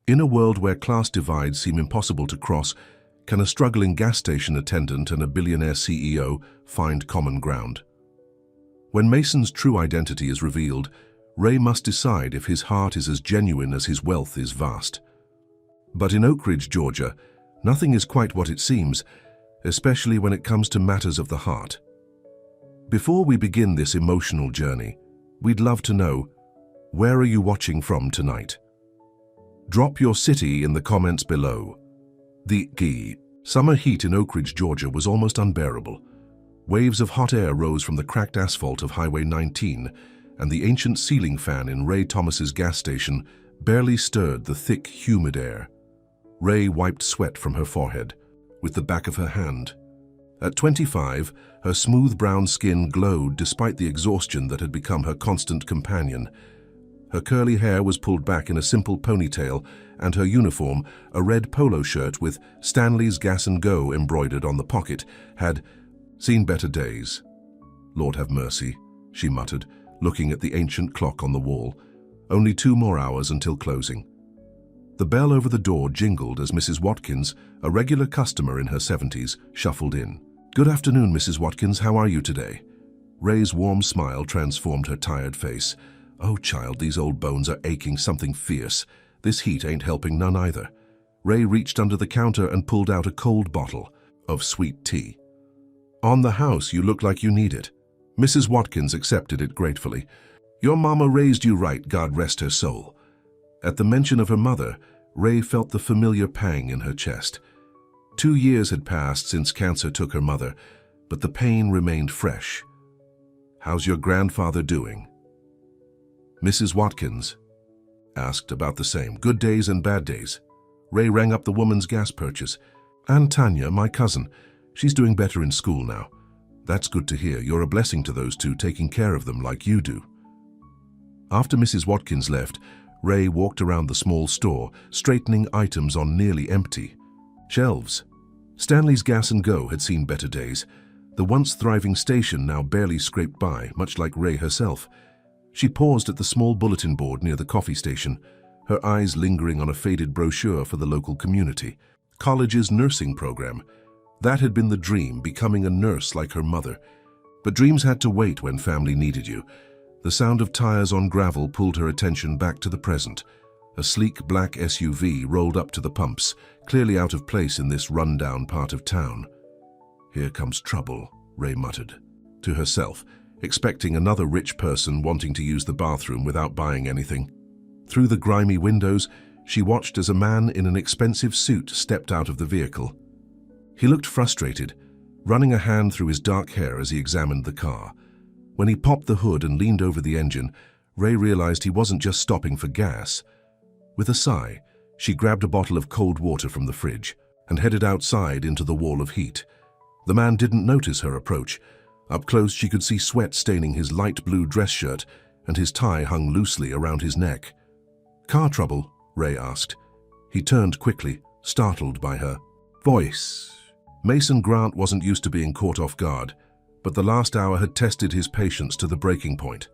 In a world where class divides seem impossible to cross, can a struggling gas station attendant and a billionaire CEO find common ground? When Mason's true identity is revealed, Ray must decide if his heart is as genuine as his wealth is vast. But in Oak Ridge, Georgia, nothing is quite what it seems, especially when it comes to matters of the heart. Before we begin this emotional journey, we'd love to know, where are you watching from tonight? Drop your city in the comments below. The summer heat in Oak Ridge, Georgia was almost unbearable. Waves of hot air rose from the cracked asphalt of Highway 19, and the ancient ceiling fan in Ray Thomas's gas station barely stirred the thick, humid air. Ray wiped sweat from her forehead with the back of her hand. At 25, her smooth brown skin glowed despite the exhaustion that had become her constant companion. Her curly hair was pulled back in a simple ponytail, and her uniform, a red polo shirt with Stanley's Gas and Go embroidered on the pocket, had seen better days. Lord have mercy, she muttered, looking at the ancient clock on the wall. Only 2 more hours until closing. The bell over the door jingled as Mrs. Watkins, a regular customer in her 70s, shuffled in. "Good afternoon, Mrs. Watkins. How are you today?" Ray's warm smile transformed her tired face. "Oh, child, these old bones are aching something fierce. This heat ain't helping none either." Ray reached under the counter and pulled out a cold bottle of sweet tea. "On the house, you look like you need it." Mrs. Watkins accepted it gratefully. "Your mama raised you right, God rest her soul." At the mention of her mother, Ray felt the familiar pang in her chest. 2 years had passed since cancer took her mother, but the pain remained fresh. "How's your grandfather doing?" Mrs. Watkins asked about the same. "Good days and bad days." Ray rang up the woman's gas purchase. "And Tanya, my cousin. She's doing better in school now." "That's good to hear. You're a blessing to those two, taking care of them like you do." After Mrs. Watkins left, Ray walked around the small store, straightening items on nearly empty shelves. Stanley's Gas and Go had seen better days. The once thriving station now barely scraped by, much like Ray herself. She paused at the small bulletin board near the coffee station, her eyes lingering on a faded brochure for the local community. College's nursing program. That had been the dream, becoming a nurse like her mother. But dreams had to wait when family needed you. The sound of tires on gravel pulled her attention back to the present. A sleek black SUV rolled up to the pumps, clearly out of place in this run-down part of town. "Here comes trouble," Ray muttered to herself, expecting another rich person wanting to use the bathroom without buying anything. Through the grimy windows, she watched as a man in an expensive suit stepped out of the vehicle. He looked frustrated, running a hand through his dark hair as he examined the car. When he popped the hood and leaned over the engine, Ray realized he wasn't just stopping for gas. With a sigh, she grabbed a bottle of cold water from the fridge and headed outside into the wall of heat. The man didn't notice her approach. Up close, she could see sweat staining his light blue dress shirt, and his tie hung loosely around his neck. "Car trouble?" Ray asked. He turned quickly, startled by her voice. Mason Grant wasn't used to being caught off guard, but the last hour had tested his patience to the breaking point.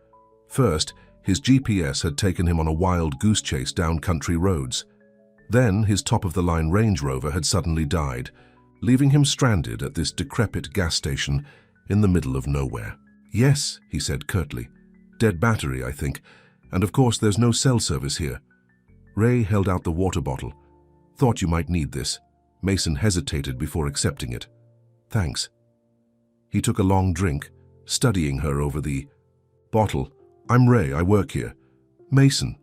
First, his GPS had taken him on a wild goose chase down country roads. Then, his top-of-the-line Range Rover had suddenly died, leaving him stranded at this decrepit gas station in the middle of nowhere. "Yes," he said curtly. "Dead battery, I think. And of course there's no cell service here." Ray held out the water bottle. "Thought you might need this." Mason hesitated before accepting it. "Thanks." He took a long drink, studying her over the bottle. "I'm Ray, I work here." "Mason."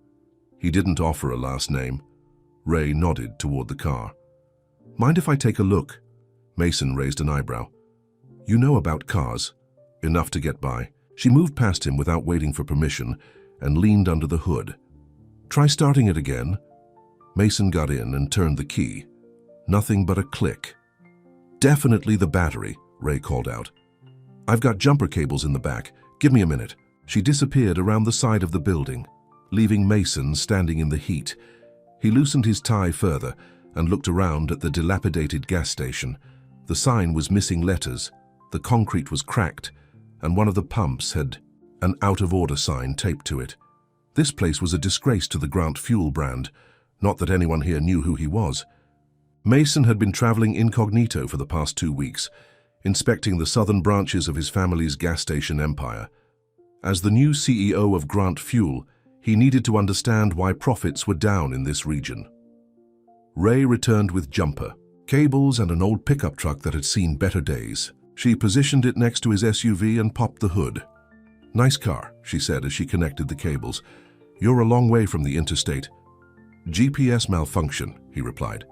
He didn't offer a last name. Ray nodded toward the car. "Mind if I take a look?" Mason raised an eyebrow. "You know about cars." "Enough to get by." She moved past him without waiting for permission and leaned under the hood. "Try starting it again." Mason got in and turned the key. Nothing but a click. "Definitely the battery," Ray called out. "I've got jumper cables in the back. Give me a minute." She disappeared around the side of the building, leaving Mason standing in the heat. He loosened his tie further and looked around at the dilapidated gas station. The sign was missing letters, the concrete was cracked, and one of the pumps had an out-of-order sign taped to it. This place was a disgrace to the Grant Fuel brand. Not that anyone here knew who he was. Mason had been traveling incognito for the past 2 weeks, inspecting the southern branches of his family's gas station empire. As the new CEO of Grant Fuel, he needed to understand why profits were down in this region. Ray returned with jumper, cables, and an old pickup truck that had seen better days. She positioned it next to his SUV and popped the hood. "Nice car," she said as she connected the cables. "You're a long way from the interstate." "GPS malfunction," he replied.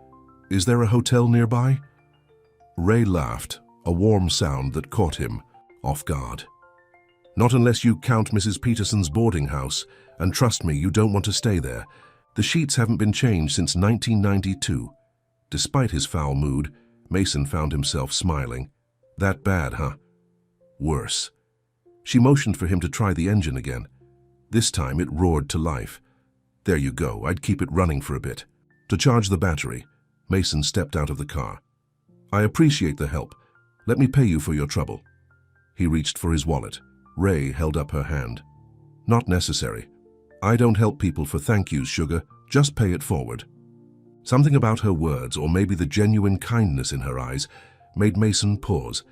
"Is there a hotel nearby?" Ray laughed, a warm sound that caught him off guard. "Not unless you count Mrs. Peterson's boarding house, and trust me, you don't want to stay there. The sheets haven't been changed since 1992. Despite his foul mood, Mason found himself smiling. "That bad, huh?" "Worse." She motioned for him to try the engine again. This time it roared to life. "There you go, I'd keep it running for a bit." To charge the battery, Mason stepped out of the car. "I appreciate the help. Let me pay you for your trouble." He reached for his wallet. Ray held up her hand. "Not necessary. I don't help people for thank yous, sugar. Just pay it forward." Something about her words, or maybe the genuine kindness in her eyes, made Mason pause.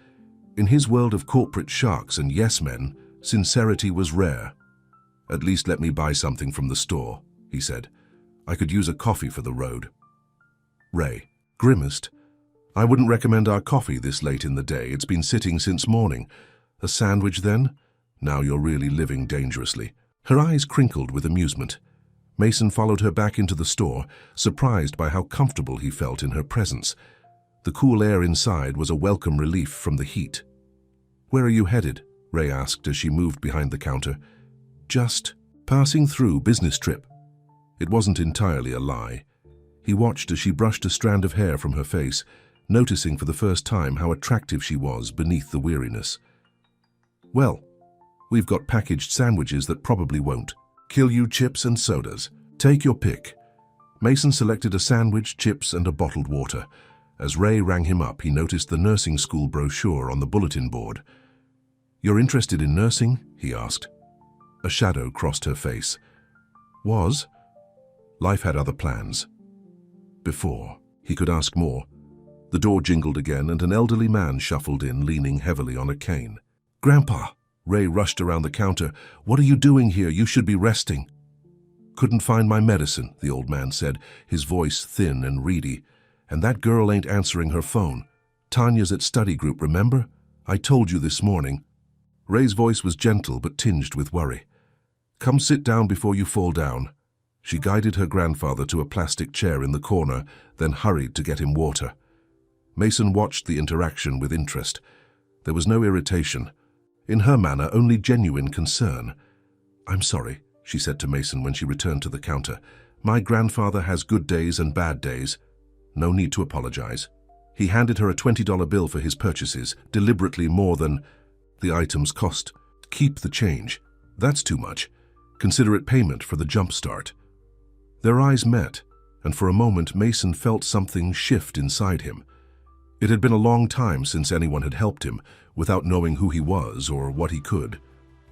In his world of corporate sharks and yes-men, sincerity was rare. "At least let me buy something from the store," he said. "I could use a coffee for the road." Ray grimaced. "I wouldn't recommend our coffee this late in the day. It's been sitting since morning. A sandwich then? Now you're really living dangerously." Her eyes crinkled with amusement. Mason followed her back into the store, surprised by how comfortable he felt in her presence. The cool air inside was a welcome relief from the heat. "Where are you headed?" Ray asked as she moved behind the counter. "Just passing through, business trip." It wasn't entirely a lie. He watched as she brushed a strand of hair from her face, noticing for the first time how attractive she was beneath the weariness. "Well, we've got packaged sandwiches that probably won't kill you, chips and sodas. Take your pick." Mason selected a sandwich, chips, and a bottled water. As Ray rang him up, he noticed the nursing school brochure on the bulletin board. "You're interested in nursing?" he asked. A shadow crossed her face. "Was?" Life had other plans. Before he could ask more, the door jingled again and an elderly man shuffled in, leaning heavily on a cane. "Grandpa!" Ray rushed around the counter. "What are you doing here? You should be resting." "Couldn't find my medicine," the old man said, his voice thin and reedy. "And that girl ain't answering her phone. Tanya's at study group, remember? I told you this morning." Ray's voice was gentle but tinged with worry. "Come sit down before you fall down." She guided her grandfather to a plastic chair in the corner, then hurried to get him water. Mason watched the interaction with interest. There was no irritation. In her manner, only genuine concern. "I'm sorry," she said to Mason when she returned to the counter. "My grandfather has good days and bad days. No need to apologize." He handed her a $20 bill for his purchases, deliberately more than the items cost. "Keep the change. That's too much. Consider it payment for the jump start." Their eyes met, and for a moment Mason felt something shift inside him. It had been a long time since anyone had helped him, without knowing who he was or what he could.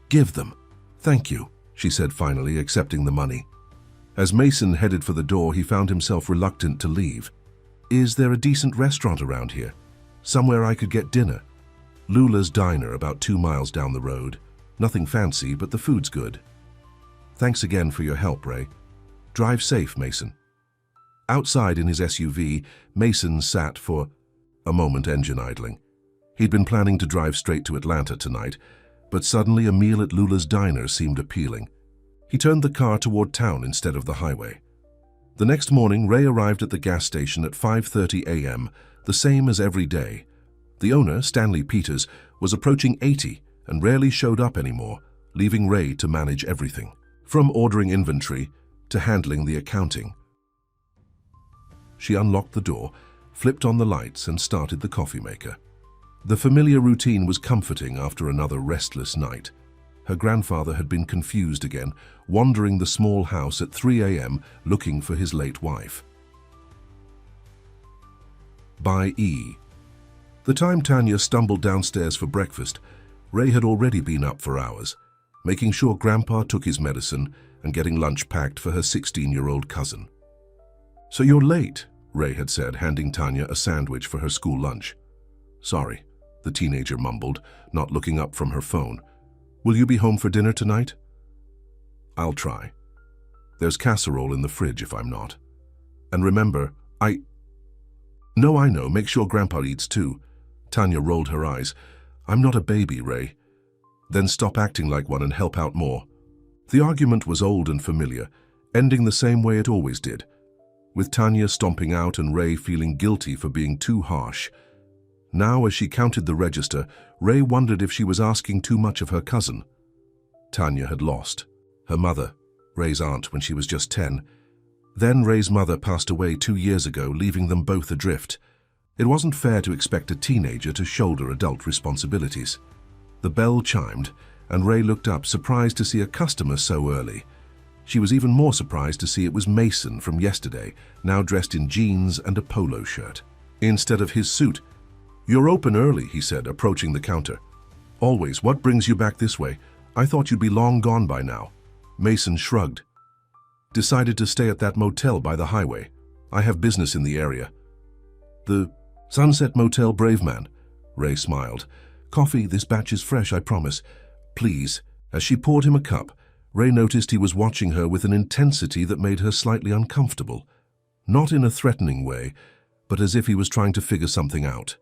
"Give them." "Thank you," she said finally, accepting the money. As Mason headed for the door, he found himself reluctant to leave. "Is there a decent restaurant around here? Somewhere I could get dinner?" "Lula's Diner, about 2 miles down the road. Nothing fancy, but the food's good." "Thanks again for your help, Ray. Drive safe, Mason." Outside in his SUV, Mason sat for a moment, engine idling. He'd been planning to drive straight to Atlanta tonight, but suddenly a meal at Lula's Diner seemed appealing. He turned the car toward town instead of the highway. The next morning, Ray arrived at the gas station at 5:30 a.m., the same as every day. The owner, Stanley Peters, was approaching 80 and rarely showed up anymore, leaving Ray to manage everything, from ordering inventory to handling the accounting. She unlocked the door, flipped on the lights, and started the coffee maker. The familiar routine was comforting after another restless night. Her grandfather had been confused again, wandering the small house at 3 a.m. looking for his late wife. By E. The time Tanya stumbled downstairs for breakfast, Ray had already been up for hours, making sure Grandpa took his medicine and getting lunch packed for her 16-year-old cousin. "So you're late," Ray had said, handing Tanya a sandwich for her school lunch. "Sorry," the teenager mumbled, not looking up from her phone. "Will you be home for dinner tonight?" "I'll try. There's casserole in the fridge if I'm not. And remember, No, I know. Make sure Grandpa eats too." Tanya rolled her eyes. "I'm not a baby, Ray." "Then stop acting like one and help out more." The argument was old and familiar, ending the same way it always did, with Tanya stomping out and Ray feeling guilty for being too harsh. Now, as she counted the register, Ray wondered if she was asking too much of her cousin. Tanya had lost her mother, Ray's aunt, when she was just 10. Then Ray's mother passed away 2 years ago, leaving them both adrift. It wasn't fair to expect a teenager to shoulder adult responsibilities. The bell chimed, and Ray looked up, surprised to see a customer so early. She was even more surprised to see it was Mason from yesterday, now dressed in jeans and a polo shirt, instead of his suit. "You're open early," he said, approaching the counter. "Always. What brings you back this way? I thought you'd be long gone by now." Mason shrugged. "Decided to stay at that motel by the highway. I have business in the area." "The Sunset Motel, brave man." Ray smiled. "Coffee, this batch is fresh, I promise. Please." As she poured him a cup, Ray noticed he was watching her with an intensity that made her slightly uncomfortable. Not in a threatening way, but as if he was trying to figure something out.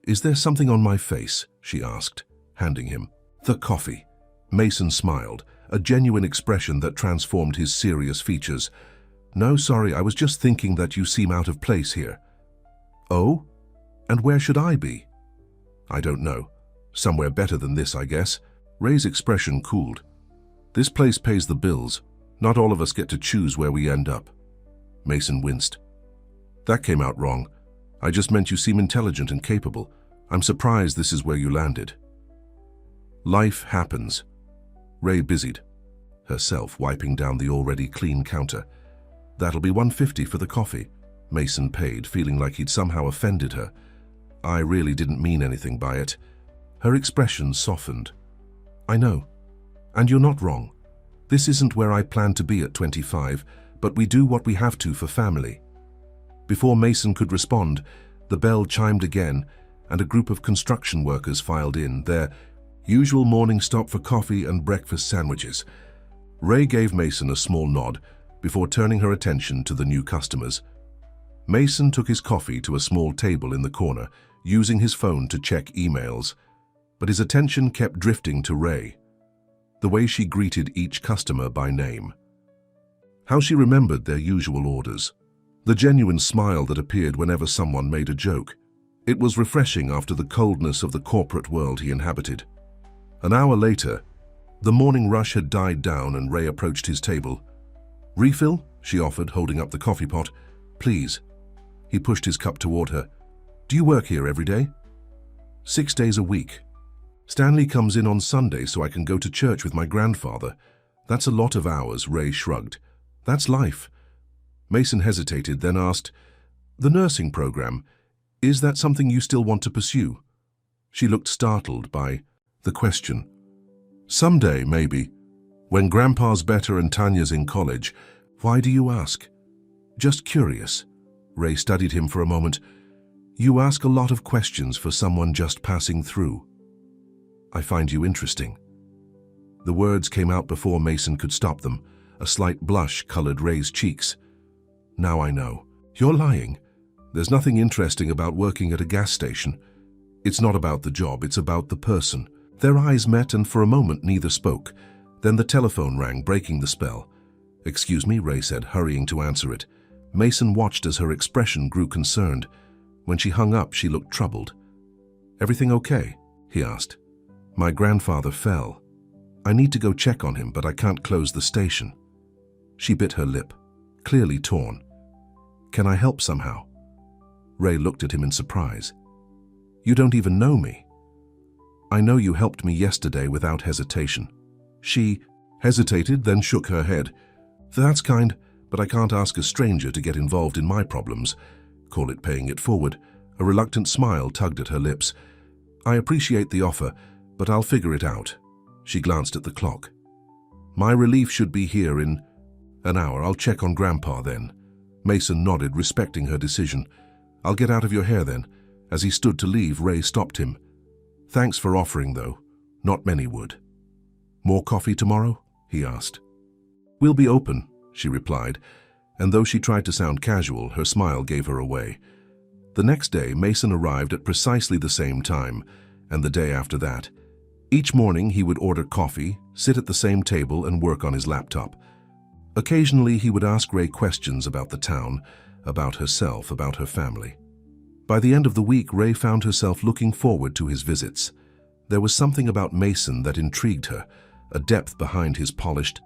"Is there something on my face?" she asked, handing him the coffee. Mason smiled, a genuine expression that transformed his serious features. "No, sorry, I was just thinking that you seem out of place here." "Oh? And where should I be?" "I don't know. Somewhere better than this, I guess." Ray's expression cooled. "This place pays the bills. Not all of us get to choose where we end up." Mason winced. "That came out wrong. I just meant you seem intelligent and capable. I'm surprised this is where you landed." "Life happens." Ray busied herself, wiping down the already clean counter. "That'll be $150 for the coffee." Mason paid, feeling like he'd somehow offended her. "I really didn't mean anything by it." Her expression softened. "I know. And you're not wrong. This isn't where I plan to be at 25, but we do what we have to for family." Before Mason could respond, the bell chimed again, and a group of construction workers filed in, their usual morning stop for coffee and breakfast sandwiches. Ray gave Mason a small nod before turning her attention to the new customers. Mason took his coffee to a small table in the corner, using his phone to check emails, but his attention kept drifting to Ray, the way she greeted each customer by name. How she remembered their usual orders. The genuine smile that appeared whenever someone made a joke. It was refreshing after the coldness of the corporate world he inhabited. An hour later, the morning rush had died down and Ray approached his table. "Refill?" she offered, holding up the coffee pot. "Please." He pushed his cup toward her. "Do you work here every day?" 6 days a week. Stanley comes in on Sunday so I can go to church with my grandfather. That's a lot of hours," Ray shrugged. "That's life." Mason hesitated, then asked, "The nursing program, is that something you still want to pursue?" She looked startled by the question. "Someday, maybe. When Grandpa's better and Tanya's in college. Why do you ask?" "Just curious." Ray studied him for a moment. "You ask a lot of questions for someone just passing through." "I find you interesting." The words came out before Mason could stop them. A slight blush colored Ray's cheeks. "Now I know. You're lying. There's nothing interesting about working at a gas station. It's not about the job, it's about the person." Their eyes met and for a moment neither spoke. Then the telephone rang, breaking the spell. "Excuse me," Ray said, hurrying to answer it. Mason watched as her expression grew concerned. When she hung up, she looked troubled. "Everything okay?" he asked. "My grandfather fell. I need to go check on him, but I can't close the station." She bit her lip, clearly torn. "Can I help somehow?" Ray looked at him in surprise. "You don't even know me." "I know you helped me yesterday without hesitation." She hesitated, then shook her head. "That's kind, but I can't ask a stranger to get involved in my problems. Call it paying it forward." A reluctant smile tugged at her lips. "I appreciate the offer, but I'll figure it out." She glanced at the clock. "My relief should be here in an hour. I'll check on Grandpa then." Mason nodded, respecting her decision. "I'll get out of your hair then." As he stood to leave, Ray stopped him. "Thanks for offering, though. Not many would." "More coffee tomorrow?" he asked. "We'll be open," she replied, and though she tried to sound casual, her smile gave her away. The next day, Mason arrived at precisely the same time, and the day after that. Each morning, he would order coffee, sit at the same table, and work on his laptop. Occasionally, he would ask Ray questions about the town, about herself, about her family. By the end of the week, Ray found herself looking forward to his visits. There was something about Mason that intrigued her, a depth behind his polished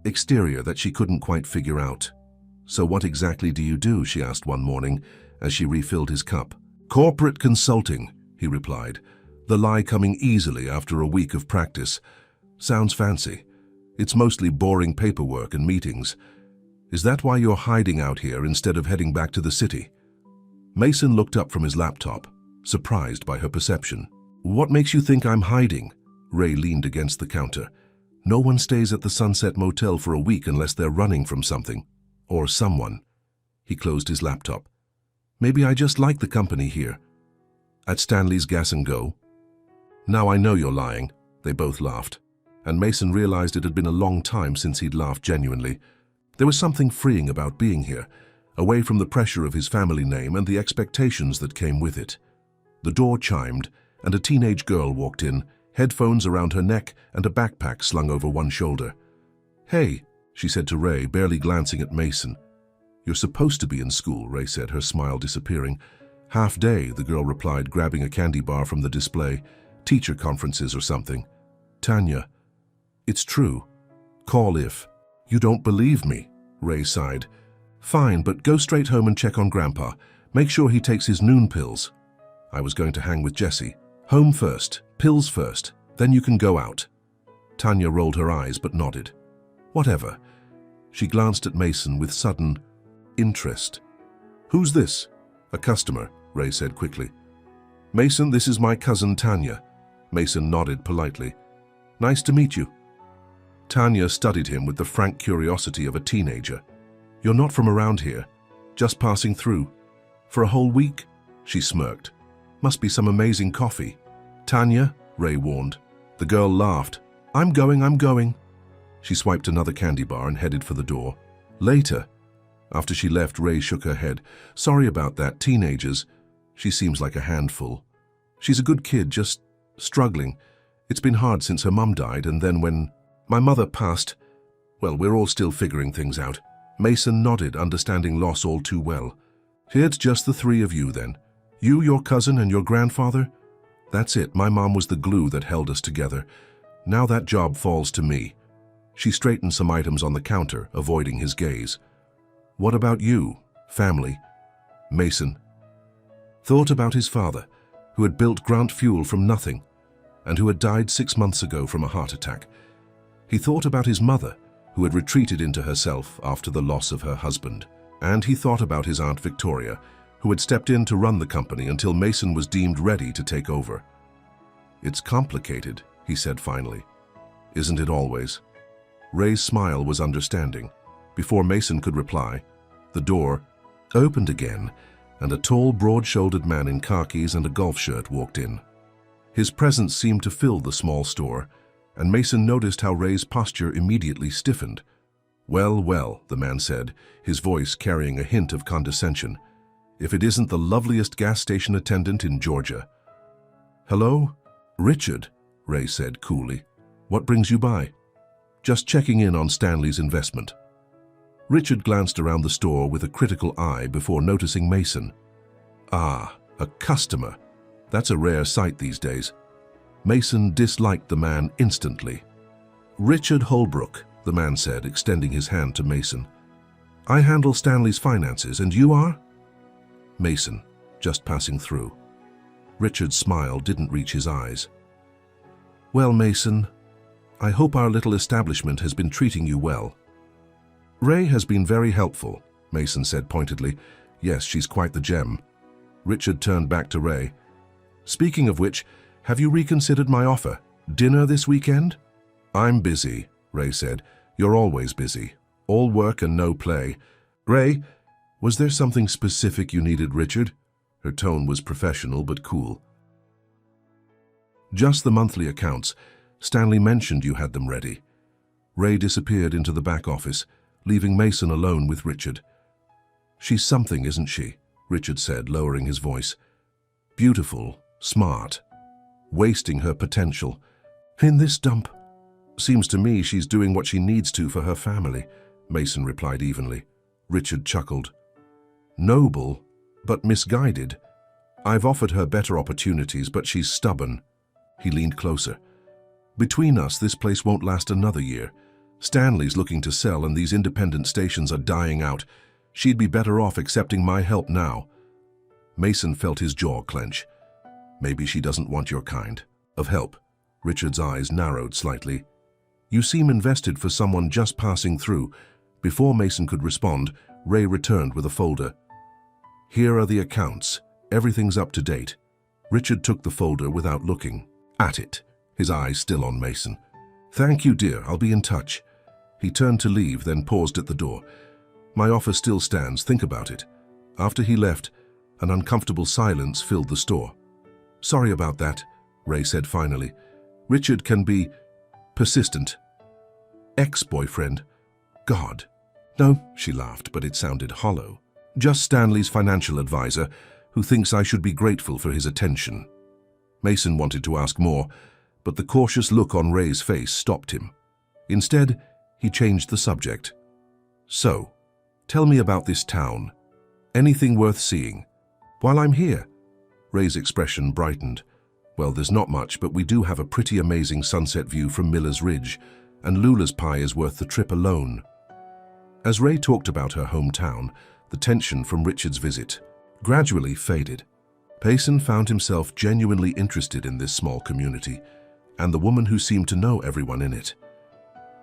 exterior that she couldn't quite figure out. "So what exactly do you do?" she asked one morning as she refilled his cup. "Corporate consulting," he replied, the lie coming easily after a week of practice. "Sounds fancy. It's mostly boring paperwork and meetings. Is that why you're hiding out here instead of heading back to the city?" Mason looked up from his laptop, surprised by her perception. "What makes you think I'm hiding?" Ray leaned against the counter. "No one stays at the Sunset Motel for a week unless they're running from something. Or someone." He closed his laptop. "Maybe I just like the company here." "At Stanley's Gas and Go?" "Now I know you're lying." They both laughed, and Mason realized it had been a long time since he'd laughed genuinely. There was something freeing about being here, away from the pressure of his family name and the expectations that came with it. The door chimed, and a teenage girl walked in, headphones around her neck and a backpack slung over one shoulder. "Hey," she said to Ray, barely glancing at Mason. "You're supposed to be in school," Ray said, her smile disappearing. "Half day," the girl replied, grabbing a candy bar from the display. "Teacher conferences or something." "Tanya." "It's true. Call if." "You don't believe me," Ray sighed. "Fine, but go straight home and check on Grandpa. Make sure he takes his noon pills." "I was going to hang with Jessie." "Home first, pills first, then you can go out." Tanya rolled her eyes but nodded. "Whatever." She glanced at Mason with sudden interest. "Who's this?" "A customer," Ray said quickly. "Mason, this is my cousin Tanya." Mason nodded politely. "Nice to meet you." Tanya studied him with the frank curiosity of a teenager. "You're not from around here? Just passing through? For a whole week?" She smirked. "Must be some amazing coffee." "Tanya," Ray warned. The girl laughed. I'm going." She swiped another candy bar and headed for the door. "Later." After she left, Ray shook her head. "Sorry about that, teenagers. She seems like a handful. She's a good kid, just struggling. It's been hard since her mum died, and then when my mother passed, well, we're all still figuring things out." Mason nodded, understanding loss all too well. "It's just the three of you then? You, your cousin, and your grandfather?" "That's it. My mom was the glue that held us together. Now that job falls to me." She straightened some items on the counter, avoiding his gaze. "What about you? Family?" Mason thought about his father, who had built Grant Fuel from nothing, and who had died 6 months ago from a heart attack. He thought about his mother, who had retreated into herself after the loss of her husband. And he thought about his Aunt Victoria, who had stepped in to run the company until Mason was deemed ready to take over. "It's complicated," he said finally. "Isn't it always?" Ray's smile was understanding. Before Mason could reply, the door opened again, and a tall, broad-shouldered man in khakis and a golf shirt walked in. His presence seemed to fill the small store, and Mason noticed how Ray's posture immediately stiffened. "Well, well," the man said, his voice carrying a hint of condescension. "If it isn't the loveliest gas station attendant in Georgia." "Hello?" "Richard," Ray said coolly. "What brings you by?" "Just checking in on Stanley's investment." Richard glanced around the store with a critical eye before noticing Mason. "Ah, a customer. That's a rare sight these days." Mason disliked the man instantly. "Richard Holbrook," the man said, extending his hand to Mason. "I handle Stanley's finances, and you are?" Mason, just passing through. Richard's smile didn't reach his eyes. "Well, Mason, I hope our little establishment has been treating you well." "Ray has been very helpful," Mason said pointedly. "Yes, she's quite the gem." Richard turned back to Ray. "Speaking of which, have you reconsidered my offer? Dinner this weekend?" "I'm busy," Ray said. "You're always busy. All work and no play." "Ray, Was there something specific you needed, Richard? Her tone was professional but cool. Just the monthly accounts. Stanley mentioned you had them ready. Ray disappeared into the back office, leaving Mason alone with Richard. She's something, isn't she? Richard said, lowering his voice. Beautiful, smart, wasting her potential. In this dump. Seems to me she's doing what she needs to for her family, Mason replied evenly. Richard chuckled. Noble, but misguided. I've offered her better opportunities, but she's stubborn. He leaned closer. Between us, this place won't last another year. Stanley's looking to sell and these independent stations are dying out. She'd be better off accepting my help now. Mason felt his jaw clench. Maybe she doesn't want your kind of help. Richard's eyes narrowed slightly. You seem invested for someone just passing through. Before Mason could respond, Ray returned with a folder. Here are the accounts. Everything's up to date. Richard took the folder without looking at it, his eyes still on Mason. Thank you, dear. I'll be in touch. He turned to leave, then paused at the door. My offer still stands. Think about it. After he left, an uncomfortable silence filled the store. Sorry about that, Ray said finally. Richard can be persistent. Ex-boyfriend. God. No, she laughed, but it sounded hollow. Just Stanley's financial advisor, who thinks I should be grateful for his attention. Mason wanted to ask more, but the cautious look on Ray's face stopped him. Instead, he changed the subject. So, tell me about this town. Anything worth seeing? While I'm here. Ray's expression brightened. Well, there's not much, but we do have a pretty amazing sunset view from Miller's Ridge, and Lula's pie is worth the trip alone. As Ray talked about her hometown, the tension from Richard's visit gradually faded. Payson found himself genuinely interested in this small community, and the woman who seemed to know everyone in it.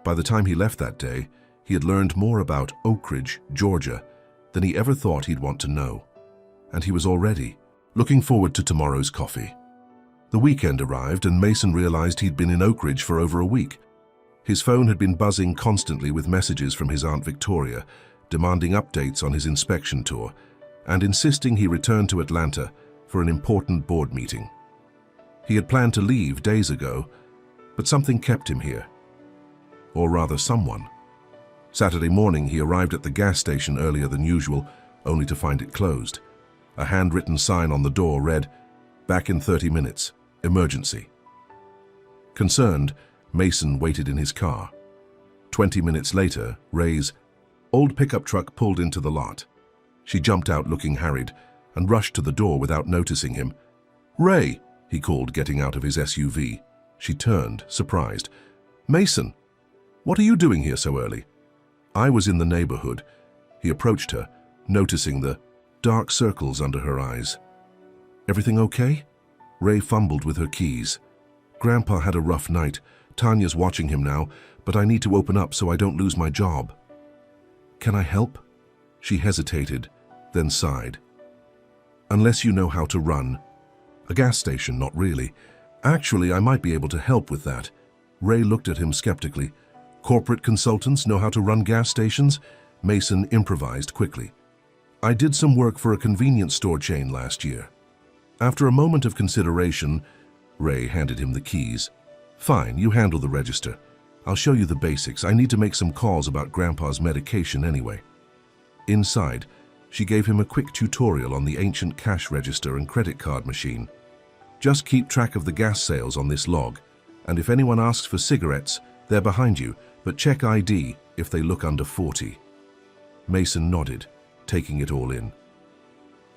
By the time he left that day, he had learned more about Oak Ridge, Georgia, than he ever thought he'd want to know. And he was already looking forward to tomorrow's coffee. The weekend arrived, and Mason realized he'd been in Oak Ridge for over a week. His phone had been buzzing constantly with messages from his Aunt Victoria, demanding updates on his inspection tour, and insisting he return to Atlanta for an important board meeting. He had planned to leave days ago, but something kept him here. Or rather, someone. Saturday morning, he arrived at the gas station earlier than usual, only to find it closed. A handwritten sign on the door read, "Back in 30 minutes. Emergency." Concerned, Mason waited in his car. 20 minutes later, Ray's old pickup truck pulled into the lot. She jumped out looking harried and rushed to the door without noticing him. "Ray," he called, getting out of his SUV. She turned, surprised. "Mason, what are you doing here so early?" "I was in the neighborhood." He approached her, noticing the dark circles under her eyes. "Everything okay?" Ray fumbled with her keys. "Grandpa had a rough night. Tanya's watching him now, but I need to open up so I don't lose my job." "Can I help?" She hesitated, then sighed. "Unless you know how to run." "A gas station, not really. Actually, I might be able to help with that." Ray looked at him skeptically. "Corporate consultants know how to run gas stations?" Mason improvised quickly. "I did some work for a convenience store chain last year." After a moment of consideration, Ray handed him the keys. "Fine, you handle the register. I'll show you the basics. I need to make some calls about Grandpa's medication anyway." Inside, she gave him a quick tutorial on the ancient cash register and credit card machine. "Just keep track of the gas sales on this log, and if anyone asks for cigarettes, they're behind you, but check ID if they look under 40. Mason nodded, taking it all in.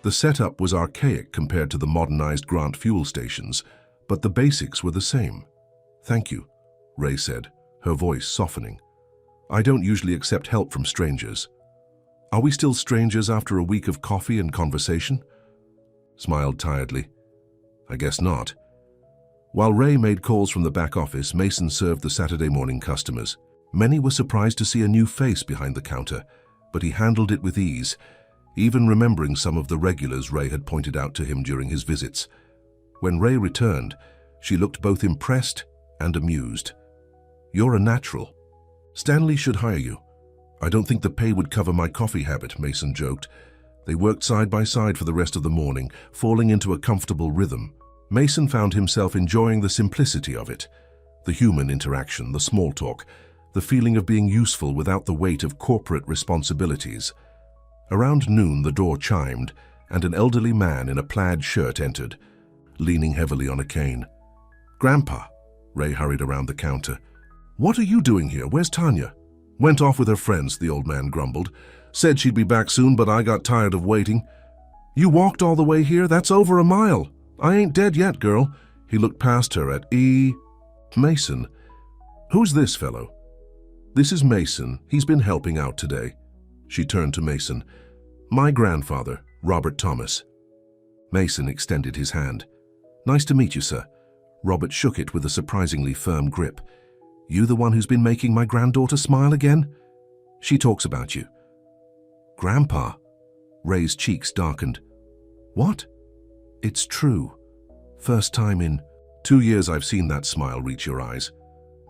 The setup was archaic compared to the modernized Grant fuel stations, but the basics were the same. "Thank you," Ray said, her voice softening. "I don't usually accept help from strangers." "Are we still strangers after a week of coffee and conversation?" Smiled tiredly. "I guess not." While Ray made calls from the back office, Mason served the Saturday morning customers. Many were surprised to see a new face behind the counter, but he handled it with ease, even remembering some of the regulars Ray had pointed out to him during his visits. When Ray returned, she looked both impressed and amused. "You're a natural. Stanley should hire you." "I don't think the pay would cover my coffee habit," Mason joked. They worked side by side for the rest of the morning, falling into a comfortable rhythm. Mason found himself enjoying the simplicity of it. The human interaction, the small talk, the feeling of being useful without the weight of corporate responsibilities. Around noon, the door chimed, and an elderly man in a plaid shirt entered, leaning heavily on a cane. "Grandpa," Ray hurried around the counter. "What are you doing here? Where's Tanya?" "Went off with her friends," the old man grumbled. "Said she'd be back soon, but I got tired of waiting." "You walked all the way here? That's over a mile." "I ain't dead yet, girl." He looked past her at Mason. "Who's this fellow?" "This is Mason. He's been helping out today." She turned to Mason. "My grandfather, Robert Thomas." Mason extended his hand. "Nice to meet you, sir." Robert shook it with a surprisingly firm grip. "You the one who's been making my granddaughter smile again?" "She talks about you." "Grandpa?" Ray's cheeks darkened. "What?" "It's true. First time in 2 years I've seen that smile reach your eyes."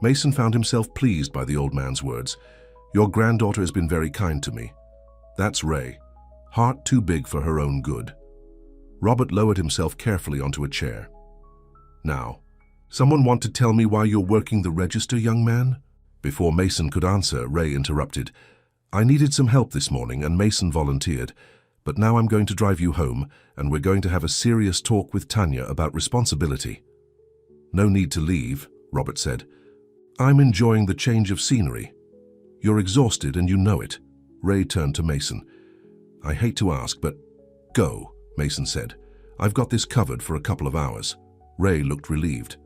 Mason found himself pleased by the old man's words. "Your granddaughter has been very kind to me." "That's Ray. Heart too big for her own good." Robert lowered himself carefully onto a chair. "Now, someone want to tell me why you're working the register, young man?" Before Mason could answer, Ray interrupted. "I needed some help this morning and Mason volunteered, but now I'm going to drive you home and we're going to have a serious talk with Tanya about responsibility." "No need to leave," Robert said. "I'm enjoying the change of scenery." "You're exhausted and you know it." Ray turned to Mason. "I hate to ask, but go," Mason said. "I've got this covered for a couple of hours." Ray looked relieved.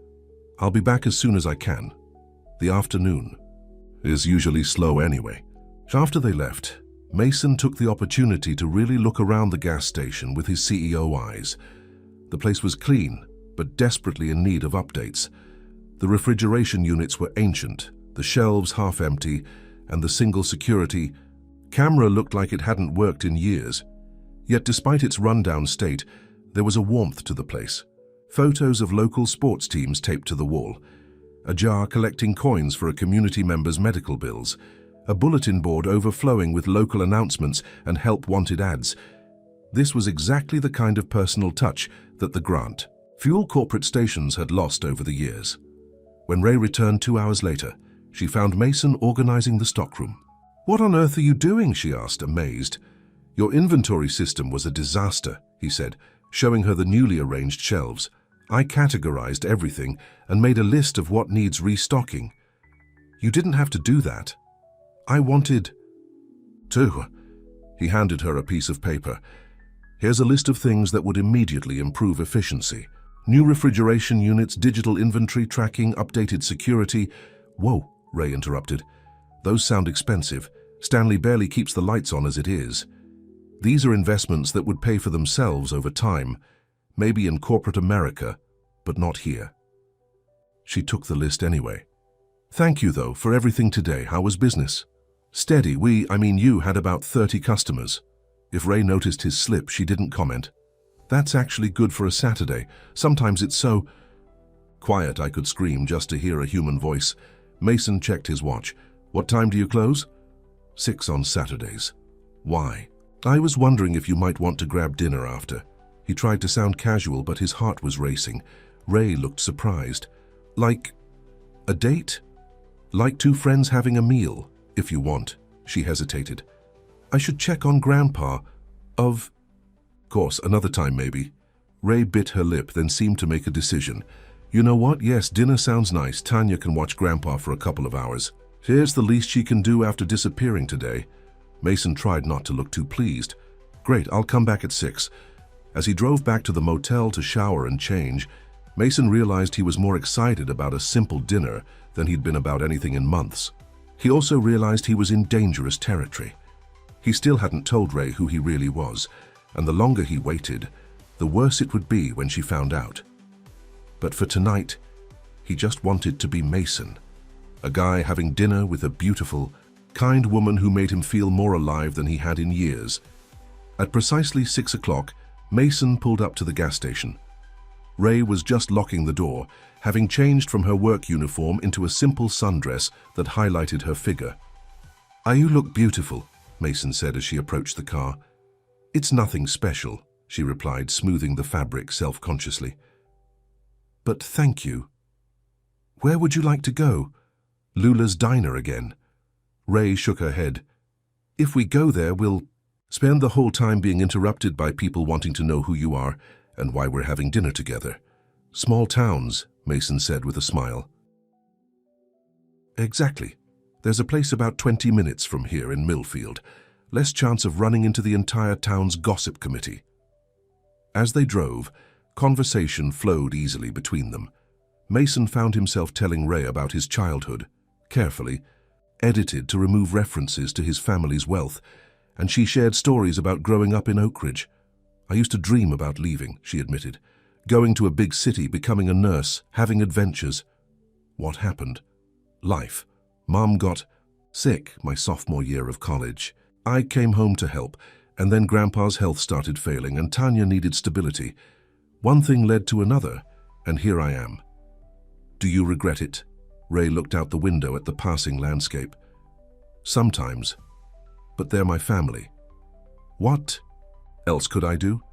"I'll be back as soon as I can." The afternoon is usually slow anyway. After they left, Mason took the opportunity to really look around the gas station with his CEO eyes. The place was clean, but desperately in need of updates. The refrigeration units were ancient, the shelves half empty, and the single security camera looked like it hadn't worked in years. Yet despite its rundown state, there was a warmth to the place. Photos of local sports teams taped to the wall, a jar collecting coins for a community member's medical bills, a bulletin board overflowing with local announcements and help-wanted ads. This was exactly the kind of personal touch that the Grant Fuel corporate stations had lost over the years. When Ray returned 2 hours later, she found Mason organizing the stockroom. "What on earth are you doing?" she asked, amazed. "Your inventory system was a disaster," he said, showing her the newly arranged shelves. "I categorized everything and made a list of what needs restocking." "You didn't have to do that." "I wanted to." He handed her a piece of paper. "Here's a list of things that would immediately improve efficiency. New refrigeration units, digital inventory tracking, updated security." "Whoa," Ray interrupted. "Those sound expensive. Stanley barely keeps the lights on as it is." "These are investments that would pay for themselves over time, maybe in corporate America, but not here." She took the list anyway. "Thank you, though, for everything today. How was business?" "Steady. You had about 30 customers." If Ray noticed his slip, she didn't comment. "That's actually good for a Saturday. Sometimes it's so quiet I could scream just to hear a human voice." Mason checked his watch. "What time do you close?" 6 on Saturdays." "Why?" "I was wondering if you might want to grab dinner after." He tried to sound casual, but his heart was racing. Ray looked surprised. "Like a date?" "Like 2 friends having a meal, if you want." She hesitated. "I should check on Grandpa. Of course, another time maybe." Ray bit her lip, then seemed to make a decision. "You know what? Yes, dinner sounds nice. Tanya can watch Grandpa for a couple of hours. Here's the least she can do after disappearing today." Mason tried not to look too pleased. "Great, I'll come back at 6. As he drove back to the motel to shower and change, Mason realized he was more excited about a simple dinner than he'd been about anything in months. He also realized he was in dangerous territory. He still hadn't told Ray who he really was, and the longer he waited, the worse it would be when she found out. But for tonight, he just wanted to be Mason, a guy having dinner with a beautiful, kind woman who made him feel more alive than he had in years. At precisely 6 o'clock, Mason pulled up to the gas station. Ray was just locking the door, having changed from her work uniform into a simple sundress that highlighted her figure. "You look beautiful," Mason said as she approached the car. It's nothing special, she replied, smoothing the fabric self-consciously. But thank you. Where would you like to go? Lula's diner again. Ray shook her head. If we go there, we'll spend the whole time being interrupted by people wanting to know who you are and why we're having dinner together. Small towns, Mason said with a smile. Exactly. There's a place about 20 minutes from here in Millfield. Less chance of running into the entire town's gossip committee. As they drove, conversation flowed easily between them. Mason found himself telling Ray about his childhood, carefully, edited to remove references to his family's wealth, and she shared stories about growing up in Oakridge. I used to dream about leaving, she admitted. Going to a big city, becoming a nurse, having adventures. What happened? Life. Mom got sick my sophomore year of college. I came home to help, and then Grandpa's health started failing and Tanya needed stability. One thing led to another, and here I am. Do you regret it? Ray looked out the window at the passing landscape. Sometimes, but they're my family. What else could I do?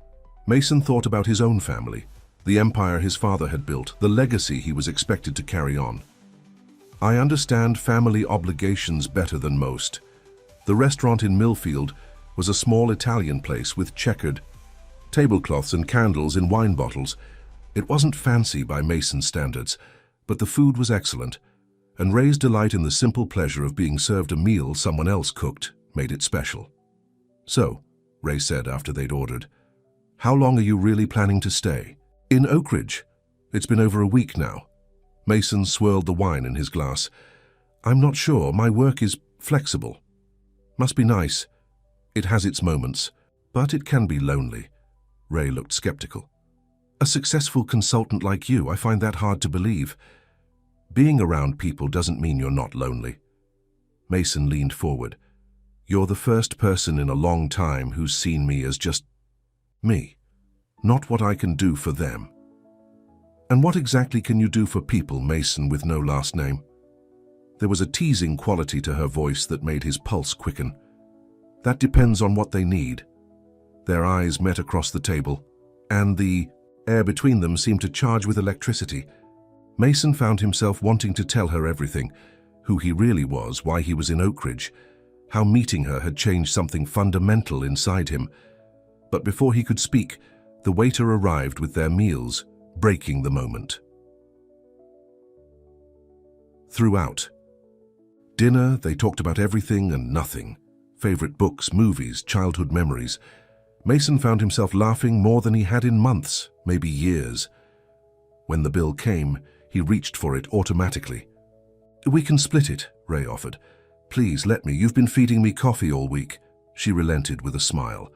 Mason thought about his own family, the empire his father had built, the legacy he was expected to carry on. I understand family obligations better than most. The restaurant in Millfield was a small Italian place with checkered tablecloths and candles in wine bottles. It wasn't fancy by Mason's standards, but the food was excellent, and Ray's delight in the simple pleasure of being served a meal someone else cooked made it special. So, Ray said after they'd ordered, how long are you really planning to stay? In Oakridge. It's been over a week now. Mason swirled the wine in his glass. I'm not sure. My work is flexible. Must be nice. It has its moments, but it can be lonely. Ray looked skeptical. A successful consultant like you, I find that hard to believe. Being around people doesn't mean you're not lonely. Mason leaned forward. You're the first person in a long time who's seen me as just me, not what I can do for them. And what exactly can you do for people, Mason with no last name? There was a teasing quality to her voice that made his pulse quicken. That depends on what they need. Their eyes met across the table, and the air between them seemed to charge with electricity. Mason found himself wanting to tell her everything, who he really was, why he was in Oakridge, how meeting her had changed something fundamental inside him. But before he could speak, the waiter arrived with their meals, breaking the moment. Throughout dinner, they talked about everything and nothing. Favorite books, movies, childhood memories. Mason found himself laughing more than he had in months, maybe years. When the bill came, he reached for it automatically. We can split it, Ray offered. Please let me, you've been feeding me coffee all week. She relented with a smile.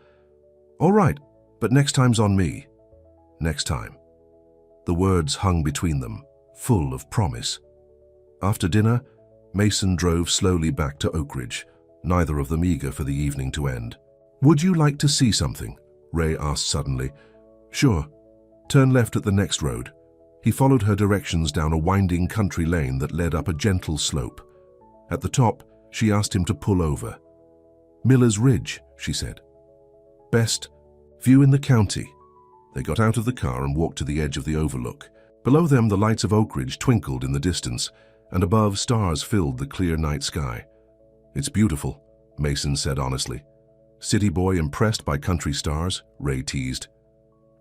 All right, but next time's on me. Next time. The words hung between them, full of promise. After dinner, Mason drove slowly back to Oakridge, neither of them eager for the evening to end. Would you like to see something? Ray asked suddenly. Sure. Turn left at the next road. He followed her directions down a winding country lane that led up a gentle slope. At the top, she asked him to pull over. Miller's Ridge, she said. Best view in the county. They got out of the car and walked to the edge of the overlook. Below them, the lights of Oakridge twinkled in the distance, and above, stars filled the clear night sky. It's beautiful, Mason said honestly. City boy impressed by country stars, Ray teased.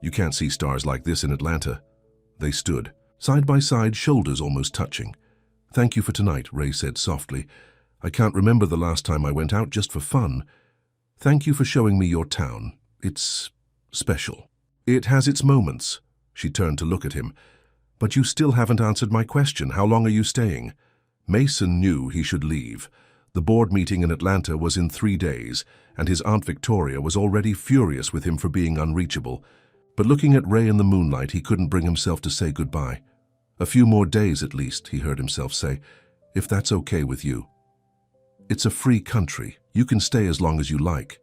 You can't see stars like this in Atlanta. They stood, side by side, shoulders almost touching. Thank you for tonight, Ray said softly. I can't remember the last time I went out just for fun. Thank you for showing me your town. It's special. It has its moments. She turned to look at him. But you still haven't answered my question. How long are you staying? Mason knew he should leave. The board meeting in Atlanta was in 3 days, and his Aunt Victoria was already furious with him for being unreachable. But looking at Ray in the moonlight, he couldn't bring himself to say goodbye. A few more days at least, he heard himself say, if that's okay with you. It's a free country. You can stay as long as you like.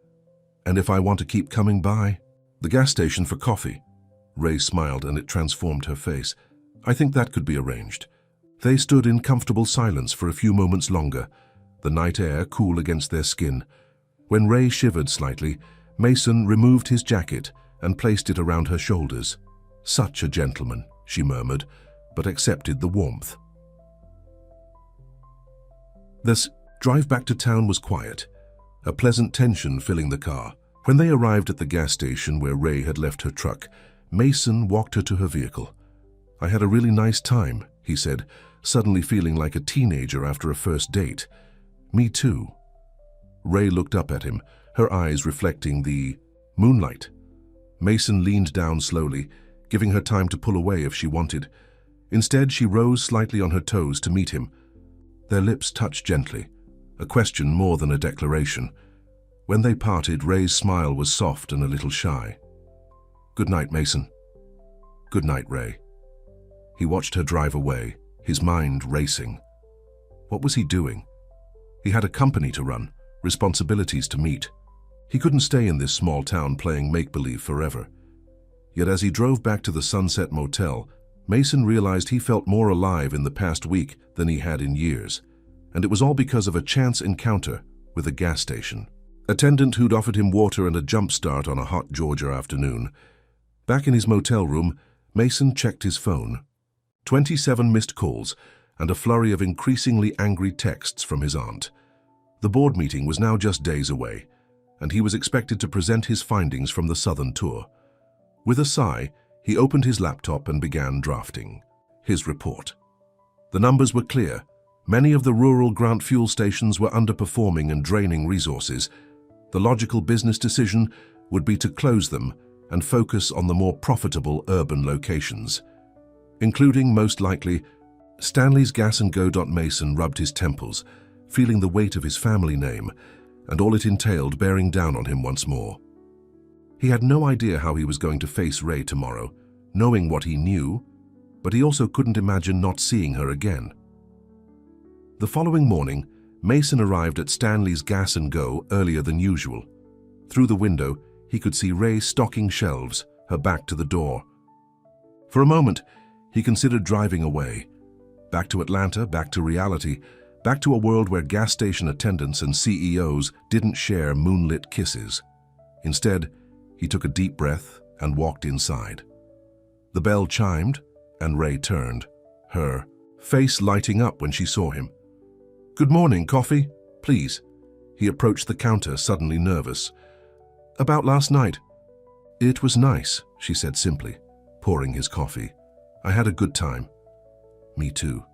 And if I want to keep coming by? The gas station for coffee. Ray smiled and it transformed her face. I think that could be arranged. They stood in comfortable silence for a few moments longer, the night air cool against their skin. When Ray shivered slightly, Mason removed his jacket and placed it around her shoulders. "Such a gentleman," she murmured, but accepted the warmth. The drive back to town was quiet, a pleasant tension filling the car. When they arrived at the gas station where Ray had left her truck, Mason walked her to her vehicle. "I had a really nice time," he said, suddenly feeling like a teenager after a first date. "Me too." Ray looked up at him, her eyes reflecting the moonlight. Mason leaned down slowly, giving her time to pull away if she wanted. Instead, she rose slightly on her toes to meet him. Their lips touched gently, a question more than a declaration. When they parted, Ray's smile was soft and a little shy. "Good night, Mason." "Good night, Ray." He watched her drive away, his mind racing. What was he doing? He had a company to run, responsibilities to meet. He couldn't stay in this small town playing make-believe forever. Yet as he drove back to the Sunset Motel, Mason realized he felt more alive in the past week than he had in years, and it was all because of a chance encounter with a gas station attendant who'd offered him water and a jump start on a hot Georgia afternoon. Back in his motel room, Mason checked his phone. 27 missed calls and a flurry of increasingly angry texts from his aunt. The board meeting was now just days away, and he was expected to present his findings from the Southern tour. With a sigh, he opened his laptop and began drafting his report. The numbers were clear. Many of the rural Grant fuel stations were underperforming and draining resources. The logical business decision would be to close them and focus on the more profitable urban locations, including, most likely, Stanley's Gas and Go. Mason rubbed his temples, feeling the weight of his family name and all it entailed bearing down on him once more. He had no idea how he was going to face Ray tomorrow, knowing what he knew, but he also couldn't imagine not seeing her again. The following morning, Mason arrived at Stanley's Gas and Go earlier than usual. Through the window, he could see Ray stocking shelves, her back to the door. For a moment, he considered driving away. Back to Atlanta, back to reality, back to a world where gas station attendants and CEOs didn't share moonlit kisses. Instead, he took a deep breath and walked inside. The bell chimed, and Ray turned, her face lighting up when she saw him. "Good morning, coffee, please." He approached the counter, suddenly nervous. "About last night." "It was nice," she said simply, pouring his coffee. "I had a good time." "Me too."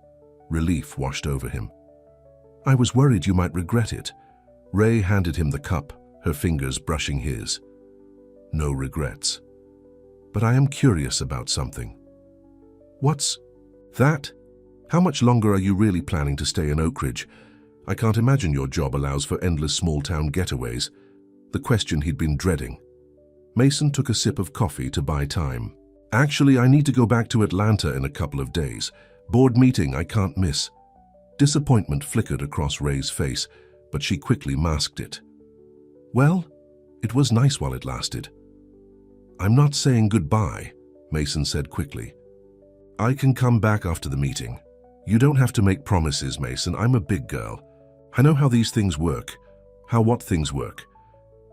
Relief washed over him. "I was worried you might regret it." Ray handed him the cup, her fingers brushing his. "No regrets. But I am curious about something." "What's that? How much longer are you really planning to stay in Oak Ridge? I can't imagine your job allows for endless small-town getaways." The question he'd been dreading. Mason took a sip of coffee to buy time. "Actually, I need to go back to Atlanta in a couple of days. Board meeting I can't miss." Disappointment flickered across Ray's face, but she quickly masked it. "Well, it was nice while it lasted." "I'm not saying goodbye," Mason said quickly. "I can come back after the meeting. You don't have to make promises, Mason. I'm a big girl. I know how these things work. What things work?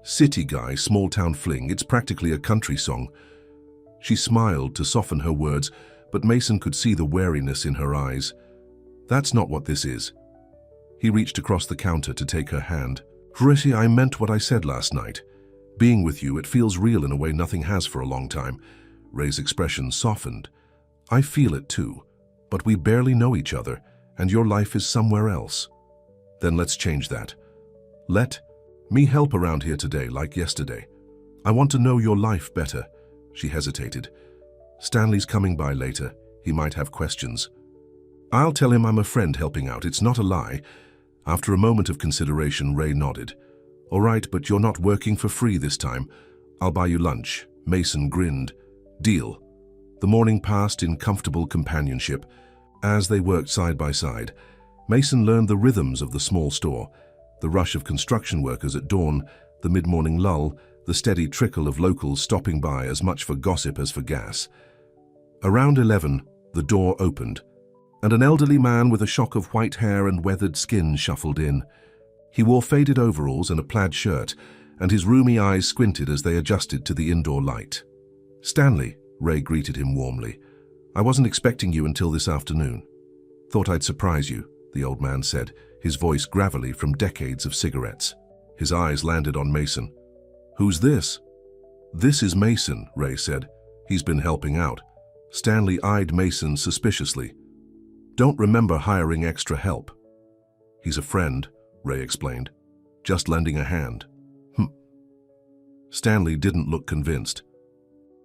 City guy, small town fling. It's practically a country song." She smiled to soften her words, but Mason could see the wariness in her eyes. "That's not what this is." He reached across the counter to take her hand. "Rishi, I meant what I said last night. Being with you, it feels real in a way nothing has for a long time." Ray's expression softened. "I feel it too, but we barely know each other, and your life is somewhere else." "Then let's change that. Let me help around here today like yesterday. I want to know your life better." She hesitated. "Stanley's coming by later. He might have questions." "I'll tell him I'm a friend helping out. It's not a lie." After a moment of consideration, Ray nodded. "All right, but you're not working for free this time. I'll buy you lunch." Mason grinned. "Deal." The morning passed in comfortable companionship. As they worked side by side, Mason learned the rhythms of the small store, the rush of construction workers at dawn, the mid-morning lull, the steady trickle of locals stopping by as much for gossip as for gas. Around 11, the door opened, and an elderly man with a shock of white hair and weathered skin shuffled in. He wore faded overalls and a plaid shirt, and his rheumy eyes squinted as they adjusted to the indoor light. "Stanley," Ray greeted him warmly. "I wasn't expecting you until this afternoon. Thought I'd surprise you," the old man said, his voice gravelly from decades of cigarettes. His eyes landed on Mason. "Who's this?" "This is Mason," Ray said. "He's been helping out." Stanley eyed Mason suspiciously. "Don't remember hiring extra help." "He's a friend," Ray explained. "Just lending a hand." Stanley didn't look convinced.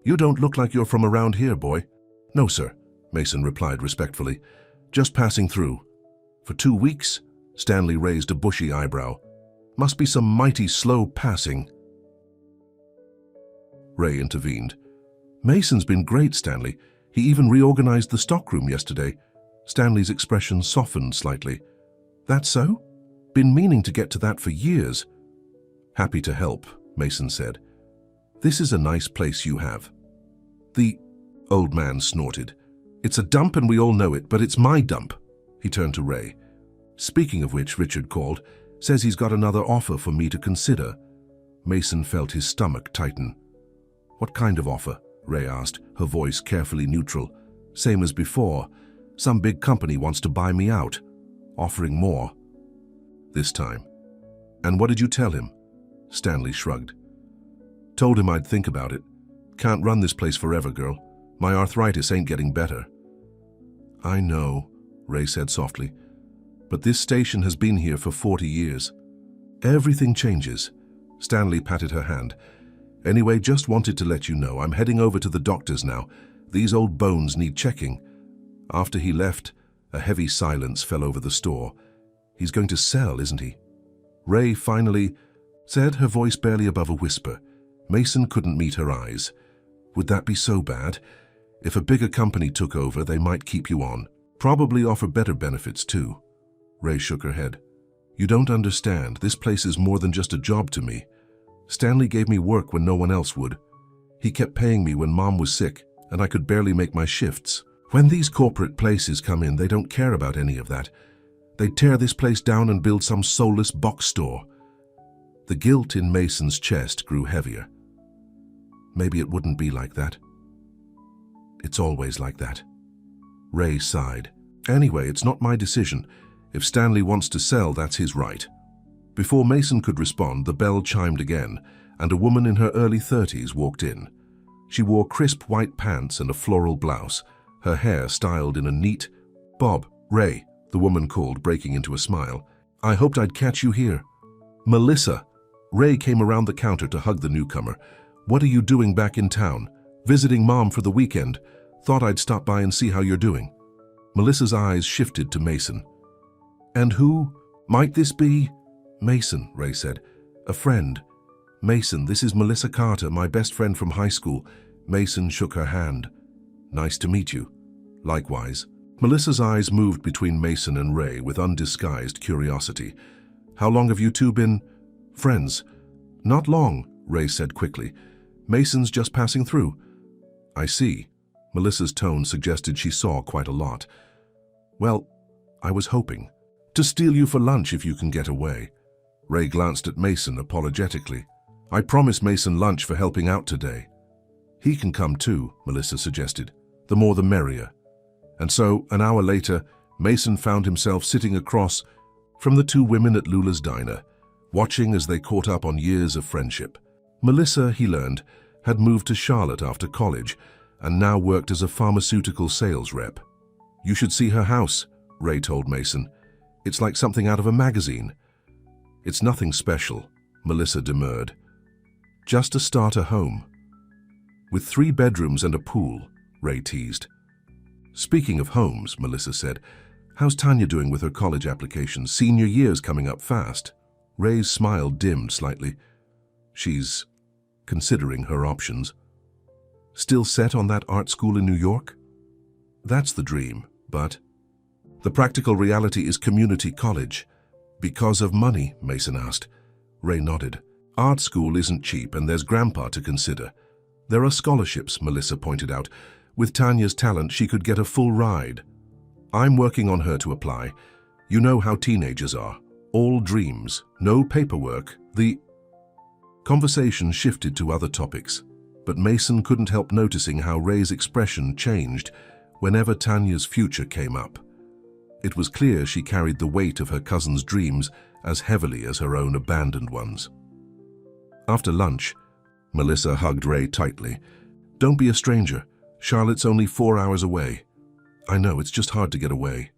"You don't look like you're from around here, boy." "No, sir," Mason replied respectfully. "Just passing through." "For 2 weeks?" Stanley raised a bushy eyebrow. "Must be some mighty slow passing." Ray intervened. "Mason's been great, Stanley. He even reorganized the stockroom yesterday." Stanley's expression softened slightly. "That so? Been meaning to get to that for years." "Happy to help," Mason said. "This is a nice place you have." The old man snorted. "It's a dump and we all know it, but it's my dump." He turned to Ray. "Speaking of which," Richard called, "says he's got another offer for me to consider." Mason felt his stomach tighten. "What kind of offer?" Ray asked, her voice carefully neutral. "Same as before. Some big company wants to buy me out. Offering more." This time. "And what did you tell him?" Stanley shrugged. "Told him I'd think about it. Can't run this place forever, girl. My arthritis ain't getting better." "I know," Ray said softly. "But this station has been here for 40 years. Everything changes." Stanley patted her hand. "Anyway, just wanted to let you know I'm heading over to the doctor's now. These old bones need checking." After he left, a heavy silence fell over the store. "He's going to sell, isn't he?" Ray finally said, her voice barely above a whisper. Mason couldn't meet her eyes. "Would that be so bad? If a bigger company took over, they might keep you on. Probably offer better benefits too." Ray shook her head. "You don't understand. This place is more than just a job to me. Stanley gave me work when no one else would. He kept paying me when Mom was sick, and I could barely make my shifts. When these corporate places come in, they don't care about any of that. They tear this place down and build some soulless box store." The guilt in Mason's chest grew heavier. "Maybe it wouldn't be like that." "It's always like that." Ray sighed. "Anyway, it's not my decision. If Stanley wants to sell, that's his right." Before Mason could respond, the bell chimed again, and a woman in her early 30s walked in. She wore crisp white pants and a floral blouse, her hair styled in a neat bob. "Ray," the woman called, breaking into a smile. "I hoped I'd catch you here." "Melissa." Ray came around the counter to hug the newcomer. "What are you doing back in town?" "Visiting Mom for the weekend. Thought I'd stop by and see how you're doing." Melissa's eyes shifted to Mason. "And who might this be?" "Mason," Ray said. "A friend." "Mason, this is Melissa Carter, my best friend from high school." Mason shook her hand. "Nice to meet you." "Likewise." Melissa's eyes moved between Mason and Ray with undisguised curiosity. "How long have you two been friends?" "Not long," Ray said quickly. "Mason's just passing through." "I see." Melissa's tone suggested she saw quite a lot. "Well, I was hoping to steal you for lunch if you can get away." Ray glanced at Mason apologetically. "I promised Mason lunch for helping out today." "He can come too," Melissa suggested. "The more the merrier." And so, an hour later, Mason found himself sitting across from the two women at Lula's diner, watching as they caught up on years of friendship. Melissa, he learned, had moved to Charlotte after college and now worked as a pharmaceutical sales rep. "You should see her house," Ray told Mason. "It's like something out of a magazine." "It's nothing special," Melissa demurred. "Just a starter home." "With 3 bedrooms and a pool," Ray teased. "Speaking of homes," Melissa said, "how's Tanya doing with her college application? Senior year's coming up fast." Ray's smile dimmed slightly. "She's considering her options." "Still set on that art school in New York?" "That's the dream, but the practical reality is community college." "Because of money?" Mason asked. Ray nodded. "Art school isn't cheap and there's Grandpa to consider." "There are scholarships," Melissa pointed out. "With Tanya's talent, she could get a full ride." "I'm working on her to apply. You know how teenagers are. All dreams, no paperwork." Conversation shifted to other topics, but Mason couldn't help noticing how Ray's expression changed whenever Tanya's future came up. It was clear she carried the weight of her cousin's dreams as heavily as her own abandoned ones. After lunch, Melissa hugged Ray tightly. "Don't be a stranger. Charlotte's only 4 hours away." "I know, it's just hard to get away."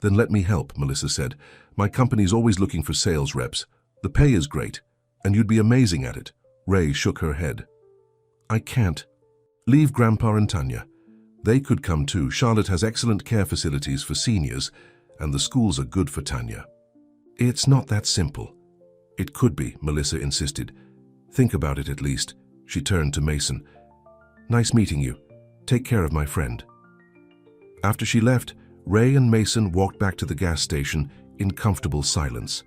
"Then let me help," Melissa said. "My company's always looking for sales reps. The pay is great, and you'd be amazing at it." Ray shook her head. "I can't. Leave Grandpa and Tanya. They could come too. Charlotte has excellent care facilities for seniors, and the schools are good for Tanya." "It's not that simple." "It could be," Melissa insisted. "Think about it at least." She turned to Mason. "Nice meeting you. Take care of my friend." After she left, Ray and Mason walked back to the gas station in comfortable silence.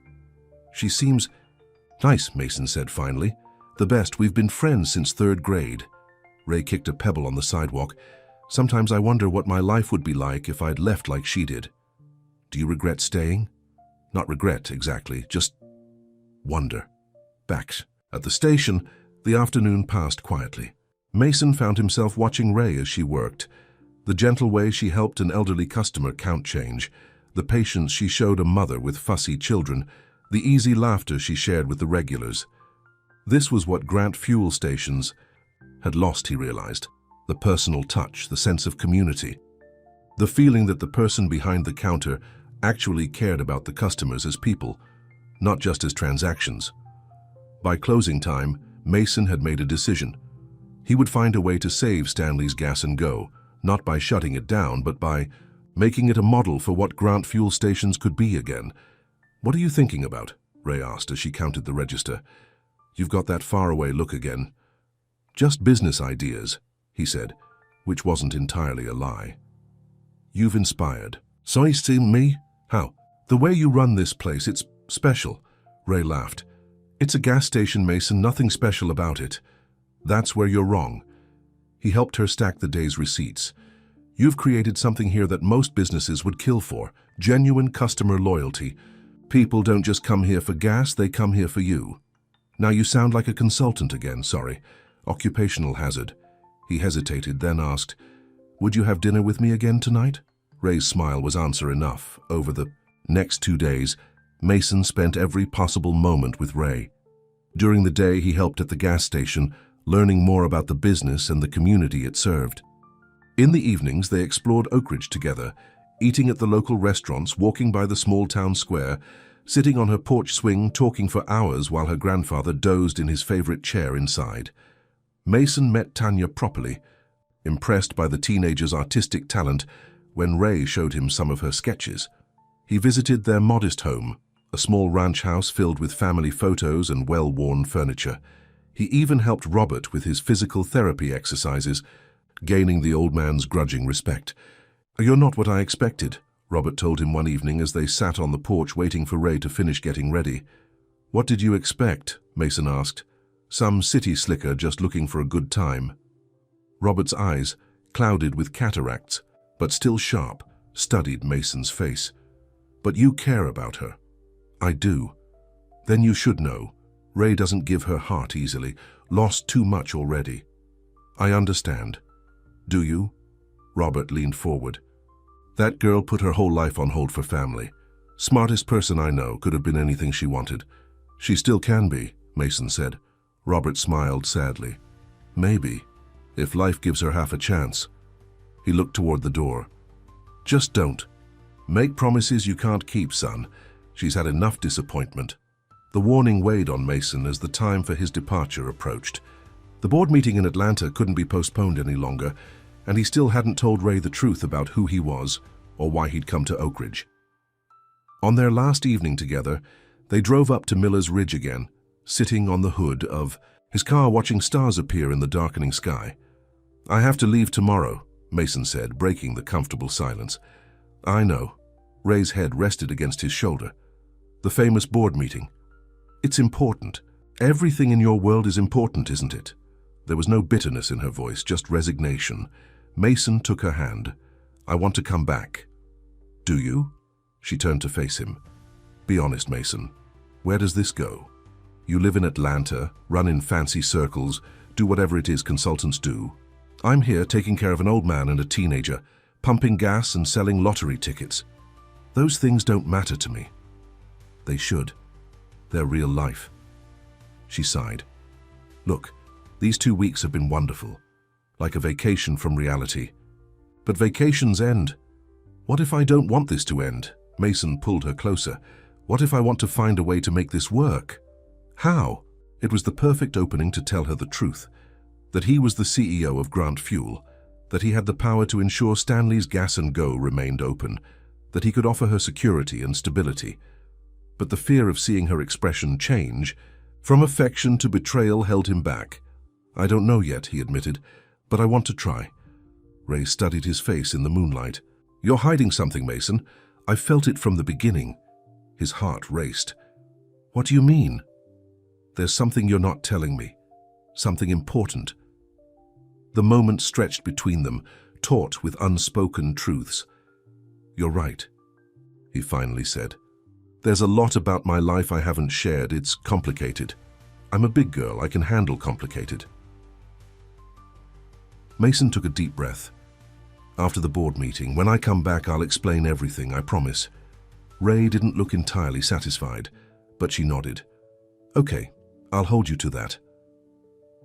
"She seems nice," Mason said finally. "The best. We've been friends since 3rd grade." Ray kicked a pebble on the sidewalk. "Sometimes I wonder what my life would be like if I'd left like she did." "Do you regret staying?" "Not regret, exactly. Just wonder." Back at the station, the afternoon passed quietly. Mason found himself watching Ray as she worked. The gentle way she helped an elderly customer count change, the patience she showed a mother with fussy children, the easy laughter she shared with the regulars. This was what Grant fuel stations had lost, he realized. The personal touch, the sense of community. The feeling that the person behind the counter actually cared about the customers as people, not just as transactions. By closing time, Mason had made a decision. He would find a way to save Stanley's Gas and Go, not by shutting it down, but by making it a model for what Grant fuel stations could be again. "What are you thinking about?" Ray asked as she counted the register. "You've got that faraway look again." "Just business ideas," he said, which wasn't entirely a lie. "You've inspired." "So you see me?" "How?" "The way you run this place, it's special." Ray laughed. "It's a gas station, Mason, nothing special about it." "That's where you're wrong." He helped her stack the day's receipts. "You've created something here that most businesses would kill for, genuine customer loyalty. People don't just come here for gas, they come here for you." "Now you sound like a consultant again, sorry. Occupational hazard." He hesitated, then asked, "Would you have dinner with me again tonight?" Ray's smile was answer enough. Over the next 2 days, Mason spent every possible moment with Ray. During the day, he helped at the gas station, learning more about the business and the community it served. In the evenings, they explored Oak Ridge together, eating at the local restaurants, walking by the small town square, sitting on her porch swing, talking for hours while her grandfather dozed in his favorite chair inside. Mason met Tanya properly, impressed by the teenager's artistic talent when Ray showed him some of her sketches. He visited their modest home, a small ranch house filled with family photos and well-worn furniture. He even helped Robert with his physical therapy exercises, gaining the old man's grudging respect. "You're not what I expected," Robert told him one evening as they sat on the porch waiting for Ray to finish getting ready. "What did you expect?" Mason asked. "Some city slicker just looking for a good time." Robert's eyes, clouded with cataracts, but still sharp, studied Mason's face. "But you care about her." "I do." "Then you should know. Ray doesn't give her heart easily, lost too much already." "I understand." "Do you?" Robert leaned forward. "That girl put her whole life on hold for family. Smartest person I know, could have been anything she wanted." "She still can be," Mason said. Robert smiled sadly. "Maybe, if life gives her half a chance." He looked toward the door. "Just don't. Make promises you can't keep, son. She's had enough disappointment." The warning weighed on Mason as the time for his departure approached. The board meeting in Atlanta couldn't be postponed any longer, and he still hadn't told Ray the truth about who he was or why he'd come to Oak Ridge. On their last evening together, they drove up to Miller's Ridge again, sitting on the hood of his car watching stars appear in the darkening sky. "I have to leave tomorrow," Mason said, breaking the comfortable silence. "I know." Ray's head rested against his shoulder. "The famous board meeting. It's important. Everything in your world is important, isn't it?" There was no bitterness in her voice, just resignation. Mason took her hand. "I want to come back." "Do you?" She turned to face him. "Be honest, Mason. Where does this go?" You live in Atlanta, run in fancy circles, do whatever it is consultants do. I'm here taking care of an old man and a teenager, pumping gas and selling lottery tickets. Those things don't matter to me. They should. They're real life. She sighed. Look, these 2 weeks have been wonderful, like a vacation from reality. But vacations end. What if I don't want this to end? Mason pulled her closer. What if I want to find a way to make this work? How? It was the perfect opening to tell her the truth. That he was the CEO of Grant Fuel, that he had the power to ensure Stanley's Gas and Go remained open, that he could offer her security and stability. But the fear of seeing her expression change, from affection to betrayal, held him back. I don't know yet, he admitted, but I want to try. Ray studied his face in the moonlight. You're hiding something, Mason. I felt it from the beginning. His heart raced. What do you mean? There's something you're not telling me. Something important. The moment stretched between them, taut with unspoken truths. You're right, he finally said. There's a lot about my life I haven't shared. It's complicated. I'm a big girl. I can handle complicated. Mason took a deep breath. After the board meeting, when I come back, I'll explain everything, I promise. Ray didn't look entirely satisfied, but she nodded. Okay, I'll hold you to that.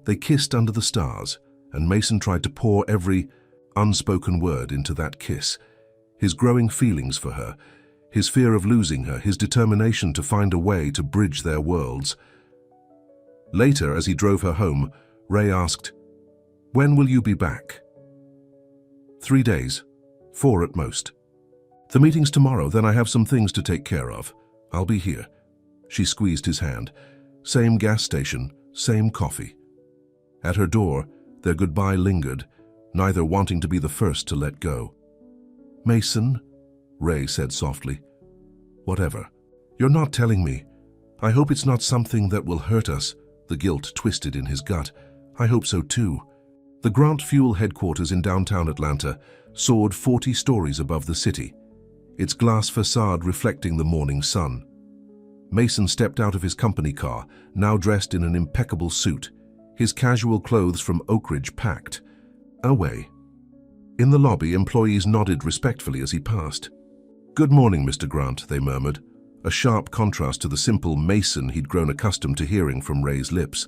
They kissed under the stars, and Mason tried to pour every unspoken word into that kiss. His growing feelings for her, his fear of losing her, his determination to find a way to bridge their worlds. Later, as he drove her home, Ray asked, "When will you be back?" 3 days, 4 at most. The meeting's tomorrow, then I have some things to take care of. I'll be here. She squeezed his hand. Same gas station, same coffee. At her door, their goodbye lingered, neither wanting to be the first to let go. Mason, Ray said softly. Whatever. You're not telling me. I hope it's not something that will hurt us. The guilt twisted in his gut. I hope so too. The Grant Fuel headquarters in downtown Atlanta soared 40 stories above the city, its glass facade reflecting the morning sun. Mason stepped out of his company car, now dressed in an impeccable suit, his casual clothes from Oak Ridge packed. Away. In the lobby, employees nodded respectfully as he passed. Good morning, Mr. Grant, they murmured, a sharp contrast to the simple Mason he'd grown accustomed to hearing from Ray's lips.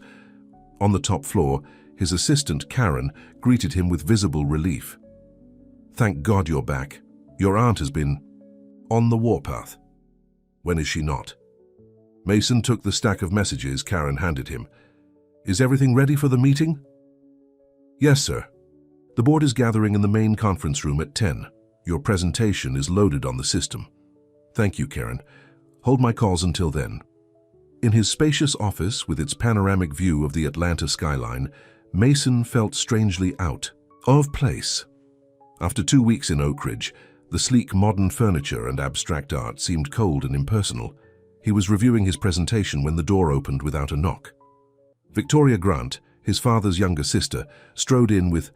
On the top floor, his assistant, Karen, greeted him with visible relief. Thank God you're back. Your aunt has been on the warpath. When is she not? Mason took the stack of messages Karen handed him. Is everything ready for the meeting? Yes, sir. The board is gathering in the main conference room at 10. Your presentation is loaded on the system. Thank you, Karen. Hold my calls until then. In his spacious office, with its panoramic view of the Atlanta skyline, Mason felt strangely out of place. After 2 weeks in Oak Ridge, the sleek modern furniture and abstract art seemed cold and impersonal. He was reviewing his presentation when the door opened without a knock. Victoria Grant, his father's younger sister, strode in with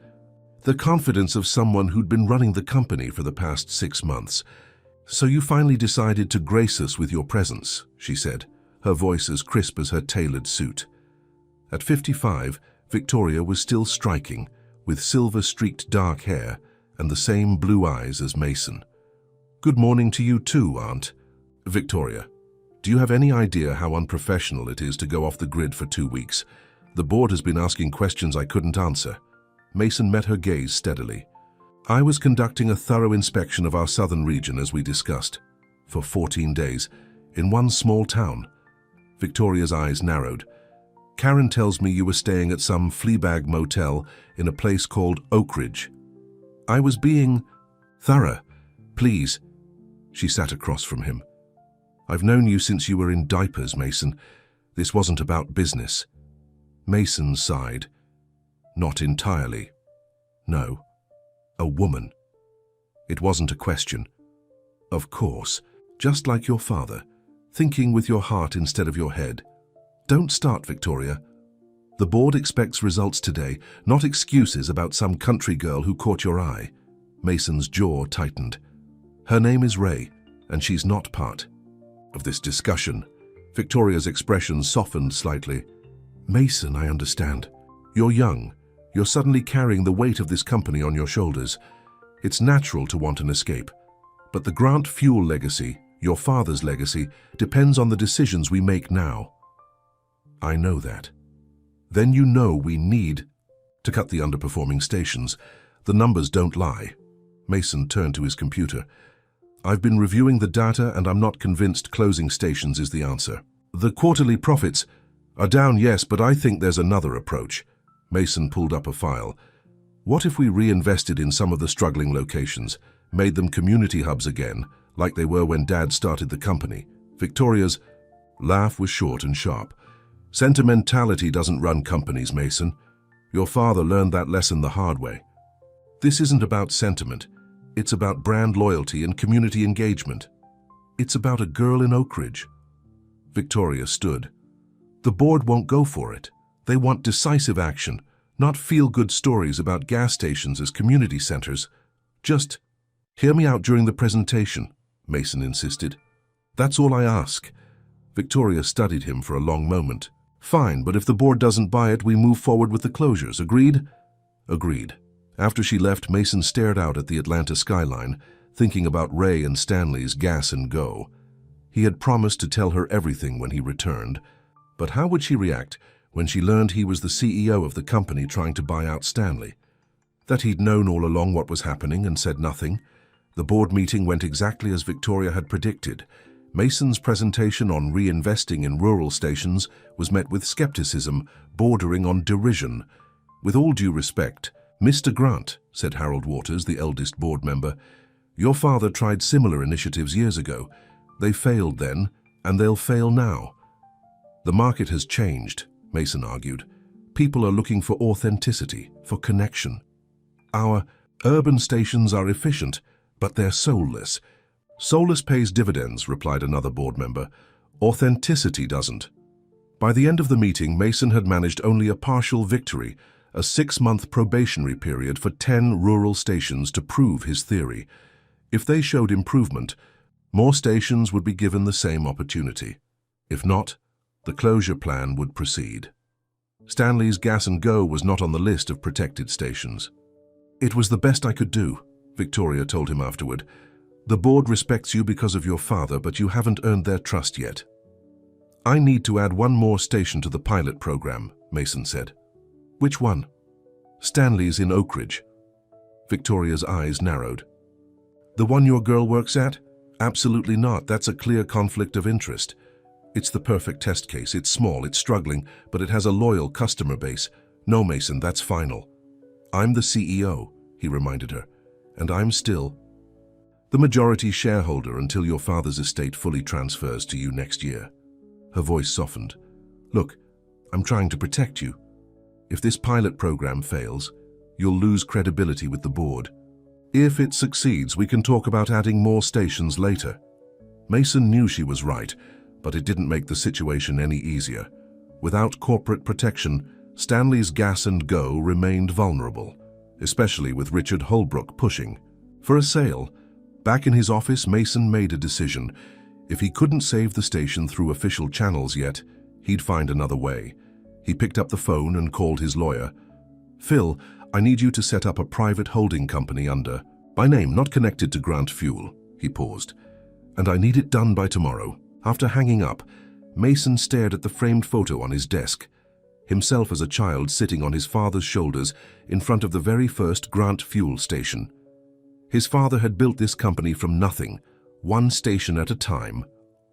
the confidence of someone who'd been running the company for the past 6 months. So you finally decided to grace us with your presence, she said, her voice as crisp as her tailored suit. At 55, Victoria was still striking, with silver-streaked dark hair and the same blue eyes as Mason. Good morning to you too, Aunt. Victoria, do you have any idea how unprofessional it is to go off the grid for 2 weeks? The board has been asking questions I couldn't answer. Mason met her gaze steadily. I was conducting a thorough inspection of our southern region as we discussed, for 14 days, in one small town. Victoria's eyes narrowed. Karen tells me you were staying at some fleabag motel in a place called Oak Ridge. I was being thorough. Please. She sat across from him. I've known you since you were in diapers, Mason. This wasn't about business. Mason sighed. Not entirely. No. A woman. It wasn't a question. Of course, just like your father, thinking with your heart instead of your head. Don't start, Victoria. The board expects results today, not excuses about some country girl who caught your eye. Mason's jaw tightened. Her name is Ray, and she's not part of this discussion. Victoria's expression softened slightly. Mason, I understand. You're young. You're suddenly carrying the weight of this company on your shoulders. It's natural to want an escape. But the Grant Fuel legacy, your father's legacy, depends on the decisions we make now. I know that. Then you know we need to cut the underperforming stations. The numbers don't lie. Mason turned to his computer. I've been reviewing the data and I'm not convinced closing stations is the answer. The quarterly profits are down, yes, but I think there's another approach. Mason pulled up a file. What if we reinvested in some of the struggling locations, made them community hubs again, like they were when Dad started the company? Victoria's laugh was short and sharp. Sentimentality doesn't run companies, Mason. Your father learned that lesson the hard way. This isn't about sentiment. It's about brand loyalty and community engagement. It's about a girl in Oak Ridge. Victoria stood. The board won't go for it. They want decisive action, not feel-good stories about gas stations as community centers. Just hear me out during the presentation, Mason insisted. That's all I ask. Victoria studied him for a long moment. Fine, but if the board doesn't buy it, we move forward with the closures. Agreed? Agreed. After she left, Mason stared out at the Atlanta skyline, thinking about Ray and Stanley's gas and go. He had promised to tell her everything when he returned, but how would she react when she learned he was the CEO of the company trying to buy out Stanley? That he'd known all along what was happening and said nothing? The board meeting went exactly as Victoria had predicted. Mason's presentation on reinvesting in rural stations was met with skepticism, bordering on derision. With all due respect, Mr. Grant, said Harold Waters, the eldest board member, your father tried similar initiatives years ago. They failed then, and they'll fail now. The market has changed, Mason argued. People are looking for authenticity, for connection. Our urban stations are efficient, but they're soulless. Soulless pays dividends, replied another board member. Authenticity doesn't. By the end of the meeting, Mason had managed only a partial victory, a 6-month probationary period for 10 rural stations to prove his theory. If they showed improvement, more stations would be given the same opportunity. If not, the closure plan would proceed. Stanley's Gas and Go was not on the list of protected stations. It was the best I could do, Victoria told him afterward. The board respects you because of your father, but you haven't earned their trust yet. I need to add one more station to the pilot program, Mason said. Which one? Stanley's in Oak Ridge. Victoria's eyes narrowed. The one your girl works at? Absolutely not. That's a clear conflict of interest. It's the perfect test case. It's small, it's struggling, but it has a loyal customer base. No, Mason, that's final. I'm the CEO, he reminded her, and I'm still the majority shareholder until your father's estate fully transfers to you next year. Her voice softened. Look, I'm trying to protect you. If this pilot program fails, you'll lose credibility with the board. If it succeeds, we can talk about adding more stations later. Mason knew she was right, but it didn't make the situation any easier. Without corporate protection, Stanley's Gas and Go remained vulnerable, especially with Richard Holbrook pushing for a sale. Back in his office, Mason made a decision. If he couldn't save the station through official channels yet, he'd find another way. He picked up the phone and called his lawyer. Phil, I need you to set up a private holding company under, by name, not connected to Grant Fuel. He paused. And I need it done by tomorrow. After hanging up, Mason stared at the framed photo on his desk. Himself as a child sitting on his father's shoulders in front of the very first Grant Fuel station. His father had built this company from nothing, one station at a time,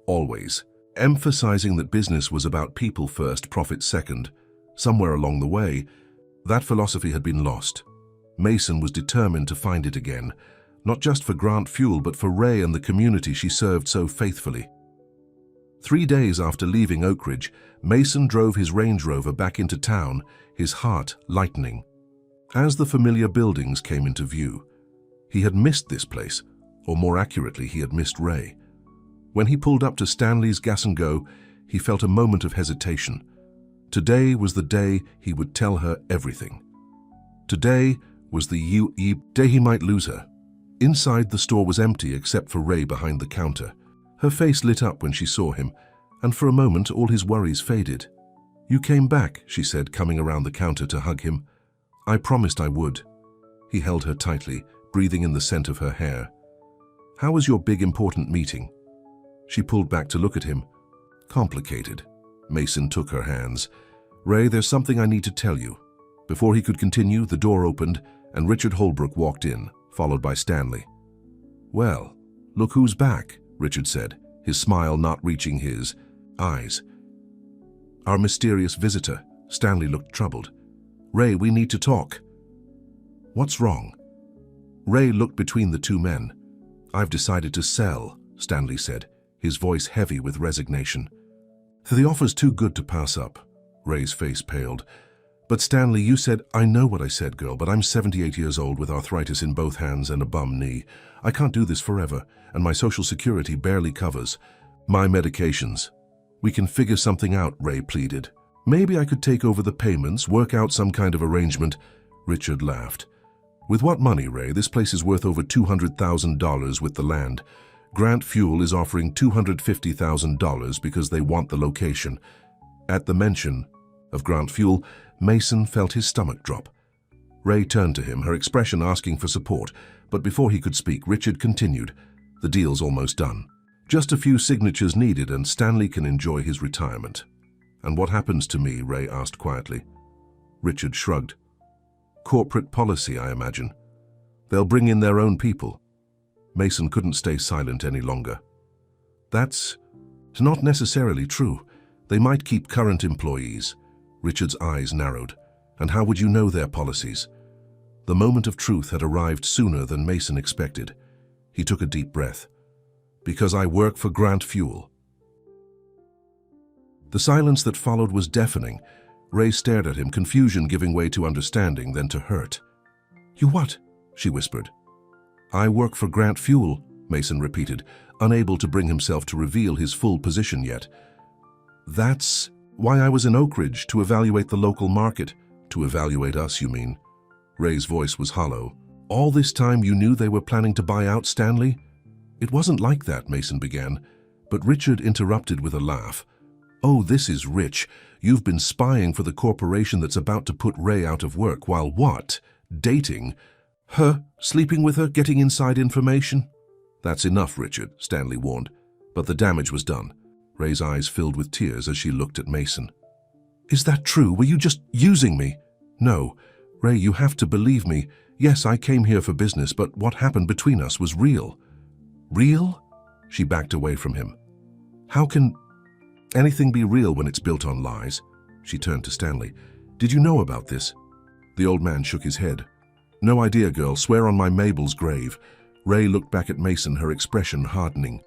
always, emphasizing that business was about people first, profit second. Somewhere along the way, that philosophy had been lost. Mason was determined to find it again, not just for Grant Fuel, but for Ray and the community she served so faithfully. 3 days after leaving Oak Ridge, Mason drove his Range Rover back into town, his heart lightening. As the familiar buildings came into view, he had missed this place, or more accurately, he had missed Ray. When he pulled up to Stanley's Gas and Go, he felt a moment of hesitation. Today was the day he would tell her everything. Today was the day he might lose her. Inside, the store was empty except for Ray behind the counter. Her face lit up when she saw him, and for a moment all his worries faded. "You came back," she said, coming around the counter to hug him. "I promised I would." He held her tightly, breathing in the scent of her hair. "How was your big important meeting?" She pulled back to look at him. "Complicated." Mason took her hands. "Ray, there's something I need to tell you." Before he could continue, the door opened and Richard Holbrook walked in, followed by Stanley. "Well, look who's back," Richard said, his smile not reaching his eyes. "Our mysterious visitor." Stanley looked troubled. "Ray, we need to talk." "What's wrong?" Ray looked between the two men. "I've decided to sell," Stanley said, his voice heavy with resignation. "The offer's too good to pass up." Ray's face paled. "But Stanley, you said—" "I know what I said, girl, but I'm 78 years old with arthritis in both hands and a bum knee. I can't do this forever, and my Social Security barely covers my medications." "We can figure something out," Ray pleaded. "Maybe I could take over the payments, work out some kind of arrangement." Richard laughed. "With what money, Ray? This place is worth over $200,000 with the land. Grant Fuel is offering $250,000 because they want the location." At the mention of Grant Fuel, Mason felt his stomach drop. Ray turned to him, her expression asking for support, but before he could speak, Richard continued. "The deal's almost done. Just a few signatures needed and Stanley can enjoy his retirement." "And what happens to me?" Ray asked quietly. Richard shrugged. "Corporate policy, I imagine. They'll bring in their own people." Mason couldn't stay silent any longer. "That's not necessarily true. They might keep current employees." Richard's eyes narrowed. "And how would you know their policies?" The moment of truth had arrived sooner than Mason expected. He took a deep breath. "Because I work for Grant Fuel." The silence that followed was deafening. Ray stared at him, confusion giving way to understanding, then to hurt. "You what?" she whispered. "I work for Grant Fuel," Mason repeated, unable to bring himself to reveal his full position yet. "That's why I was in Oak Ridge, to evaluate the local market." "To evaluate us, you mean?" Ray's voice was hollow. "All this time you knew they were planning to buy out Stanley?" "It wasn't like that," Mason began, but Richard interrupted with a laugh. "Oh, this is rich. You've been spying for the corporation that's about to put Ray out of work while what? Dating? Her? Sleeping with her? Getting inside information?" "That's enough, Richard," Stanley warned. But the damage was done. Ray's eyes filled with tears as she looked at Mason. "Is that true? Were you just using me?" "No. Ray, you have to believe me. Yes, I came here for business, but what happened between us was real." "Real?" She backed away from him. "How can anything be real when it's built on lies?" She turned to Stanley. "Did you know about this?" The old man shook his head. "No idea, girl. Swear on my Mabel's grave." Ray looked back at Mason, her expression hardening.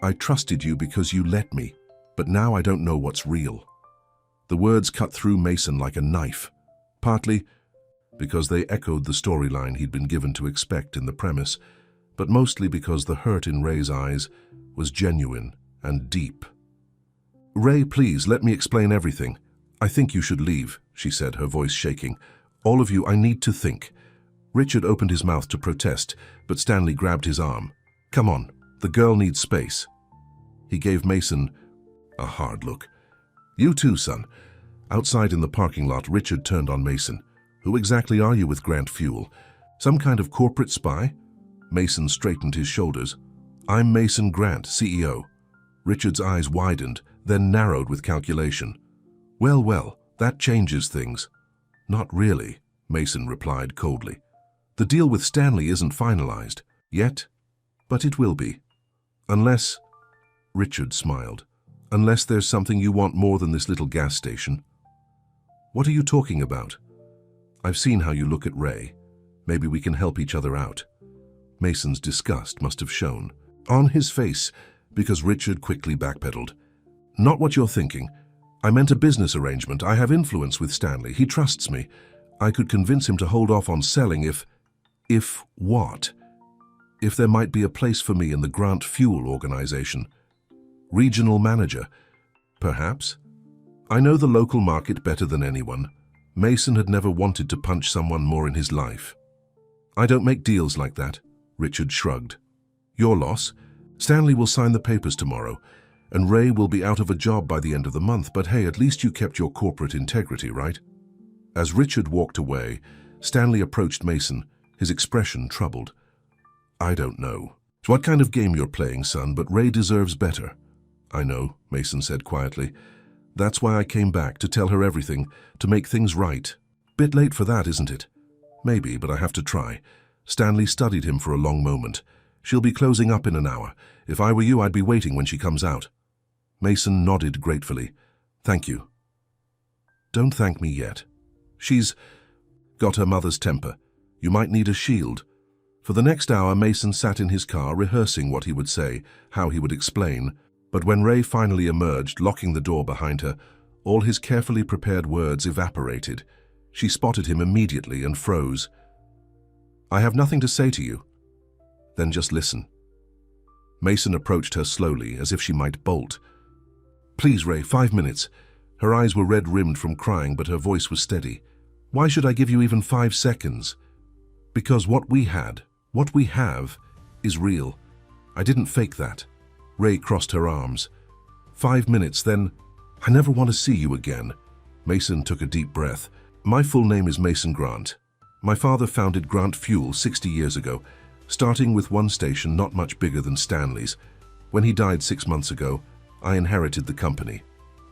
"I trusted you because you let me, but now I don't know what's real." The words cut through Mason like a knife, partly because they echoed the storyline he'd been given to expect in the premise, but mostly because the hurt in Ray's eyes was genuine and deep. "Ray, please, let me explain everything. I think you should leave," she said, her voice shaking. "All of you, I need to think." Richard opened his mouth to protest, but Stanley grabbed his arm. "Come on, the girl needs space." He gave Mason a hard look. "You too, son." Outside in the parking lot, Richard turned on Mason. "Who exactly are you with Grant Fuel? Some kind of corporate spy?" Mason straightened his shoulders. "I'm Mason Grant, CEO." Richard's eyes widened, then narrowed with calculation. Well, that changes things." "Not really," Mason replied coldly. "The deal with Stanley isn't finalized yet, but it will be. Unless—" Richard smiled. "Unless there's something you want more than this little gas station." "What are you talking about?" "I've seen how you look at Ray. Maybe we can help each other out." Mason's disgust must have shown on his face, because Richard quickly backpedaled. "Not what you're thinking. I meant a business arrangement. I have influence with Stanley. He trusts me. I could convince him to hold off on selling if what? If there might be a place for me in the Grant Fuel organization. Regional manager, perhaps. I know the local market better than anyone." Mason had never wanted to punch someone more in his life. "I don't make deals like that," Richard shrugged. "Your loss. Stanley will sign the papers tomorrow. And Ray will be out of a job by the end of the month, but hey, at least you kept your corporate integrity, right? As Richard walked away, Stanley approached Mason, his expression troubled. I don't know. What kind of game you're playing, son, but Ray deserves better. I know, Mason said quietly. That's why I came back, to tell her everything, to make things right. Bit late for that, isn't it? Maybe, but I have to try. Stanley studied him for a long moment. She'll be closing up in an hour. If I were you, I'd be waiting when she comes out. Mason nodded gratefully. Thank you. Don't thank me yet. She's got her mother's temper. You might need a shield. For the next hour, Mason sat in his car rehearsing what he would say, how he would explain. But when Ray finally emerged, locking the door behind her, all his carefully prepared words evaporated. She spotted him immediately and froze. I have nothing to say to you. Then just listen. Mason approached her slowly, as if she might bolt. Please, Ray, 5 minutes. Her eyes were red-rimmed from crying, but her voice was steady. Why should I give you even 5 seconds? Because what we have, is real. I didn't fake that. Ray crossed her arms. 5 minutes, then I never want to see you again. Mason took a deep breath. My full name is Mason Grant. My father founded Grant Fuel 60 years ago, starting with one station not much bigger than Stanley's. When he died 6 months ago, I inherited the company.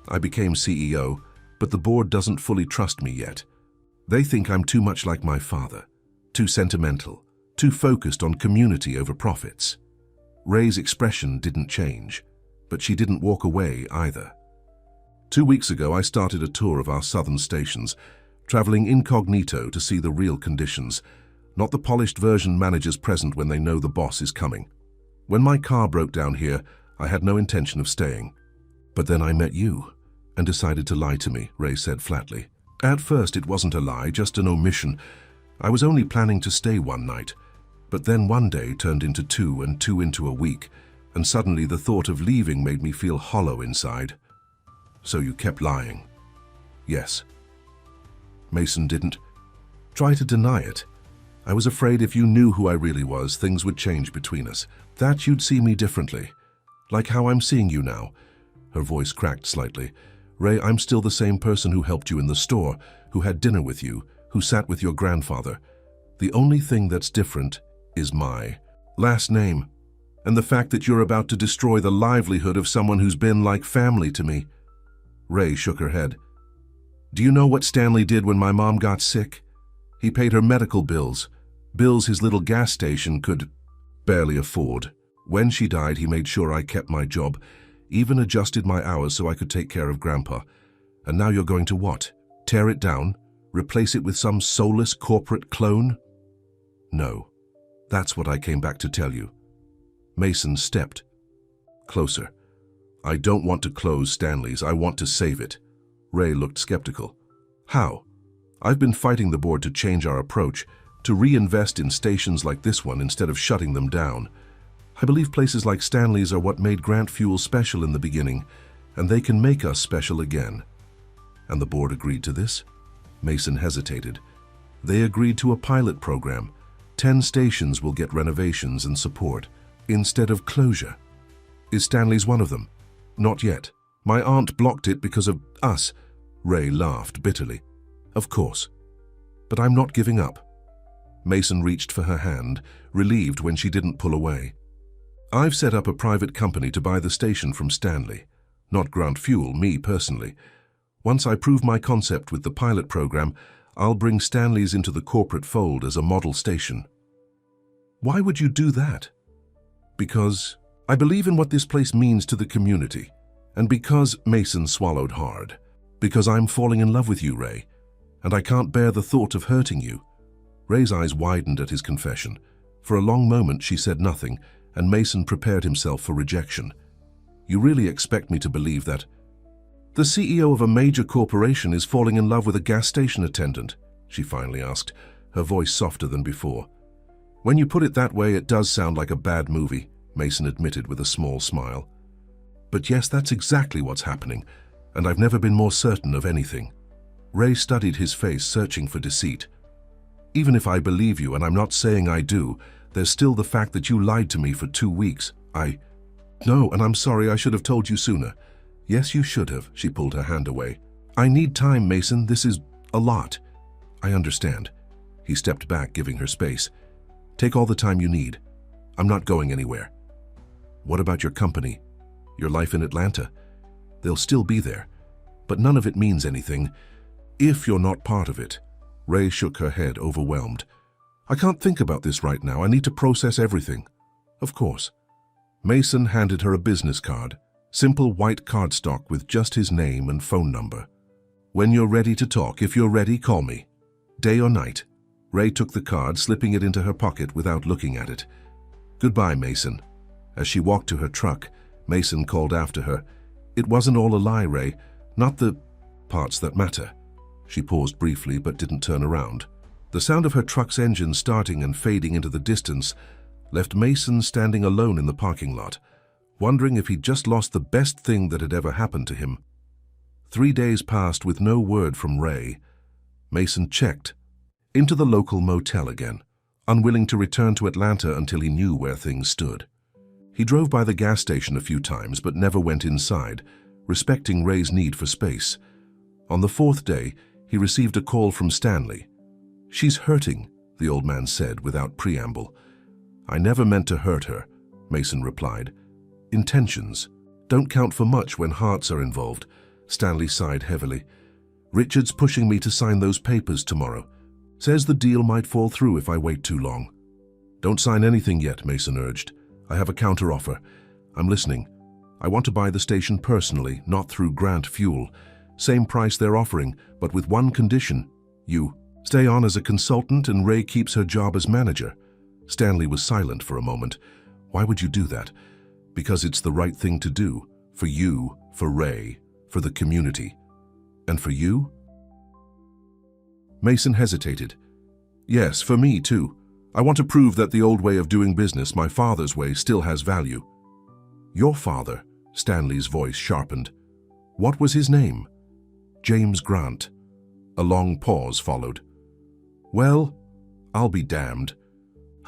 I became CEO, but the board doesn't fully trust me yet. They think I'm too much like my father, too sentimental, too focused on community over profits. Ray's expression didn't change, but she didn't walk away either. 2 weeks ago, I started a tour of our southern stations, traveling incognito to see the real conditions, not the polished version managers present when they know the boss is coming. When my car broke down here, I had no intention of staying. But then I met you and decided to lie to me, Ray said flatly. At first, it wasn't a lie, just an omission. I was only planning to stay one night, but then one day turned into 2 and 2 into a week, and suddenly the thought of leaving made me feel hollow inside. So you kept lying? Yes. Mason didn't try to deny it. I was afraid if you knew who I really was, things would change between us, that you'd see me differently, like how I'm seeing you now. Her voice cracked slightly. Ray, I'm still the same person who helped you in the store, who had dinner with you, who sat with your grandfather. The only thing that's different is my last name, and the fact that you're about to destroy the livelihood of someone who's been like family to me. Ray shook her head. Do you know what Stanley did when my mom got sick? He paid her medical bills his little gas station could barely afford. When she died, he made sure I kept my job, even adjusted my hours so I could take care of Grandpa. And now you're going to what? Tear it down? Replace it with some soulless corporate clone? No, that's what I came back to tell you. Mason stepped closer. I don't want to close Stanley's, I want to save it. Ray looked skeptical. How? I've been fighting the board to change our approach, to reinvest in stations like this one instead of shutting them down. I believe places like Stanley's are what made Grant Fuel special in the beginning, and they can make us special again. And the board agreed to this? Mason hesitated. They agreed to a pilot program. 10 stations will get renovations and support, instead of closure. Is Stanley's one of them? Not yet. My aunt blocked it because of us. Ray laughed bitterly. Of course. But I'm not giving up. Mason reached for her hand, relieved when she didn't pull away. I've set up a private company to buy the station from Stanley. Not Grant Fuel, me personally. Once I prove my concept with the pilot program, I'll bring Stanley's into the corporate fold as a model station. Why would you do that? Because I believe in what this place means to the community. And because, Mason swallowed hard, because I'm falling in love with you, Ray, and I can't bear the thought of hurting you. Ray's eyes widened at his confession. For a long moment she said nothing, and Mason prepared himself for rejection. You really expect me to believe that? The CEO of a major corporation is falling in love with a gas station attendant, she finally asked, her voice softer than before. When you put it that way, it does sound like a bad movie, Mason admitted with a small smile. But yes, that's exactly what's happening, and I've never been more certain of anything. Ray studied his face, searching for deceit. Even if I believe you, and I'm not saying I do, there's still the fact that you lied to me for 2 weeks. No, and I'm sorry, I should have told you sooner. Yes, you should have, she pulled her hand away. I need time, Mason. This is a lot. I understand. He stepped back, giving her space. Take all the time you need. I'm not going anywhere. What about your company? Your life in Atlanta? They'll still be there, but none of it means anything if you're not part of it. Ray shook her head, overwhelmed. I can't think about this right now. I need to process everything. Of course. Mason handed her a business card, simple white cardstock with just his name and phone number. When you're ready to talk, if you're ready, call me. Day or night. Ray took the card, slipping it into her pocket without looking at it. Goodbye, Mason. As she walked to her truck, Mason called after her. It wasn't all a lie, Ray. Not the parts that matter. She paused briefly but didn't turn around. The sound of her truck's engine starting and fading into the distance left Mason standing alone in the parking lot, wondering if he'd just lost the best thing that had ever happened to him. 3 days passed with no word from Ray. Mason checked into the local motel again, unwilling to return to Atlanta until he knew where things stood. He drove by the gas station a few times but never went inside, respecting Ray's need for space. On the 4th day, he received a call from Stanley. She's hurting, the old man said without preamble. I never meant to hurt her, Mason replied. Intentions don't count for much when hearts are involved. Stanley sighed heavily. Richard's pushing me to sign those papers tomorrow. Says the deal might fall through if I wait too long. Don't sign anything yet, Mason urged. I have a counteroffer. I'm listening. I want to buy the station personally, not through Grant Fuel. Same price they're offering, but with one condition. You stay on as a consultant and Ray keeps her job as manager. Stanley was silent for a moment. Why would you do that? Because it's the right thing to do. For you, for Ray, for the community. And for you? Mason hesitated. Yes, for me too. I want to prove that the old way of doing business, my father's way, still has value. Your father? Stanley's voice sharpened. What was his name? James Grant. A long pause followed. Well, I'll be damned.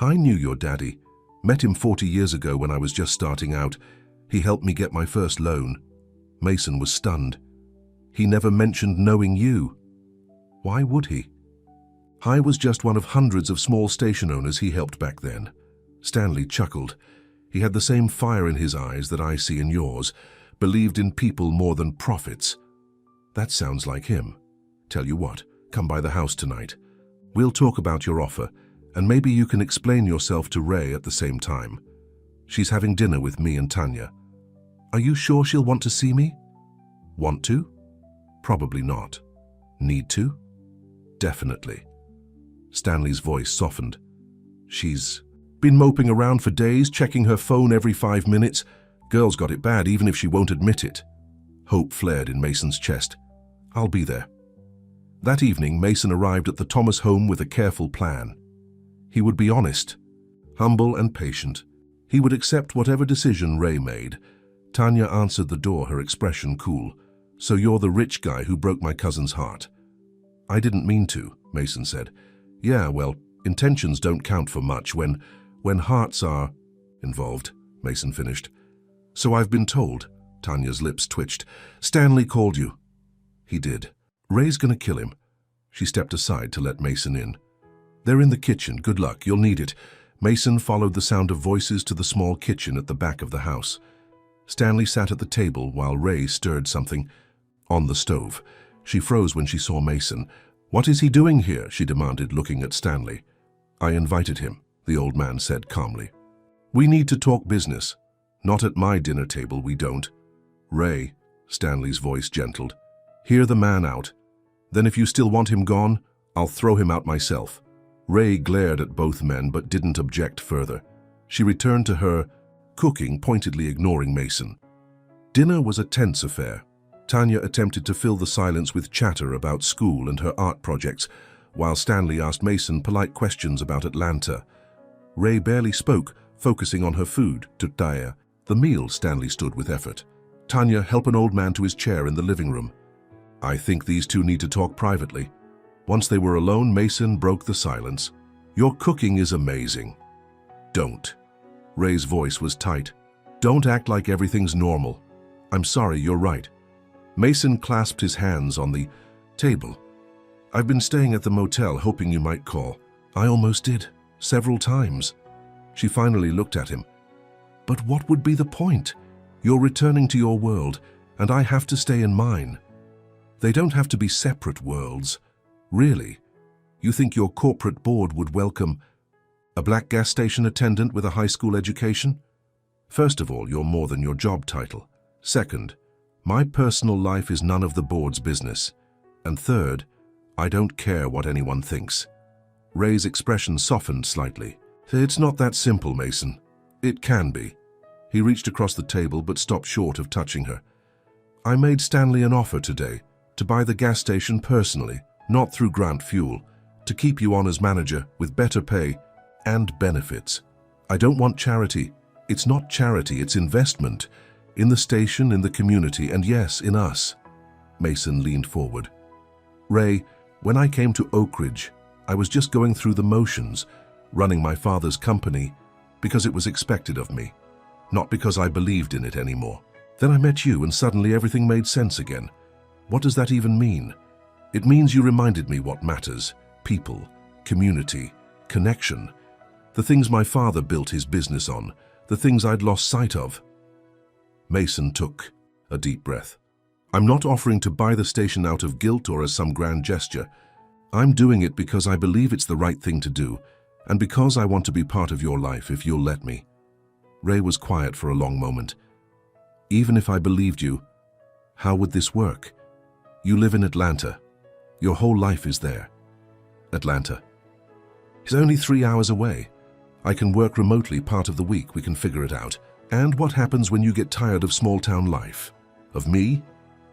I knew your daddy. Met him 40 years ago when I was just starting out. He helped me get my first loan. Mason was stunned. He never mentioned knowing you. Why would he? I was just one of hundreds of small station owners he helped back then. Stanley chuckled. He had the same fire in his eyes that I see in yours, believed in people more than profits. That sounds like him. Tell you what, come by the house tonight. We'll talk about your offer, and maybe you can explain yourself to Ray at the same time. She's having dinner with me and Tanya. Are you sure she'll want to see me? Want to? Probably not. Need to? Definitely. Stanley's voice softened. She's been moping around for days, checking her phone every 5 minutes. Girl's got it bad, even if she won't admit it. Hope flared in Mason's chest. I'll be there. That evening, Mason arrived at the Thomas home with a careful plan. He would be honest, humble and patient. He would accept whatever decision Ray made. Tanya answered the door, her expression cool. So you're the rich guy who broke my cousin's heart. I didn't mean to, Mason said. Yeah, well, intentions don't count for much when hearts are involved, Mason finished. So I've been told. Tanya's lips twitched. Stanley called you. He did. Ray's gonna kill him. She stepped aside to let Mason in. They're in the kitchen. Good luck. You'll need it. Mason followed the sound of voices to the small kitchen at the back of the house. Stanley sat at the table while Ray stirred something on the stove. She froze when she saw Mason. What is he doing here? She demanded, looking at Stanley. I invited him, the old man said calmly. We need to talk business. Not at my dinner table, we don't. Ray, Stanley's voice gentled. Hear the man out. Then if you still want him gone, I'll throw him out myself. Ray glared at both men but didn't object further. She returned to her cooking, pointedly ignoring Mason. Dinner was a tense affair. Tanya attempted to fill the silence with chatter about school and her art projects, while Stanley asked Mason polite questions about Atlanta. Ray barely spoke, focusing on her food, tutaya. The meal, Stanley stood with effort. Tanya, help an old man to his chair in the living room. I think these two need to talk privately. Once they were alone, Mason broke the silence. Your cooking is amazing. Don't. Ray's voice was tight. Don't act like everything's normal. I'm sorry, you're right. Mason clasped his hands on the table. I've been staying at the motel hoping you might call. I almost did, several times. She finally looked at him. But what would be the point? You're returning to your world, and I have to stay in mine. They don't have to be separate worlds. Really? You think your corporate board would welcome a black gas station attendant with a high school education? First of all, you're more than your job title. Second, my personal life is none of the board's business. And third, I don't care what anyone thinks. Ray's expression softened slightly. It's not that simple, Mason. It can be. He reached across the table but stopped short of touching her. I made Stanley an offer today to buy the gas station personally, not through Grant Fuel, to keep you on as manager with better pay and benefits. I don't want charity. It's not charity, it's investment. In the station, in the community, and yes, in us. Mason leaned forward. Ray, when I came to Oak Ridge, I was just going through the motions, running my father's company because it was expected of me, not because I believed in it anymore. Then I met you and suddenly everything made sense again. What does that even mean? It means you reminded me what matters: people, community, connection. The things my father built his business on, the things I'd lost sight of. Mason took a deep breath. I'm not offering to buy the station out of guilt or as some grand gesture. I'm doing it because I believe it's the right thing to do, and because I want to be part of your life if you'll let me. Ray was quiet for a long moment. Even if I believed you, how would this work? You live in Atlanta. Your whole life is there. Atlanta. It's only 3 hours away. I can work remotely part of the week, we can figure it out. And what happens when you get tired of small-town life? Of me?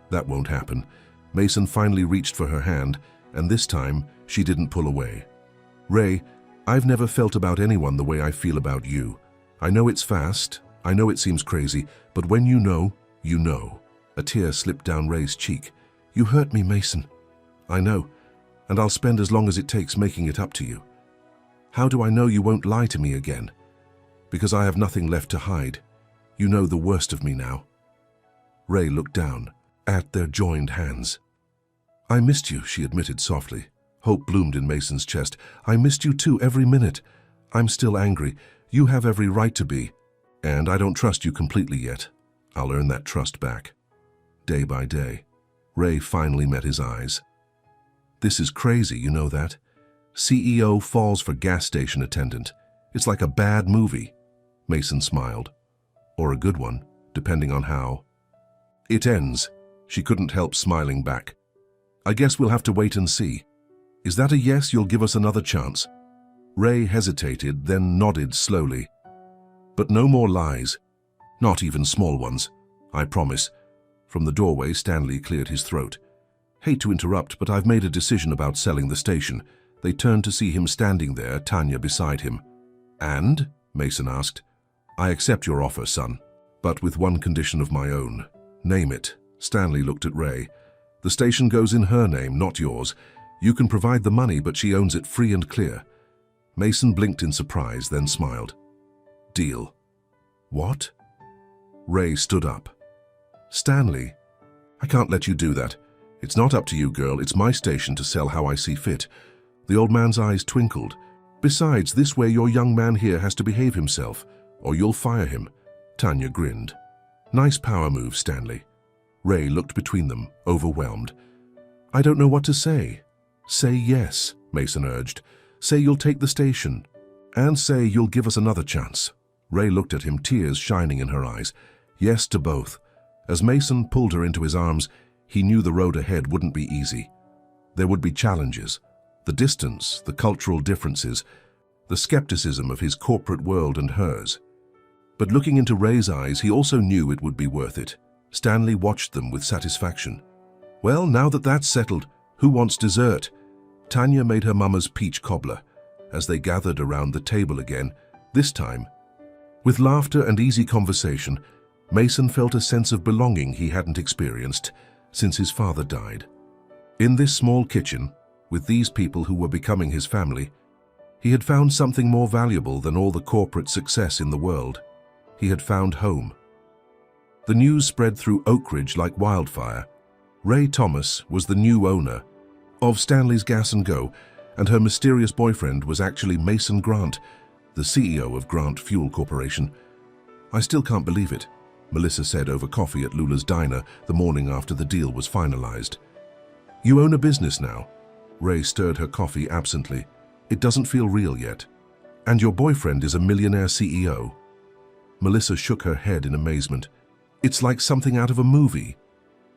That won't happen. Mason finally reached for her hand, and this time she didn't pull away. Ray, I've never felt about anyone the way I feel about you. I know it's fast, I know it seems crazy, but when you know, you know. A tear slipped down Ray's cheek. You hurt me, Mason. I know, and I'll spend as long as it takes making it up to you. How do I know you won't lie to me again? Because I have nothing left to hide. You know the worst of me now. Ray looked down at their joined hands. I missed you, she admitted softly. Hope bloomed in Mason's chest. I missed you too, every minute. I'm still angry. You have every right to be. And I don't trust you completely yet. I'll earn that trust back. Day by day. Ray finally met his eyes. This is crazy, you know that? CEO falls for gas station attendant. It's like a bad movie. Mason smiled. Or a good one, depending on how. It ends. She couldn't help smiling back. I guess we'll have to wait and see. Is that a yes, you'll give us another chance? Ray hesitated, then nodded slowly. But no more lies. Not even small ones. I promise. From the doorway, Stanley cleared his throat. Hate to interrupt, but I've made a decision about selling the station. They turned to see him standing there, Tanya beside him. And? Mason asked. I accept your offer, son, but with one condition of my own. Name it. Stanley looked at Ray. The station goes in her name, not yours. You can provide the money, but she owns it free and clear. Mason blinked in surprise, then smiled. Deal. What? Ray stood up. Stanley, I can't let you do that. It's not up to you, girl. It's my station to sell how I see fit. The old man's eyes twinkled. Besides, this way your young man here has to behave himself, or you'll fire him. Tanya grinned. Nice power move, Stanley. Ray looked between them, overwhelmed. I don't know what to say. Say yes, Mason urged. Say you'll take the station. And say you'll give us another chance. Ray looked at him, tears shining in her eyes. Yes to both. As Mason pulled her into his arms, he knew the road ahead wouldn't be easy. There would be challenges. The distance, the cultural differences, the skepticism of his corporate world and hers. But looking into Ray's eyes, he also knew it would be worth it. Stanley watched them with satisfaction. Well, now that that's settled, who wants dessert? Tanya made her mama's peach cobbler as they gathered around the table again, this time. With laughter and easy conversation, Mason felt a sense of belonging he hadn't experienced since his father died. In this small kitchen, with these people who were becoming his family, he had found something more valuable than all the corporate success in the world. He had found home. The news spread through Oak Ridge like wildfire. Ray Thomas was the new owner of Stanley's Gas and Go, and her mysterious boyfriend was actually Mason Grant, the CEO of Grant Fuel Corporation. "I still can't believe it," Melissa said over coffee at Lula's diner the morning after the deal was finalized. "You own a business now?" Ray stirred her coffee absently. "It doesn't feel real yet. And your boyfriend is a millionaire CEO?" Melissa shook her head in amazement. "It's like something out of a movie."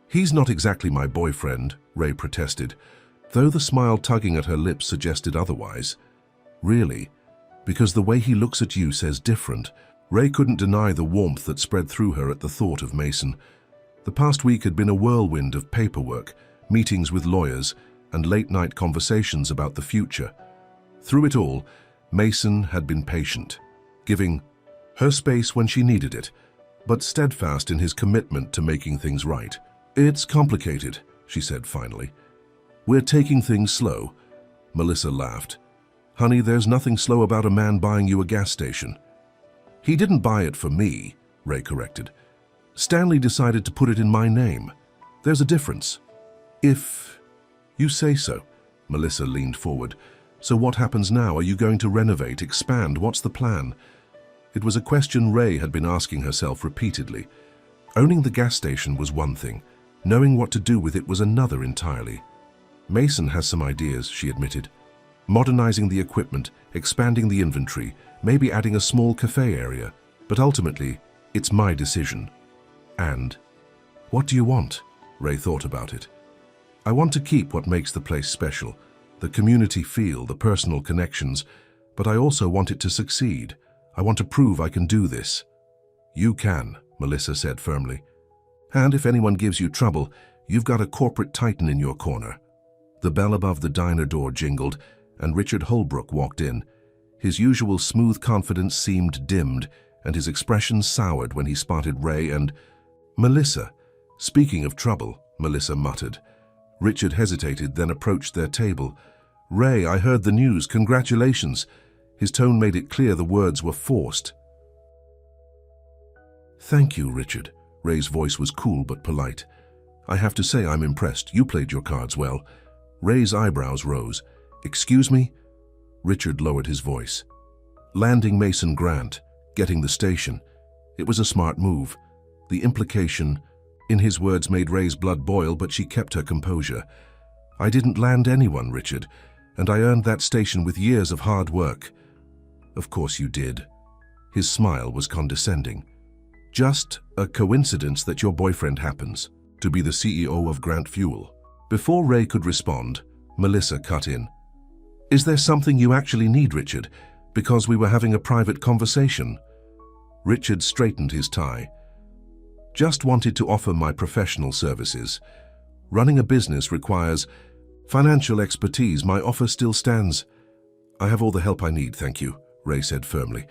"He's not exactly my boyfriend," Ray protested, though the smile tugging at her lips suggested otherwise. "Really? Because the way he looks at you says different." Ray couldn't deny the warmth that spread through her at the thought of Mason. The past week had been a whirlwind of paperwork, meetings with lawyers, and late-night conversations about the future. Through it all, Mason had been patient, giving her space when she needed it, but steadfast in his commitment to making things right. "It's complicated," she said finally. "We're taking things slow." Melissa laughed. "Honey, there's nothing slow about a man buying you a gas station." "He didn't buy it for me," Ray corrected. "Stanley decided to put it in my name. There's a difference." "If you say so." Melissa leaned forward. "So what happens now? Are you going to renovate, expand? What's the plan?" It was a question Ray had been asking herself repeatedly. Owning the gas station was one thing. Knowing what to do with it was another entirely. "Mason has some ideas," she admitted. "Modernizing the equipment, expanding the inventory, maybe adding a small cafe area. But ultimately, it's my decision." "And what do you want?" Ray thought about it. "I want to keep what makes the place special, the community feel, the personal connections, but I also want it to succeed. I want to prove I can do this." "You can," Melissa said firmly. "And if anyone gives you trouble, you've got a corporate titan in your corner." The bell above the diner door jingled, and Richard Holbrook walked in. His usual smooth confidence seemed dimmed, and his expression soured when he spotted Ray and Melissa. "Speaking of trouble," Melissa muttered. Richard hesitated, then approached their table. "Ray, I heard the news. Congratulations." His tone made it clear the words were forced. "Thank you, Richard." Ray's voice was cool but polite. "I have to say I'm impressed. You played your cards well." Ray's eyebrows rose. "Excuse me?" Richard lowered his voice. "Landing Mason Grant, getting the station. It was a smart move." The implication in his words made Ray's blood boil, but she kept her composure. "I didn't land anyone, Richard, and I earned that station with years of hard work." "Of course you did." His smile was condescending. "Just a coincidence that your boyfriend happens to be the CEO of Grant Fuel." Before Ray could respond, Melissa cut in. "Is there something you actually need, Richard? Because we were having a private conversation." Richard straightened his tie. "Just wanted to offer my professional services. Running a business requires financial expertise. My offer still stands." "I have all the help I need, thank you," Ray said firmly.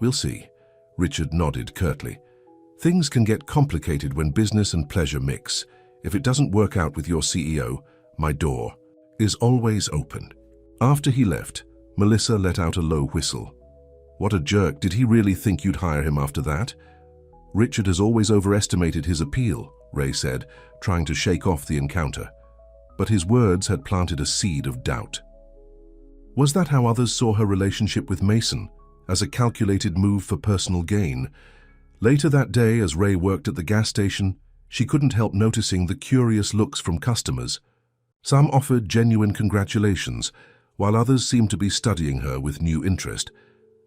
"We'll see." Richard nodded curtly. "Things can get complicated when business and pleasure mix. If it doesn't work out with your CEO, my door is always open." After he left, Melissa let out a low whistle. "What a jerk. Did he really think you'd hire him after that?" "Richard has always overestimated his appeal," Ray said, trying to shake off the encounter. But his words had planted a seed of doubt. Was that how others saw her relationship with Mason? As a calculated move for personal gain? Later that day, as Ray worked at the gas station, she couldn't help noticing the curious looks from customers. Some offered genuine congratulations, while others seemed to be studying her with new interest,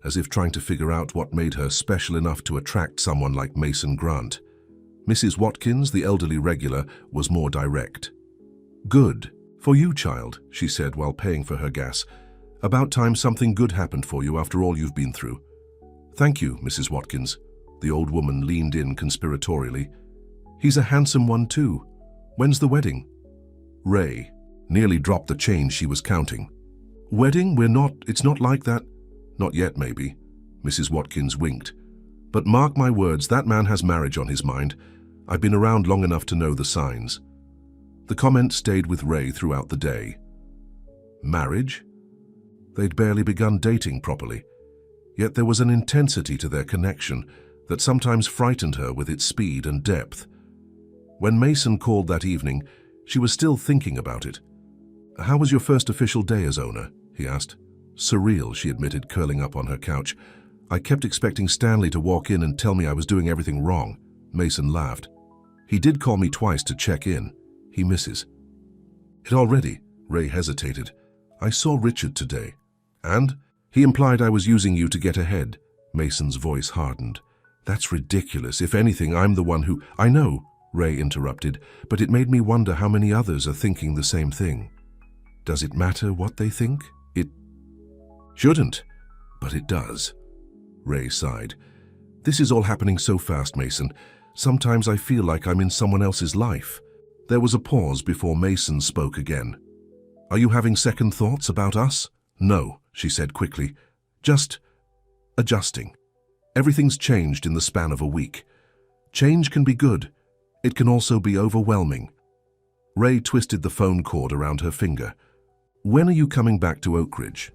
as if trying to figure out what made her special enough to attract someone like Mason Grant. Mrs. Watkins, the elderly regular, was more direct. "Good. For you, child," she said while paying for her gas. "About time something good happened for you after all you've been through." "Thank you, Mrs. Watkins." The old woman leaned in conspiratorially. "He's a handsome one too. When's the wedding?" Ray nearly dropped the change she was counting. "Wedding? It's not like that." "Not yet, maybe." Mrs. Watkins winked. "But mark my words, that man has marriage on his mind. I've been around long enough to know the signs." The comment stayed with Ray throughout the day. Marriage? They'd barely begun dating properly. Yet there was an intensity to their connection, that sometimes frightened her with its speed and depth. When Mason called that evening, she was still thinking about it. "How was your first official day as owner?" he asked. "Surreal," she admitted, curling up on her couch. "I kept expecting Stanley to walk in and tell me I was doing everything wrong." Mason laughed. "He did call me twice to check in. He misses." "It already?" Ray hesitated. "I saw Richard today." "And?" "He implied I was using you to get ahead." Mason's voice hardened. "That's ridiculous. If anything, I'm the one who—" "I know," Ray interrupted, "but it made me wonder how many others are thinking the same thing." "Does it matter what they think?" "It shouldn't, but it does." Ray sighed. "This is all happening so fast, Mason. Sometimes I feel like I'm in someone else's life." There was a pause before Mason spoke again. "Are you having second thoughts about us?" "No," she said quickly. "Just adjusting. Everything's changed in the span of a week. Change can be good. It can also be overwhelming." Ray twisted the phone cord around her finger. "When are you coming back to Oak Ridge?"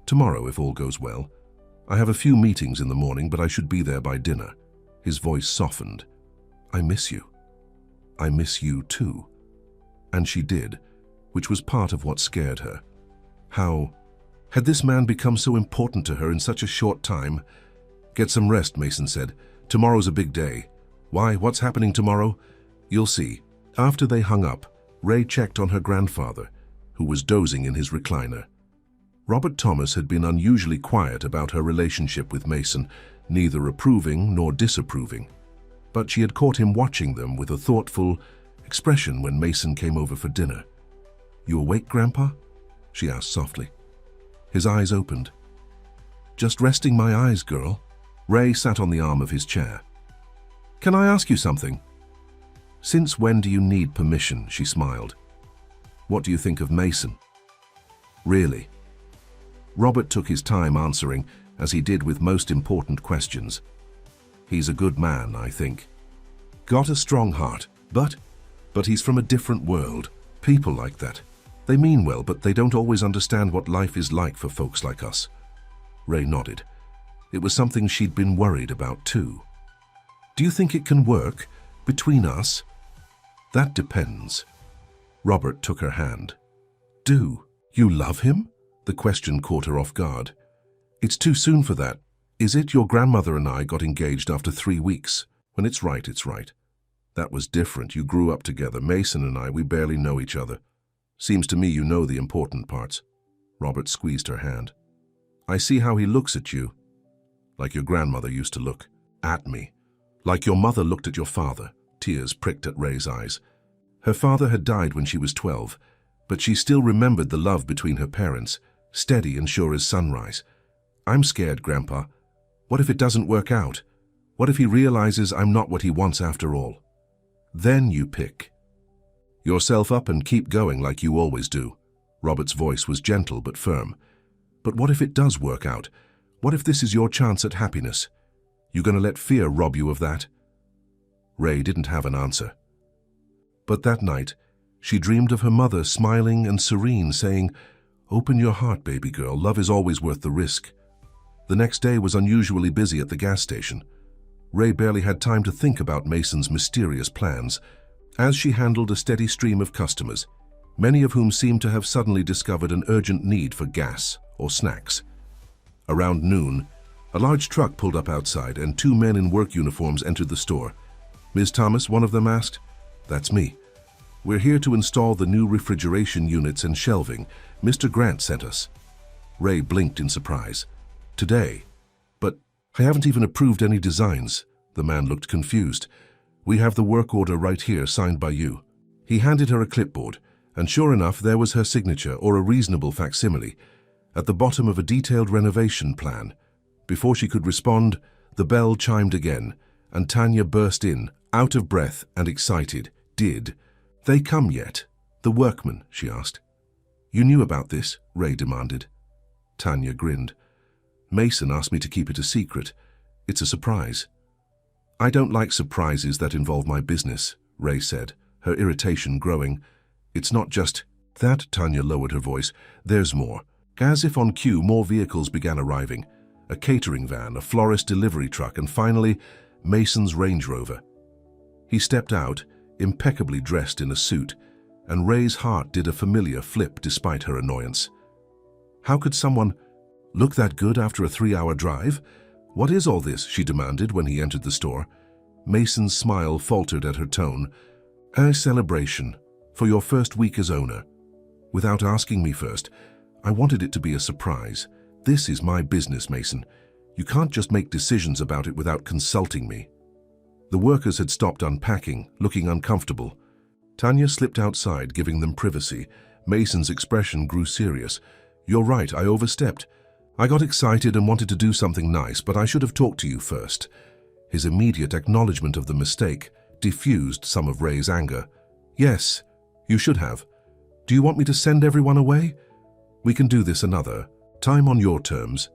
"Tomorrow, if all goes well. I have a few meetings in the morning, but I should be there by dinner." His voice softened. "I miss you." "I miss you too." And she did, which was part of what scared her. How had this man become so important to her in such a short time? "Get some rest," Mason said. "Tomorrow's a big day." "Why? What's happening tomorrow?" "You'll see." After they hung up, Ray checked on her grandfather, who was dozing in his recliner. Robert Thomas had been unusually quiet about her relationship with Mason, neither approving nor disapproving. But she had caught him watching them with a thoughtful expression when Mason came over for dinner. "You awake, Grandpa?" she asked softly. His eyes opened. "Just resting my eyes, girl." Ray sat on the arm of his chair. "Can I ask you something?" "Since when do you need permission?" she smiled. "What do you think of Mason?" "Really?" Robert took his time answering, as he did with most important questions. "He's a good man, I think. Got a strong heart, but he's from a different world. People like that. They mean well, but they don't always understand what life is like for folks like us." Ray nodded. It was something she'd been worried about too. "Do you think it can work between us?" "That depends." Robert took her hand. "Do you love him?" The question caught her off guard. "It's too soon for that. Is it? Your grandmother and I got engaged after 3 weeks. When it's right, it's right. That was different. You grew up together. Mason and I, we barely know each other. Seems to me you know the important parts." Robert squeezed her hand. "I see how he looks at you. Like your grandmother used to look at me. Like your mother looked at your father." Tears pricked at Ray's eyes. Her father had died when she was 12, but she still remembered the love between her parents, steady and sure as sunrise. "I'm scared, Grandpa. What if it doesn't work out? What if he realizes I'm not what he wants after all?" "Then you pick yourself up and keep going like you always do." Robert's voice was gentle but firm. "But what if it does work out? What if this is your chance at happiness? You gonna let fear rob you of that?" Ray didn't have an answer. But that night, she dreamed of her mother smiling and serene, saying, "Open your heart, baby girl. Love is always worth the risk." The next day was unusually busy at the gas station. Ray barely had time to think about Mason's mysterious plans, as she handled a steady stream of customers, many of whom seemed to have suddenly discovered an urgent need for gas or snacks. Around noon, a large truck pulled up outside and 2 men in work uniforms entered the store. "Ms. Thomas," one of them asked. "That's me. We're here to install the new refrigeration units and shelving. Mr. Grant sent us." Ray blinked in surprise. "Today? But I haven't even approved any designs." The man looked confused. "We have the work order right here, signed by you." He handed her a clipboard, and sure enough, there was her signature, or a reasonable facsimile, at the bottom of a detailed renovation plan. Before she could respond, the bell chimed again, and Tanya burst in, out of breath and excited. "Did they come yet? The workmen?" she asked. "You knew about this?" Ray demanded. Tanya grinned. "Mason asked me to keep it a secret. It's a surprise." "I don't like surprises that involve my business," Ray said, her irritation growing. "It's not just that." Tanya lowered her voice. "There's more." As if on cue, more vehicles began arriving. A catering van, a florist delivery truck, and finally, Mason's Range Rover. He stepped out, impeccably dressed in a suit, and Ray's heart did a familiar flip despite her annoyance. How could someone look that good after a 3-hour drive? What is all this? She demanded when he entered the store. Mason's smile faltered at her tone. A celebration for your first week as owner. Without asking me first, I wanted it to be a surprise. This is my business, Mason. You can't just make decisions about it without consulting me. The workers had stopped unpacking, looking uncomfortable. Tanya slipped outside, giving them privacy. Mason's expression grew serious. You're right, I overstepped. I got excited and wanted to do something nice, but I should have talked to you first. His immediate acknowledgement of the mistake diffused some of Ray's anger. Yes, you should have. Do you want me to send everyone away? We can do this another time on your terms.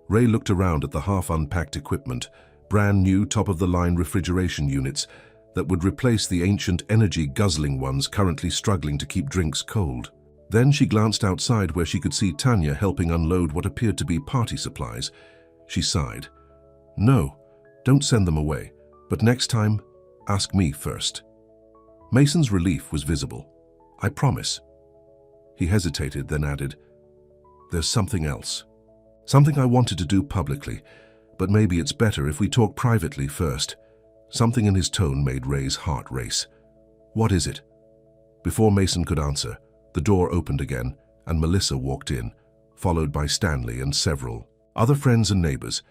Ray looked around at the half-unpacked equipment, brand new top-of-the-line refrigeration units that would replace the ancient energy-guzzling ones currently struggling to keep drinks cold. Then she glanced outside where she could see Tanya helping unload what appeared to be party supplies. She sighed. No, don't send them away, but next time, ask me first. Mason's relief was visible. I promise. He hesitated, then added, there's something else. Something I wanted to do publicly, but maybe it's better if we talk privately first. Something in his tone made Ray's heart race. What is it? Before Mason could answer, the door opened again, and Melissa walked in, followed by Stanley and several other friends and neighbors.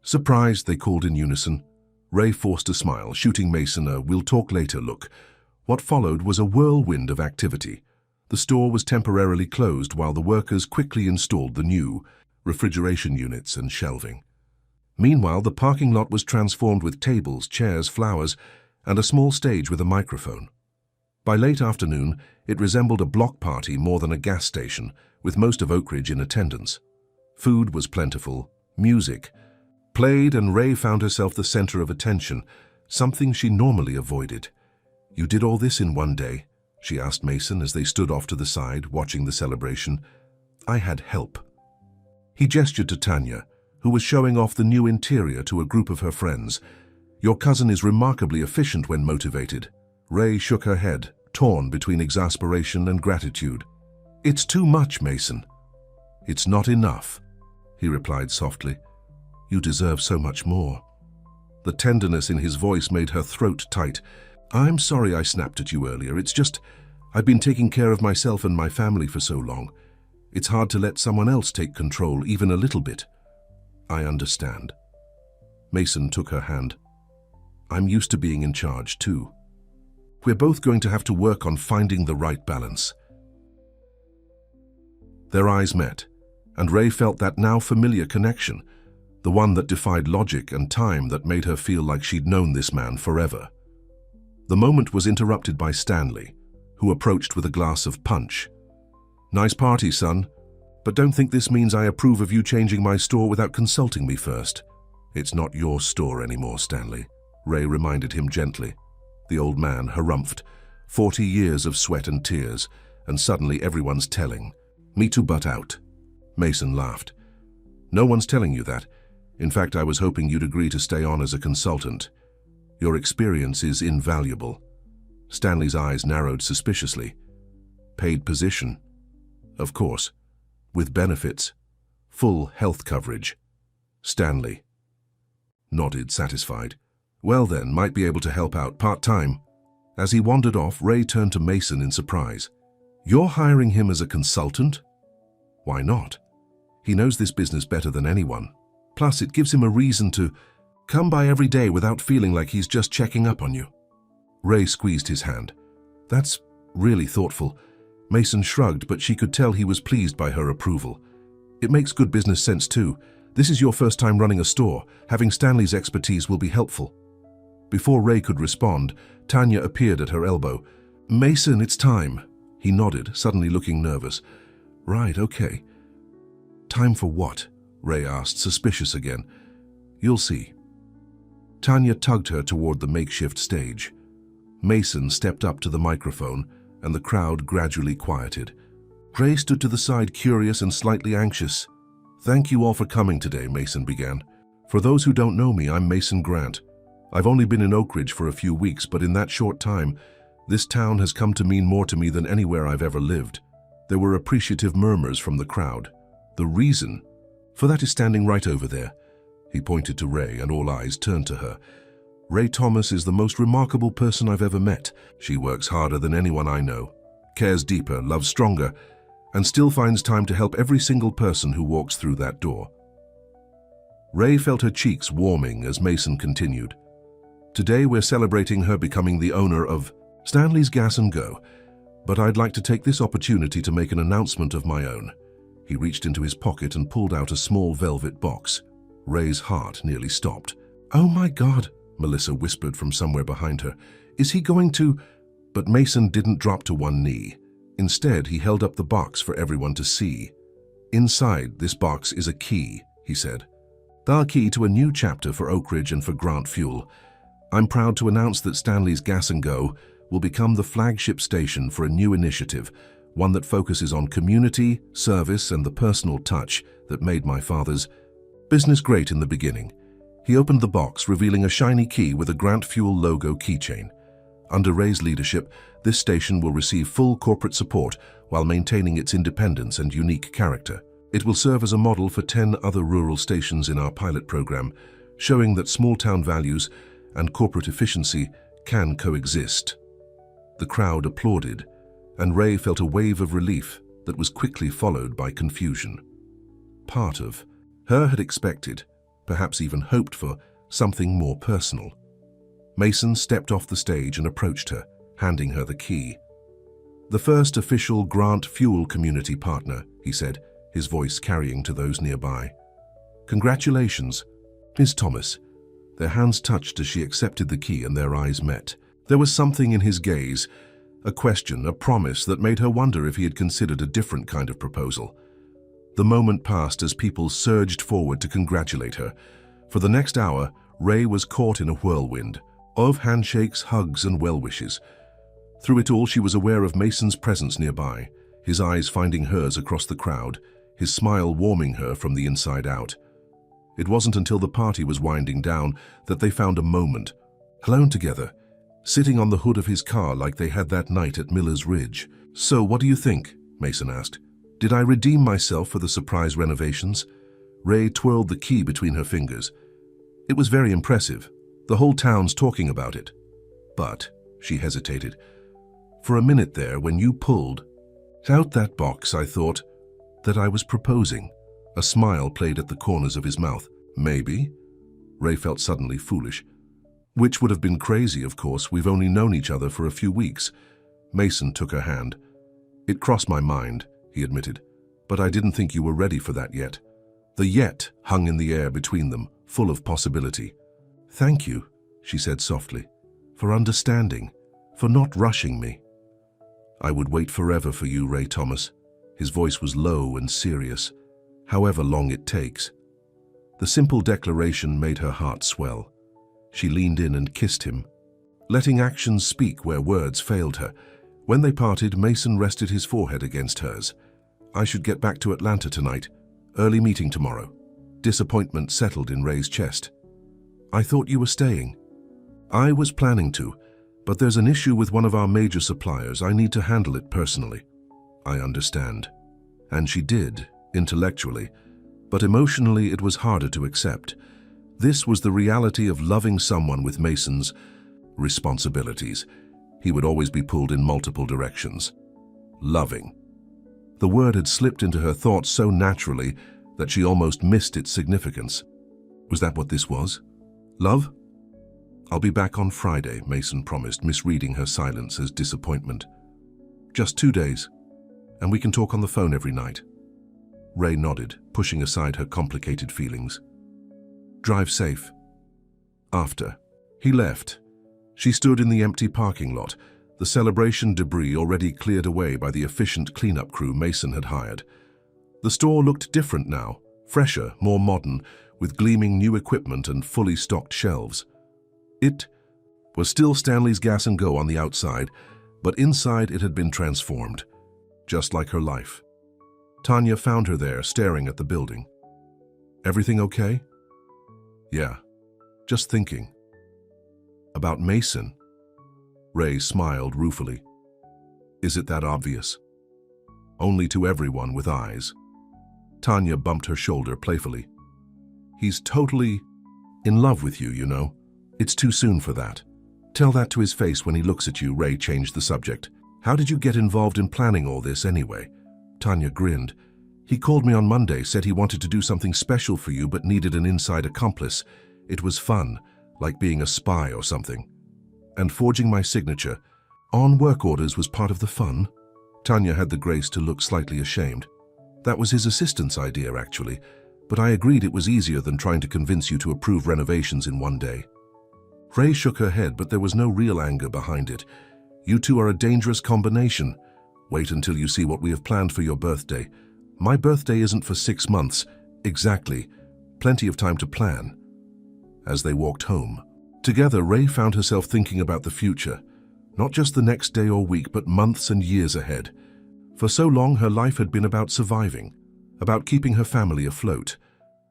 Surprised, they called in unison. Ray forced a smile, shooting Mason a "we'll talk later" look. What followed was a whirlwind of activity. The store was temporarily closed while the workers quickly installed the new refrigeration units and shelving. Meanwhile, the parking lot was transformed with tables, chairs, flowers, and a small stage with a microphone. By late afternoon, it resembled a block party more than a gas station, with most of Oak Ridge in attendance. Food was plentiful, music played, and Ray found herself the center of attention, something she normally avoided. You did all this in one day? She asked Mason as they stood off to the side, watching the celebration. I had help. He gestured to Tanya, who was showing off the new interior to a group of her friends. Your cousin is remarkably efficient when motivated. Ray shook her head, torn between exasperation and gratitude. It's too much, Mason. It's not enough, he replied softly. You deserve so much more. The tenderness in his voice made her throat tight. I'm sorry I snapped at you earlier. It's just, I've been taking care of myself and my family for so long. It's hard to let someone else take control, even a little bit. I understand. Mason took her hand. I'm used to being in charge too. We're both going to have to work on finding the right balance. Their eyes met, and Ray felt that now familiar connection, the one that defied logic and time, that made her feel like she'd known this man forever. The moment was interrupted by Stanley, who approached with a glass of punch. Nice party, son, but don't think this means I approve of you changing my store without consulting me first. It's not your store anymore, Stanley, Ray reminded him gently. The old man harumphed. 40 years of sweat and tears, and suddenly everyone's telling. Me to butt out. Mason laughed. No one's telling you that. In fact, I was hoping you'd agree to stay on as a consultant. Your experience is invaluable. Stanley's eyes narrowed suspiciously. Paid position? Of course. With benefits. Full health coverage. Stanley nodded, satisfied. Well then, might be able to help out part-time. As he wandered off, Ray turned to Mason in surprise. You're hiring him as a consultant? Why not? He knows this business better than anyone. Plus, it gives him a reason to come by every day without feeling like he's just checking up on you. Ray squeezed his hand. That's really thoughtful. Mason shrugged, but she could tell he was pleased by her approval. It makes good business sense too. This is your first time running a store. Having Stanley's expertise will be helpful. Before Ray could respond, Tanya appeared at her elbow. Mason, it's time. He nodded, suddenly looking nervous. Right, okay. Time for what? Ray asked, suspicious again. You'll see. Tanya tugged her toward the makeshift stage. Mason stepped up to the microphone, and the crowd gradually quieted. Ray stood to the side, curious and slightly anxious. Thank you all for coming today, Mason began. For those who don't know me, I'm Mason Grant, I've only been in Oak Ridge for a few weeks, but in that short time, this town has come to mean more to me than anywhere I've ever lived. There were appreciative murmurs from the crowd. The reason for that is standing right over there. He pointed to Ray, and all eyes turned to her. Ray Thomas is the most remarkable person I've ever met. She works harder than anyone I know, cares deeper, loves stronger, and still finds time to help every single person who walks through that door. Ray felt her cheeks warming as Mason continued. Today we're celebrating her becoming the owner of Stanley's Gas & Go, but I'd like to take this opportunity to make an announcement of my own. He reached into his pocket and pulled out a small velvet box. Ray's heart nearly stopped. "Oh my God," Melissa whispered from somewhere behind her. "Is he going to—" But Mason didn't drop to one knee. Instead, he held up the box for everyone to see. "Inside this box is a key," he said. "The key to a new chapter for Oak Ridge and for Grant Fuel. I'm proud to announce that Stanley's Gas & Go will become the flagship station for a new initiative, one that focuses on community, service, and the personal touch that made my father's business great in the beginning." He opened the box, revealing a shiny key with a Grant Fuel logo keychain. Under Ray's leadership, this station will receive full corporate support while maintaining its independence and unique character. It will serve as a model for 10 other rural stations in our pilot program, showing that small-town values and corporate efficiency can coexist. The crowd applauded, and Ray felt a wave of relief that was quickly followed by confusion. Part of her had expected, perhaps even hoped for, something more personal. Mason stepped off the stage and approached her, handing her the key. "The first official Grant Fuel community partner," he said, his voice carrying to those nearby. "Congratulations, Ms. Thomas." Their hands touched as she accepted the key and their eyes met. There was something in his gaze, a question, a promise that made her wonder if he had considered a different kind of proposal. The moment passed as people surged forward to congratulate her. For the next hour, Ray was caught in a whirlwind of handshakes, hugs, and well wishes. Through it all, she was aware of Mason's presence nearby, his eyes finding hers across the crowd, his smile warming her from the inside out. It wasn't until the party was winding down that they found a moment, alone together, sitting on the hood of his car like they had that night at Miller's Ridge. "So, what do you think?" Mason asked. "Did I redeem myself for the surprise renovations?" Ray twirled the key between her fingers. "It was very impressive. The whole town's talking about it. But," she hesitated, "for a minute there, when you pulled out that box, I thought that I was proposing." A smile played at the corners of his mouth. "Maybe?" Ray felt suddenly foolish. "Which would have been crazy, of course. We've only known each other for a few weeks." Mason took her hand. "It crossed my mind," he admitted, "but I didn't think you were ready for that yet." The yet hung in the air between them, full of possibility. "Thank you," she said softly, "for understanding, for not rushing me." "I would wait forever for you, Ray Thomas." His voice was low and serious. "However long it takes." The simple declaration made her heart swell. She leaned in and kissed him, letting actions speak where words failed her. When they parted, Mason rested his forehead against hers. "I should get back to Atlanta tonight. Early meeting tomorrow." Disappointment settled in Ray's chest. "I thought you were staying." "I was planning to, but there's an issue with one of our major suppliers. I need to handle it personally." "I understand." And she did, intellectually, but emotionally it was harder to accept. This was the reality of loving someone with Mason's responsibilities. He would always be pulled in multiple directions. Loving. The word had slipped into her thoughts so naturally that she almost missed its significance. Was that what this was? Love? "I'll be back on Friday," Mason promised, misreading her silence as disappointment. "Just 2 days, and we can talk on the phone every night." Ray nodded, pushing aside her complicated feelings. "Drive safe." After he left, she stood in the empty parking lot, the celebration debris already cleared away by the efficient cleanup crew Mason had hired. The store looked different now, fresher, more modern, with gleaming new equipment and fully stocked shelves. It was still Stanley's Gas & Go on the outside, but inside it had been transformed, just like her life. Tanya found her there, staring at the building. "Everything okay?" "Yeah, just thinking." About Mason? Ray smiled ruefully. Is it that obvious? Only to everyone with eyes. Tanya bumped her shoulder playfully. He's totally in love with you, you know. It's too soon for that. Tell that to his face when he looks at you. Ray changed the subject. How did you get involved in planning all this anyway? Tanya grinned. He called me on Monday, said he wanted to do something special for you but needed an inside accomplice. It was fun, like being a spy or something. And forging my signature on work orders was part of the fun? Tanya had the grace to look slightly ashamed. That was his assistant's idea, actually, but I agreed it was easier than trying to convince you to approve renovations in one day. Ray shook her head, but there was no real anger behind it. You two are a dangerous combination. Wait until you see what we have planned for your birthday. My birthday isn't for 6 months. Exactly. Plenty of time to plan. As they walked home together, Ray found herself thinking about the future. Not just the next day or week, but months and years ahead. For so long, her life had been about surviving, about keeping her family afloat.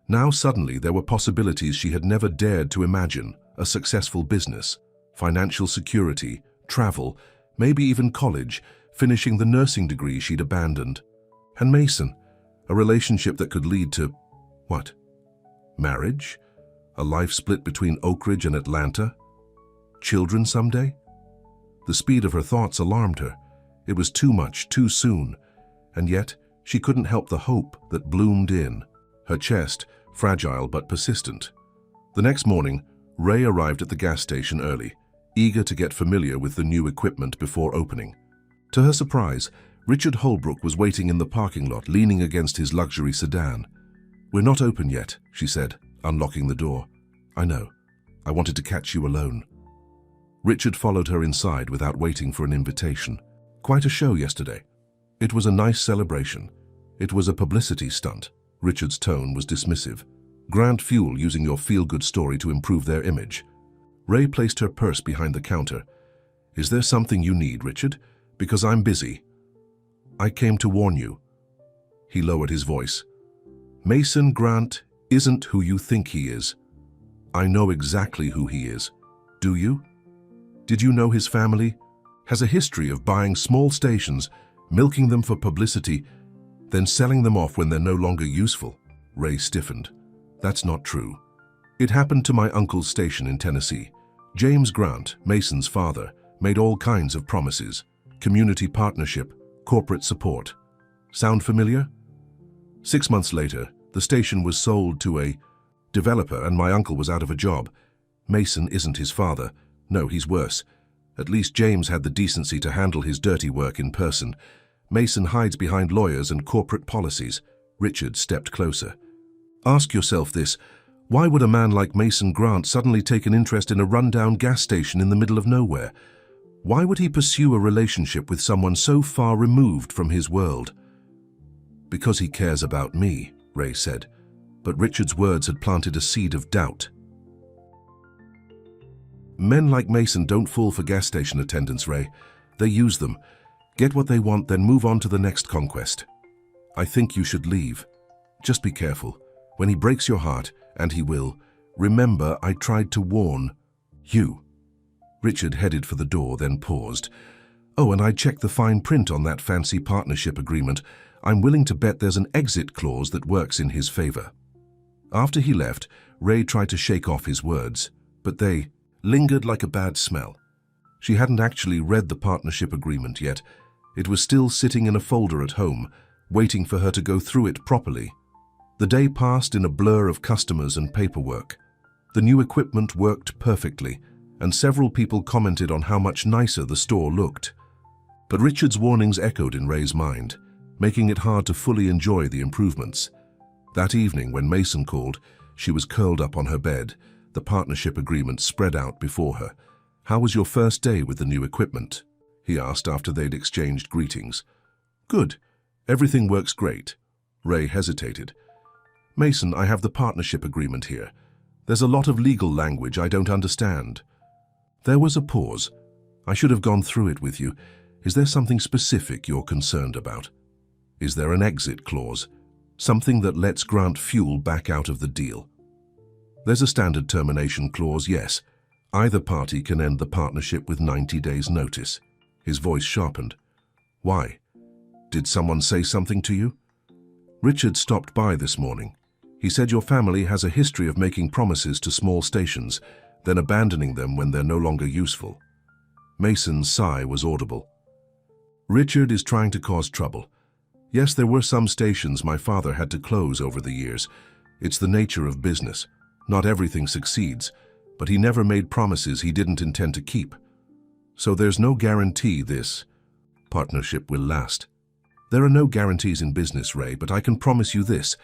Now suddenly there were possibilities she had never dared to imagine. A successful business, financial security, travel, maybe even college, finishing the nursing degree she'd abandoned. And Mason, a relationship that could lead to, what? Marriage? A life split between Oak Ridge and Atlanta? Children someday? The speed of her thoughts alarmed her. It was too much, too soon. And yet, she couldn't help the hope that bloomed in her chest, fragile but persistent. The next morning, Ray arrived at the gas station early, eager to get familiar with the new equipment before opening. To her surprise, Richard Holbrook was waiting in the parking lot, leaning against his luxury sedan. "We're not open yet," she said, unlocking the door. "I know. I wanted to catch you alone." Richard followed her inside without waiting for an invitation. "Quite a show yesterday." "It was a nice celebration. It was a publicity stunt." Richard's tone was dismissive. "Grant fuel using your feel-good story to improve their image." Ray placed her purse behind the counter. "Is there something you need, Richard? Because I'm busy." "I came to warn you." He lowered his voice. "Mason Grant isn't who you think he is. I know exactly who he is. Do you? Did you know his family has a history of buying small stations, milking them for publicity, then selling them off when they're no longer useful?" Ray stiffened. "That's not true. It happened to my uncle's station in Tennessee. James Grant, Mason's father, made all kinds of promises. Community partnership, corporate support. Sound familiar? 6 months later, the station was sold to a developer and my uncle was out of a job. Mason isn't his father. No, he's worse. At least James had the decency to handle his dirty work in person. Mason hides behind lawyers and corporate policies." Richard stepped closer. "Ask yourself this. Why would a man like Mason Grant suddenly take an interest in a rundown gas station in the middle of nowhere? Why would he pursue a relationship with someone so far removed from his world?" "Because he cares about me," Ray said. But Richard's words had planted a seed of doubt. "Men like Mason don't fall for gas station attendants, Ray. They use them, get what they want, then move on to the next conquest. I think you should leave. Just be careful. When he breaks your heart, and he will, remember I tried to warn you." Richard headed for the door, then paused. "Oh, and I checked the fine print on that fancy partnership agreement. I'm willing to bet there's an exit clause that works in his favor." After he left, Ray tried to shake off his words, but they lingered like a bad smell. She hadn't actually read the partnership agreement yet. It was still sitting in a folder at home, waiting for her to go through it properly. The day passed in a blur of customers and paperwork. The new equipment worked perfectly, and several people commented on how much nicer the store looked. But Richard's warnings echoed in Ray's mind, making it hard to fully enjoy the improvements. That evening, when Mason called, she was curled up on her bed, the partnership agreement spread out before her. "How was your first day with the new equipment?" he asked after they'd exchanged greetings. "Good. Everything works great." Ray hesitated. "Mason, I have the partnership agreement here. There's a lot of legal language I don't understand." There was a pause. "I should have gone through it with you. Is there something specific you're concerned about? Is there an exit clause? Something that lets Grant fuel back out of the deal?" "There's a standard termination clause, yes. Either party can end the partnership with 90 days' notice. His voice sharpened. Why? Did someone say something to you? Richard stopped by this morning. He said your family has a history of making promises to small stations, then abandoning them when they're no longer useful. Mason's sigh was audible. Richard is trying to cause trouble. Yes, there were some stations my father had to close over the years. It's the nature of business. Not everything succeeds, but he never made promises he didn't intend to keep. So there's no guarantee this partnership will last. There are no guarantees in business, Ray, but I can promise you this.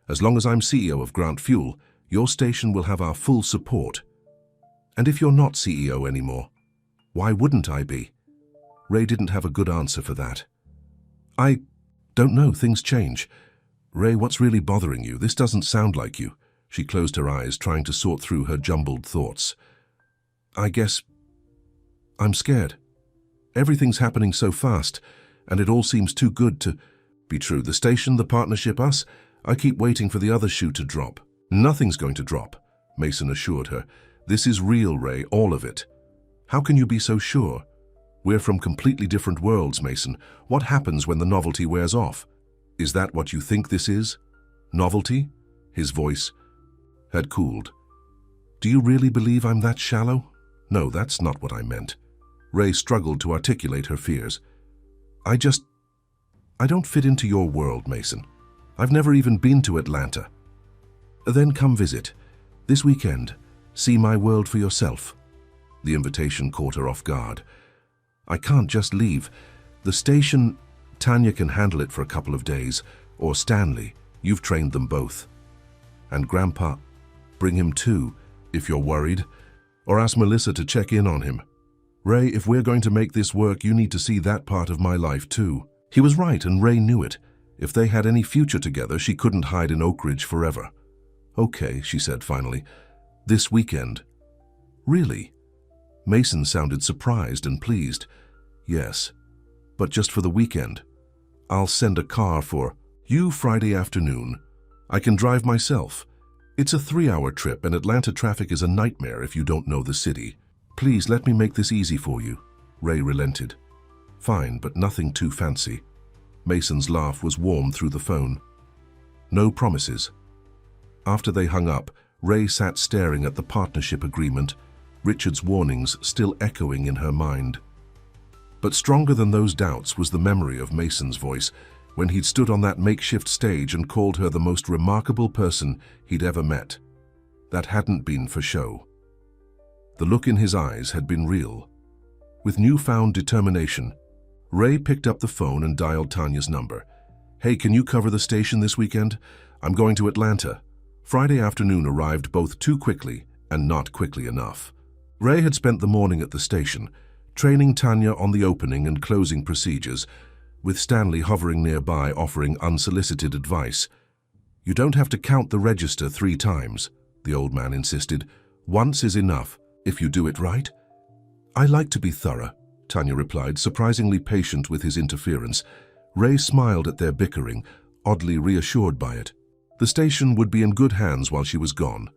As long as I'm CEO of Grant Fuel, your station will have our full support. And if you're not CEO anymore, why wouldn't I be? Ray didn't have a good answer for that. I don't know, things change. Ray, what's really bothering you? This doesn't sound like you. She closed her eyes, trying to sort through her jumbled thoughts. I guess I'm scared. Everything's happening so fast, and it all seems too good to be true. The station, the partnership, us, I keep waiting for the other shoe to drop. Nothing's going to drop, Mason assured her. This is real, Ray, all of it. How can you be so sure? We're from completely different worlds, Mason. What happens when the novelty wears off? Is that what you think this is? Novelty? His voice had cooled. Do you really believe I'm that shallow? No, that's not what I meant. Ray struggled to articulate her fears. I don't fit into your world, Mason. I've never even been to Atlanta. Then come visit. This weekend, see my world for yourself. The invitation caught her off guard. I can't just leave. The station, Tanya can handle it for a couple of days. Or Stanley, you've trained them both. And Grandpa, bring him too, if you're worried. Or ask Melissa to check in on him. Ray, if we're going to make this work, you need to see that part of my life too. He was right, and Ray knew it. If they had any future together, she couldn't hide in Oak Ridge forever. Okay, she said finally. This weekend. Really? Mason sounded surprised and pleased. Yes, but just for the weekend. I'll send a car for you Friday afternoon. I can drive myself. It's a 3-hour trip, and Atlanta traffic is a nightmare if you don't know the city. Please let me make this easy for you. Ray relented. Fine, but nothing too fancy. Mason's laugh was warm through the phone. No promises. After they hung up, Ray sat staring at the partnership agreement, Richard's warnings still echoing in her mind. But stronger than those doubts was the memory of Mason's voice when he'd stood on that makeshift stage and called her the most remarkable person he'd ever met. That hadn't been for show. The look in his eyes had been real. With newfound determination, Ray picked up the phone and dialed Tanya's number. Hey, can you cover the station this weekend? I'm going to Atlanta. Friday afternoon arrived both too quickly and not quickly enough. Ray had spent the morning at the station, training Tanya on the opening and closing procedures, with Stanley hovering nearby offering unsolicited advice. You don't have to count the register 3 times, the old man insisted. Once is enough, if you do it right. I like to be thorough, Tanya replied, surprisingly patient with his interference. Ray smiled at their bickering, oddly reassured by it. The station would be in good hands while she was gone.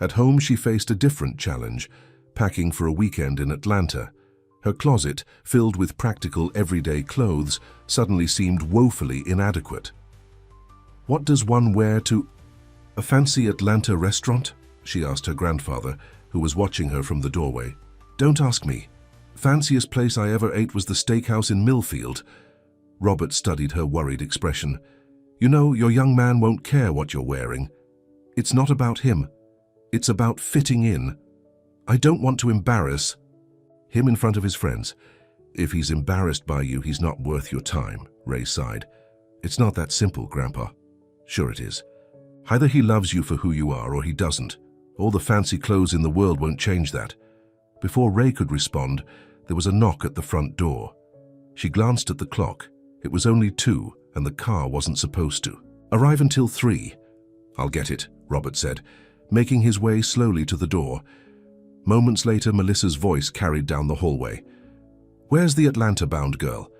At home she faced a different challenge, packing for a weekend in Atlanta. Her closet, filled with practical everyday clothes, suddenly seemed woefully inadequate. What does one wear to a fancy Atlanta restaurant? She asked her grandfather, who was watching her from the doorway. Don't ask me. Fanciest place I ever ate was the steakhouse in Millfield. Robert studied her worried expression. You know, your young man won't care what you're wearing. It's not about him. It's about fitting in. I don't want to embarrass him in front of his friends. If he's embarrassed by you, he's not worth your time, Ray sighed. It's not that simple, Grandpa. Sure it is. Either he loves you for who you are or he doesn't. All the fancy clothes in the world won't change that. Before Ray could respond, there was a knock at the front door. She glanced at the clock. It was only 2, and the car wasn't supposed to arrive until 3. I'll get it, Robert said, making his way slowly to the door. Moments later, Melissa's voice carried down the hallway. Where's the Atlanta-bound girl?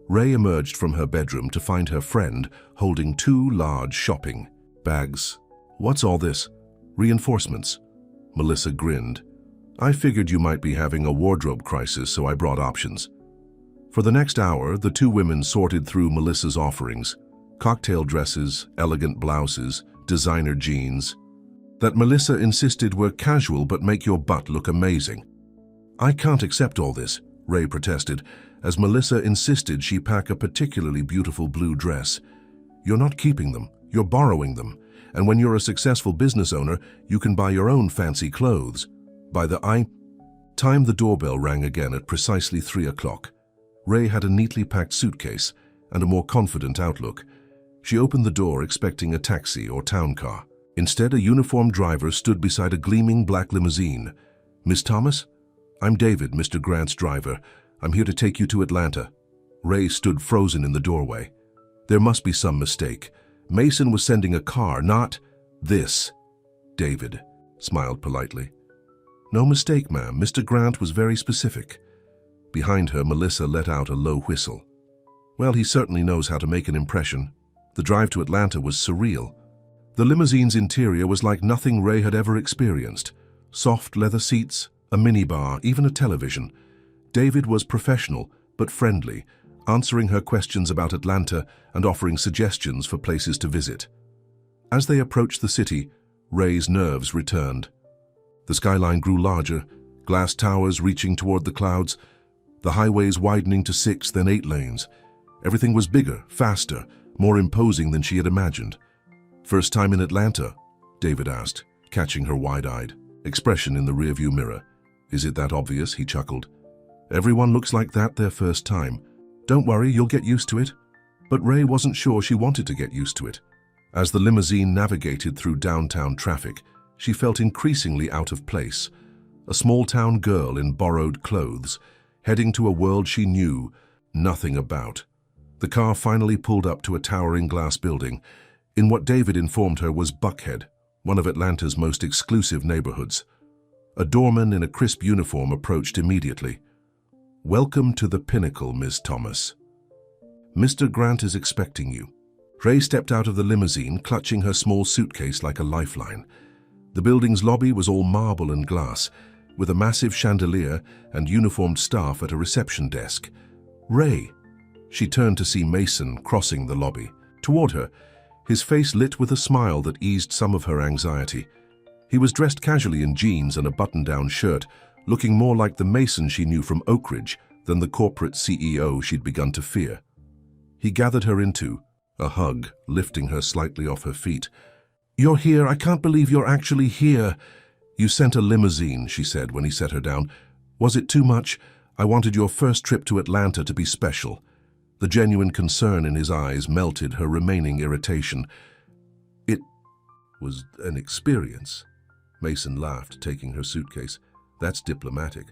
Ray emerged from her bedroom to find her friend holding 2 large shopping bags. What's all this? Reinforcements. Melissa grinned. I figured you might be having a wardrobe crisis, so I brought options. For the next hour, the two women sorted through Melissa's offerings: cocktail dresses, elegant blouses, designer jeans, that Melissa insisted were casual but make your butt look amazing. I can't accept all this, Ray protested, as Melissa insisted she pack a particularly beautiful blue dress. You're not keeping them, you're borrowing them, and when you're a successful business owner, you can buy your own fancy clothes. By the time the doorbell rang again at precisely 3 o'clock, Ray had a neatly packed suitcase and a more confident outlook. She opened the door expecting a taxi or town car. Instead, a uniformed driver stood beside a gleaming black limousine. "Miss Thomas? I'm David, Mr. Grant's driver. I'm here to take you to Atlanta." Ray stood frozen in the doorway. There must be some mistake. Mason was sending a car, not this. David smiled politely. "No mistake, ma'am. Mr. Grant was very specific." Behind her, Melissa let out a low whistle. Well, he certainly knows how to make an impression. The drive to Atlanta was surreal. The limousine's interior was like nothing Ray had ever experienced. Soft leather seats, a minibar, even a television. David was professional, but friendly, answering her questions about Atlanta and offering suggestions for places to visit. As they approached the city, Ray's nerves returned. The skyline grew larger, glass towers reaching toward the clouds, the highways widening to 6, then 8 lanes. Everything was bigger, faster, more imposing than she had imagined. "First time in Atlanta?" David asked, catching her wide-eyed expression in the rearview mirror. "Is it that obvious?" he chuckled. "Everyone looks like that their first time. Don't worry, you'll get used to it." But Ray wasn't sure she wanted to get used to it. As the limousine navigated through downtown traffic, she felt increasingly out of place. A small-town girl in borrowed clothes, heading to a world she knew nothing about. The car finally pulled up to a towering glass building, in what David informed her was Buckhead, one of Atlanta's most exclusive neighborhoods. A doorman in a crisp uniform approached immediately. "Welcome to the Pinnacle, Miss Thomas. Mr. Grant is expecting you." Ray stepped out of the limousine, clutching her small suitcase like a lifeline. The building's lobby was all marble and glass, with a massive chandelier and uniformed staff at a reception desk. "Ray!" She turned to see Mason crossing the lobby. Toward her, his face lit with a smile that eased some of her anxiety. He was dressed casually in jeans and a button-down shirt, looking more like the Mason she knew from Oak Ridge than the corporate CEO she'd begun to fear. He gathered her into a hug, lifting her slightly off her feet. "You're here. I can't believe you're actually here." "You sent a limousine," she said when he set her down. "Was it too much? I wanted your first trip to Atlanta to be special." The genuine concern in his eyes melted her remaining irritation. "It was an experience." Mason laughed, taking her suitcase. "That's diplomatic.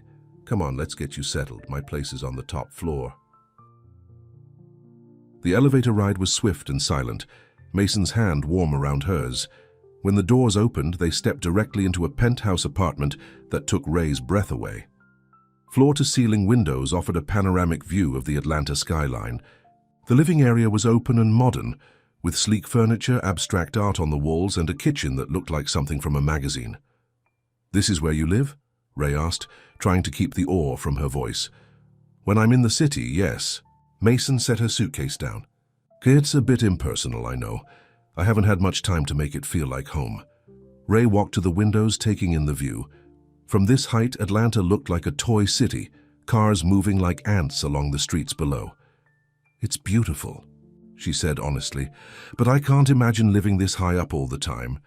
Come on, let's get you settled. My place is on the top floor." The elevator ride was swift and silent, Mason's hand warm around hers. When the doors opened, they stepped directly into a penthouse apartment that took Ray's breath away. Floor-to-ceiling windows offered a panoramic view of the Atlanta skyline. The living area was open and modern, with sleek furniture, abstract art on the walls, and a kitchen that looked like something from a magazine. "This is where you live?" Ray asked, trying to keep the awe from her voice. "When I'm in the city, yes." Mason set her suitcase down. "It's a bit impersonal, I know. I haven't had much time to make it feel like home." Ray walked to the windows, taking in the view. From this height, Atlanta looked like a toy city, cars moving like ants along the streets below. "It's beautiful," she said honestly, "but I can't imagine living this high up all the time."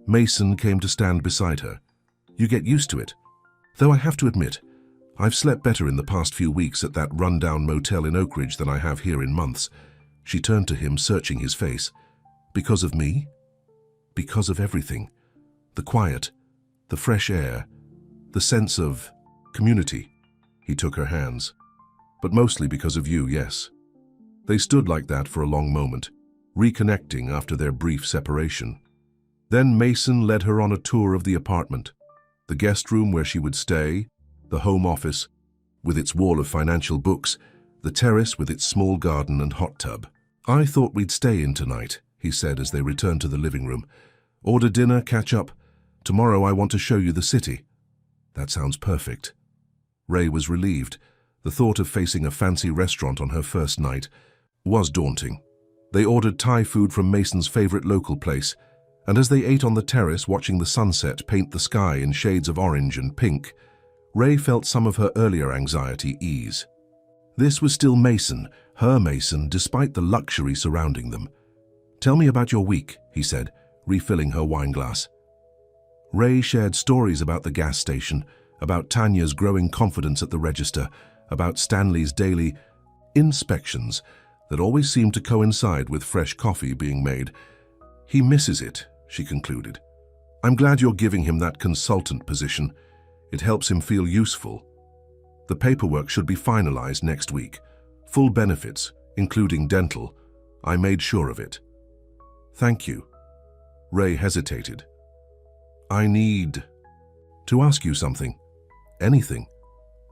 Mason came to stand beside her. "You get used to it. Though I have to admit, I've slept better in the past few weeks at that run-down motel in Oak Ridge than I have here in months." She turned to him, searching his face. "Because of me?" "Because of everything. The quiet, the fresh air, the sense of community." He took her hands. "But mostly because of you, yes." They stood like that for a long moment, reconnecting after their brief separation. Then Mason led her on a tour of the apartment, the guest room where she would stay, the home office with its wall of financial books, the terrace with its small garden and hot tub. "I thought we'd stay in tonight," he said as they returned to the living room. "Order dinner, catch up. Tomorrow I want to show you the city." That sounds perfect. Ray was relieved. The thought of facing a fancy restaurant on her first night was daunting. They ordered Thai food from Mason's favorite local place, and as they ate on the terrace watching the sunset paint the sky in shades of orange and pink, Ray felt some of her earlier anxiety ease. This was still Mason, her Mason, despite the luxury surrounding them. "Tell me about your week," he said, refilling her wine glass. Ray shared stories about the gas station, about Tanya's growing confidence at the register, about Stanley's daily inspections that always seemed to coincide with fresh coffee being made. "He misses it," she concluded. "I'm glad you're giving him that consultant position. It helps him feel useful. The paperwork should be finalized next week. Full benefits, including dental. I made sure of it." "Thank you." Ray hesitated. "I need to ask you something. Anything.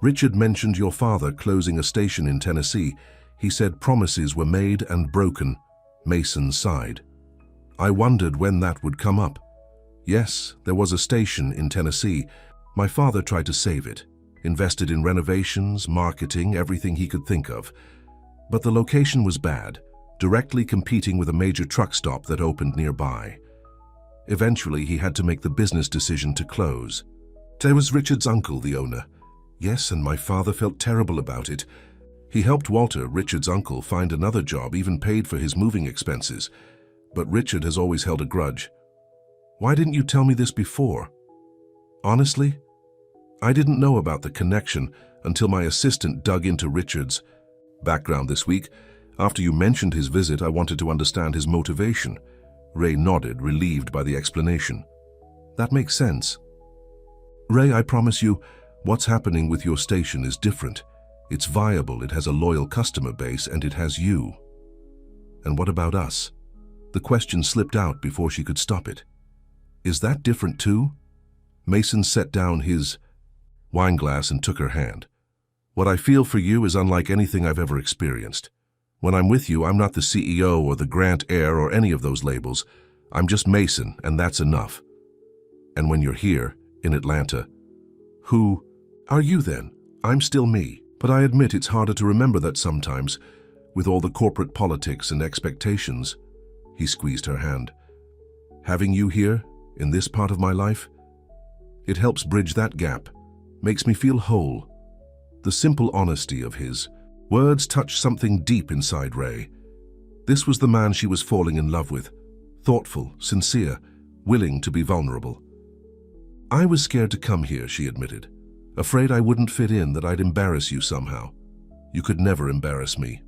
Richard mentioned your father closing a station in Tennessee. He said promises were made and broken." Mason sighed. "I wondered when that would come up. Yes, there was a station in Tennessee. My father tried to save it, invested in renovations, marketing, everything he could think of. But the location was bad, directly competing with a major truck stop that opened nearby. Eventually, he had to make the business decision to close. There was Richard's uncle, the owner. Yes, and my father felt terrible about it. He helped Walter, Richard's uncle, find another job, even paid for his moving expenses. But Richard has always held a grudge. Why didn't you tell me this before?" "Honestly, I didn't know about the connection until my assistant dug into Richard's background this week. After you mentioned his visit, I wanted to understand his motivation." Ray nodded, relieved by the explanation. "That makes sense. Ray, I promise you, what's happening with your station is different. It's viable, it has a loyal customer base, and it has you." "And what about us?" The question slipped out before she could stop it. "Is that different too?" Mason set down his wine glass and took her hand. "What I feel for you is unlike anything I've ever experienced. When I'm with you, I'm not the CEO or the grant heir or any of those labels. I'm just Mason, and that's enough. And when you're here, in Atlanta, who are you then?" "I'm still me, but I admit it's harder to remember that sometimes, with all the corporate politics and expectations." He squeezed her hand. "Having you here, in this part of my life, it helps bridge that gap, makes me feel whole." The simple honesty of his words touched something deep inside Ray. This was the man she was falling in love with, thoughtful, sincere, willing to be vulnerable. "I was scared to come here," she admitted. "Afraid I wouldn't fit in, that I'd embarrass you somehow. You could never embarrass me.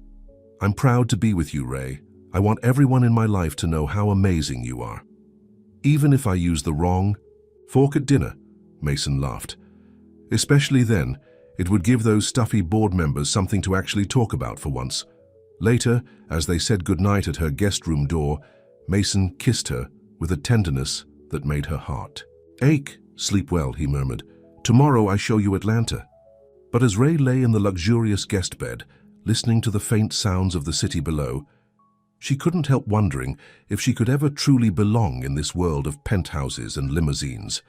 I'm proud to be with you, Ray. I want everyone in my life to know how amazing you are. Even if I use the wrong fork at dinner," Mason laughed. "Especially then, it would give those stuffy board members something to actually talk about for once." Later, as they said goodnight at her guest room door, Mason kissed her with a tenderness that made her heart ache. "Sleep well," he murmured. "Tomorrow I show you Atlanta." But as Ray lay in the luxurious guest bed, listening to the faint sounds of the city below, she couldn't help wondering if she could ever truly belong in this world of penthouses and limousines,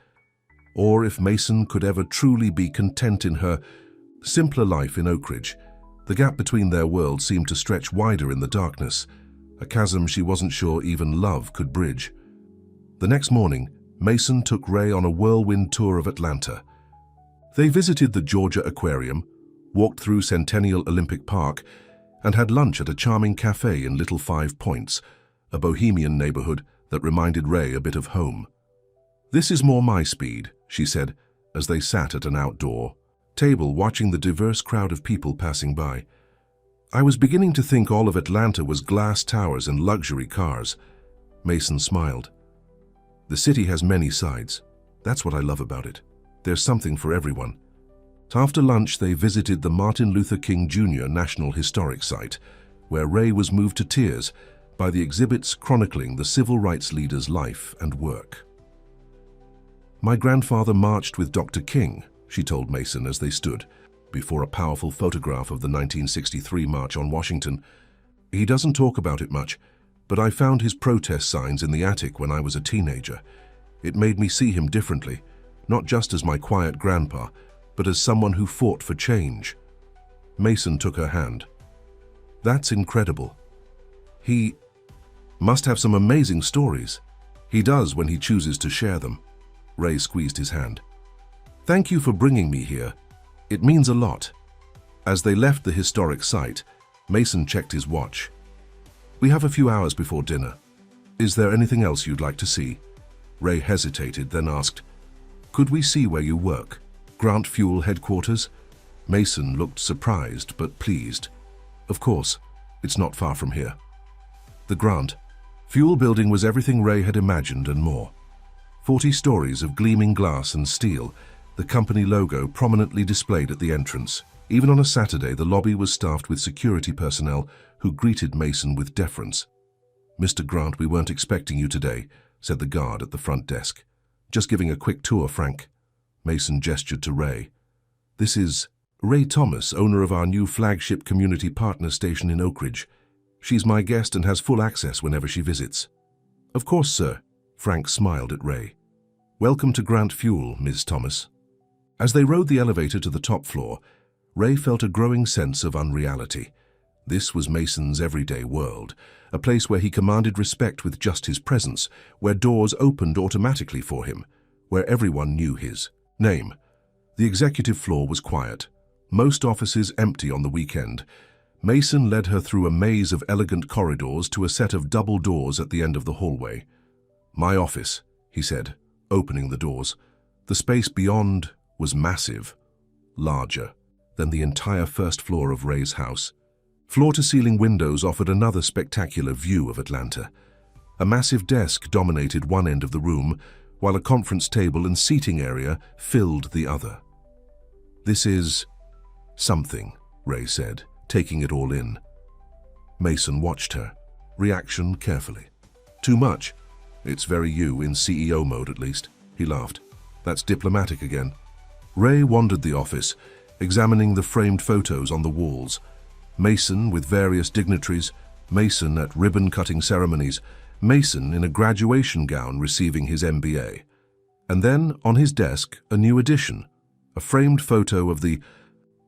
or if Mason could ever truly be content in her simpler life in Oak Ridge. The gap between their worlds seemed to stretch wider in the darkness, a chasm she wasn't sure even love could bridge. The next morning, Mason took Ray on a whirlwind tour of Atlanta. They visited the Georgia Aquarium, walked through Centennial Olympic Park, and had lunch at a charming cafe in Little Five Points, a bohemian neighborhood that reminded Ray a bit of home. "This is more my speed," she said, as they sat at an outdoor table watching the diverse crowd of people passing by. "I was beginning to think all of Atlanta was glass towers and luxury cars." Mason smiled. "The city has many sides. That's what I love about it. There's something for everyone." After lunch, they visited the Martin Luther King Jr. National Historic Site, where Ray was moved to tears by the exhibits chronicling the civil rights leader's life and work. "My grandfather marched with Dr. King," she told Mason as they stood before a powerful photograph of the 1963 March on Washington. "He doesn't talk about it much, but I found his protest signs in the attic when I was a teenager. It made me see him differently. not just as my quiet grandpa, but as someone who fought for change. Mason took her hand. That's incredible. He must have some amazing stories. He does when he chooses to share them. Ray squeezed his hand. Thank you for bringing me here. It means a lot. As they left the historic site, Mason checked his watch. We have a few hours before dinner. Is there anything else you'd like to see? Ray hesitated, then asked, Could we see where you work? Grant Fuel headquarters? Mason looked surprised but pleased. Of course, it's not far from here. The Grant Fuel building was everything Ray had imagined and more. 40 stories of gleaming glass and steel, the company logo prominently displayed at the entrance. Even on a Saturday, the lobby was staffed with security personnel who greeted Mason with deference. Mr. Grant, we weren't expecting you today, said the guard at the front desk. Just giving a quick tour, Frank. Mason gestured to Ray. This is Ray Thomas, owner of our new flagship community partner station in Oak Ridge. She's my guest and has full access whenever she visits. Of course, sir. Frank smiled at Ray. Welcome to Grant Fuel, Ms. Thomas. As they rode the elevator to the top floor, Ray felt a growing sense of unreality. This was Mason's everyday world, a place where he commanded respect with just his presence, where doors opened automatically for him, where everyone knew his name. The executive floor was quiet, most offices empty on the weekend. Mason led her through a maze of elegant corridors to a set of double doors at the end of the hallway. My office, he said, opening the doors. The space beyond was massive, larger than the entire first floor of Ray's house. Floor-to-ceiling windows offered another spectacular view of Atlanta. A massive desk dominated one end of the room, while a conference table and seating area filled the other. This is something, Ray said, taking it all in. Mason watched her, reaction carefully. Too much? It's very you, in CEO mode at least, he laughed. That's diplomatic again. Ray wandered the office, examining the framed photos on the walls. Mason with various dignitaries, Mason at ribbon-cutting ceremonies, Mason in a graduation gown receiving his MBA. And then, on his desk, a new addition, a framed photo of the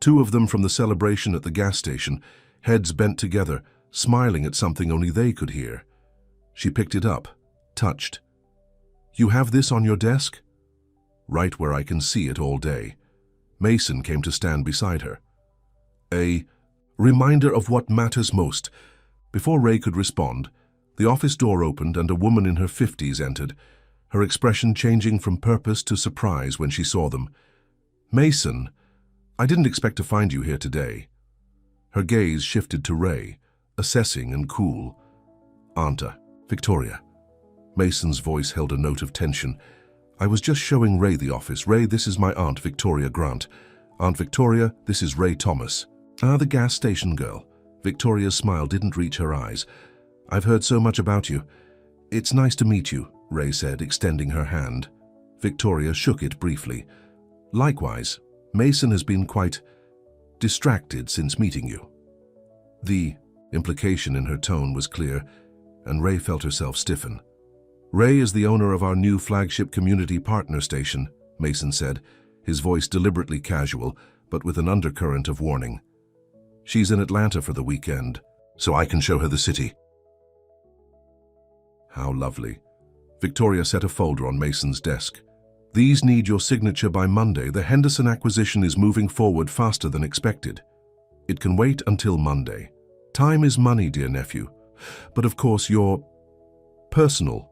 two of them from the celebration at the gas station, heads bent together, smiling at something only they could hear. She picked it up, touched. You have this on your desk? Right where I can see it all day. Mason came to stand beside her. A reminder of what matters most. Before Ray could respond, the office door opened and a woman in her 50s entered, her expression changing from purpose to surprise when she saw them. Mason, I didn't expect to find you here today. Her gaze shifted to Ray, assessing and cool. Aunta, Victoria. Mason's voice held a note of tension. I was just showing Ray the office. Ray, this is my Aunt Victoria Grant. Aunt Victoria, this is Ray Thomas. Ah, the gas station girl. Victoria's smile didn't reach her eyes. I've heard so much about you. It's nice to meet you, Ray said, extending her hand. Victoria shook it briefly. Likewise, Mason has been quite distracted since meeting you. The implication in her tone was clear, and Ray felt herself stiffen. Ray is the owner of our new flagship community partner station, Mason said, his voice deliberately casual, but with an undercurrent of warning. She's in Atlanta for the weekend, so I can show her the city. How lovely. Victoria set a folder on Mason's desk. These need your signature by Monday. The Henderson acquisition is moving forward faster than expected. It can wait until Monday. Time is money, dear nephew. But of course, your personal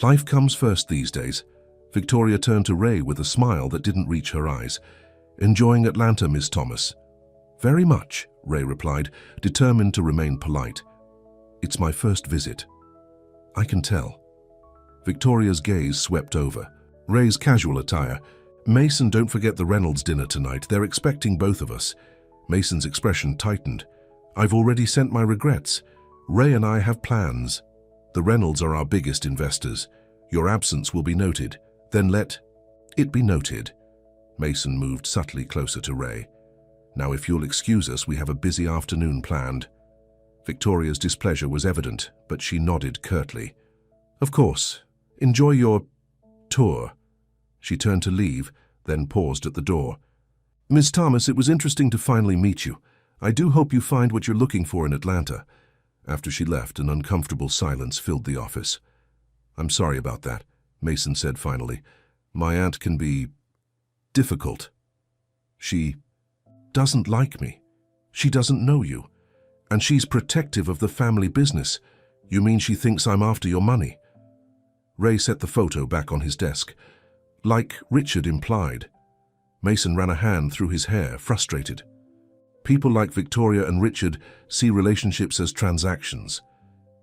life comes first these days. Victoria turned to Ray with a smile that didn't reach her eyes. Enjoying Atlanta, Miss Thomas? Very much, Ray replied, determined to remain polite. It's my first visit. I can tell. Victoria's gaze swept over. Ray's casual attire. Mason, don't forget the Reynolds dinner tonight. They're expecting both of us. Mason's expression tightened. I've already sent my regrets. Ray and I have plans. The Reynolds are our biggest investors. Your absence will be noted. Then let it be noted. Mason moved subtly closer to Ray. Now, if you'll excuse us, we have a busy afternoon planned. Victoria's displeasure was evident, but she nodded curtly. Of course. Enjoy your tour. She turned to leave, then paused at the door. "Miss Thomas, it was interesting to finally meet you. I do hope you find what you're looking for in Atlanta." After she left, an uncomfortable silence filled the office. "I'm sorry about that," Mason said finally. "My aunt can be difficult. She doesn't like me. She doesn't know you. And she's protective of the family business. You mean she thinks I'm after your money?" Ray set the photo back on his desk. "Like Richard implied." Mason ran a hand through his hair, frustrated. "People like Victoria and Richard see relationships as transactions.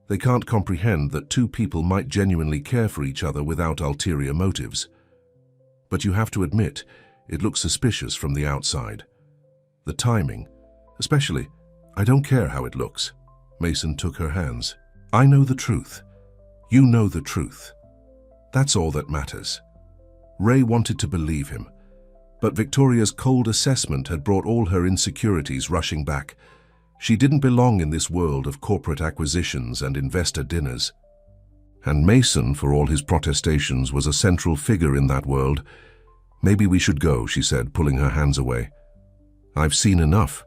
They can't comprehend that two people might genuinely care for each other without ulterior motives. But you have to admit, it looks suspicious from the outside. The timing, especially, I don't care how it looks." Mason took her hands. "I know the truth. You know the truth. That's all that matters." Ray wanted to believe him, but Victoria's cold assessment had brought all her insecurities rushing back. She didn't belong in this world of corporate acquisitions and investor dinners. And Mason, for all his protestations, was a central figure in that world. "Maybe we should go," she said, pulling her hands away. "I've seen enough."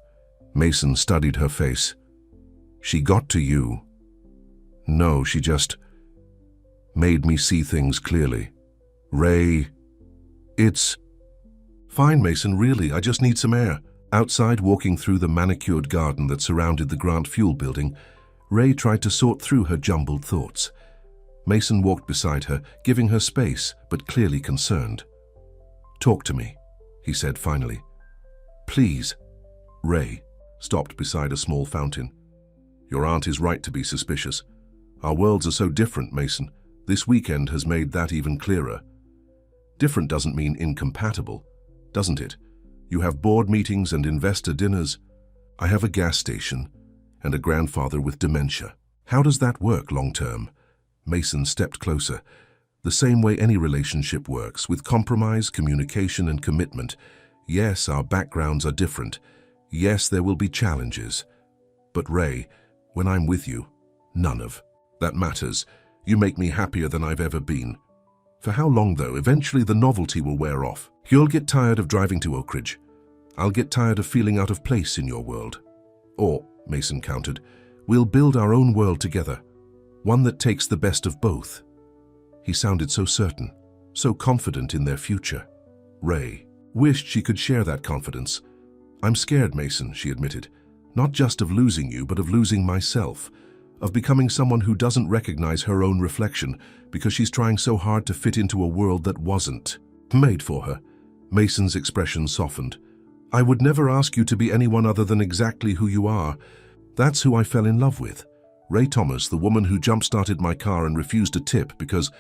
Mason studied her face. "She got to you." "No, she just made me see things clearly." "Ray, it's fine, Mason, really, I just need some air." Outside, walking through the manicured garden that surrounded the Grant Fuel building, Ray tried to sort through her jumbled thoughts. Mason walked beside her, giving her space, but clearly concerned. "Talk to me," he said finally. "Please." Ray stopped beside a small fountain. "Your aunt is right to be suspicious. Our worlds are so different, Mason. This weekend has made that even clearer. Different doesn't mean incompatible, doesn't it? You have board meetings and investor dinners. I have a gas station and a grandfather with dementia. How does that work long-term?" Mason stepped closer. "The same way any relationship works, with compromise, communication, and commitment. Yes, our backgrounds are different. Yes, there will be challenges. But Ray, when I'm with you, none of that matters. You make me happier than I've ever been." "For how long, though? Eventually the novelty will wear off. You'll get tired of driving to Oak Ridge. I'll get tired of feeling out of place in your world. Or," Mason countered, "we'll build our own world together, one that takes the best of both." He sounded so certain, so confident in their future. Ray wished she could share that confidence. "I'm scared, Mason," she admitted. "Not just of losing you, but of losing myself. Of becoming someone who doesn't recognize her own reflection because she's trying so hard to fit into a world that wasn't made for her." Mason's expression softened. "I would never ask you to be anyone other than exactly who you are. That's who I fell in love with. Ray Thomas, the woman who jump-started my car and refused a tip because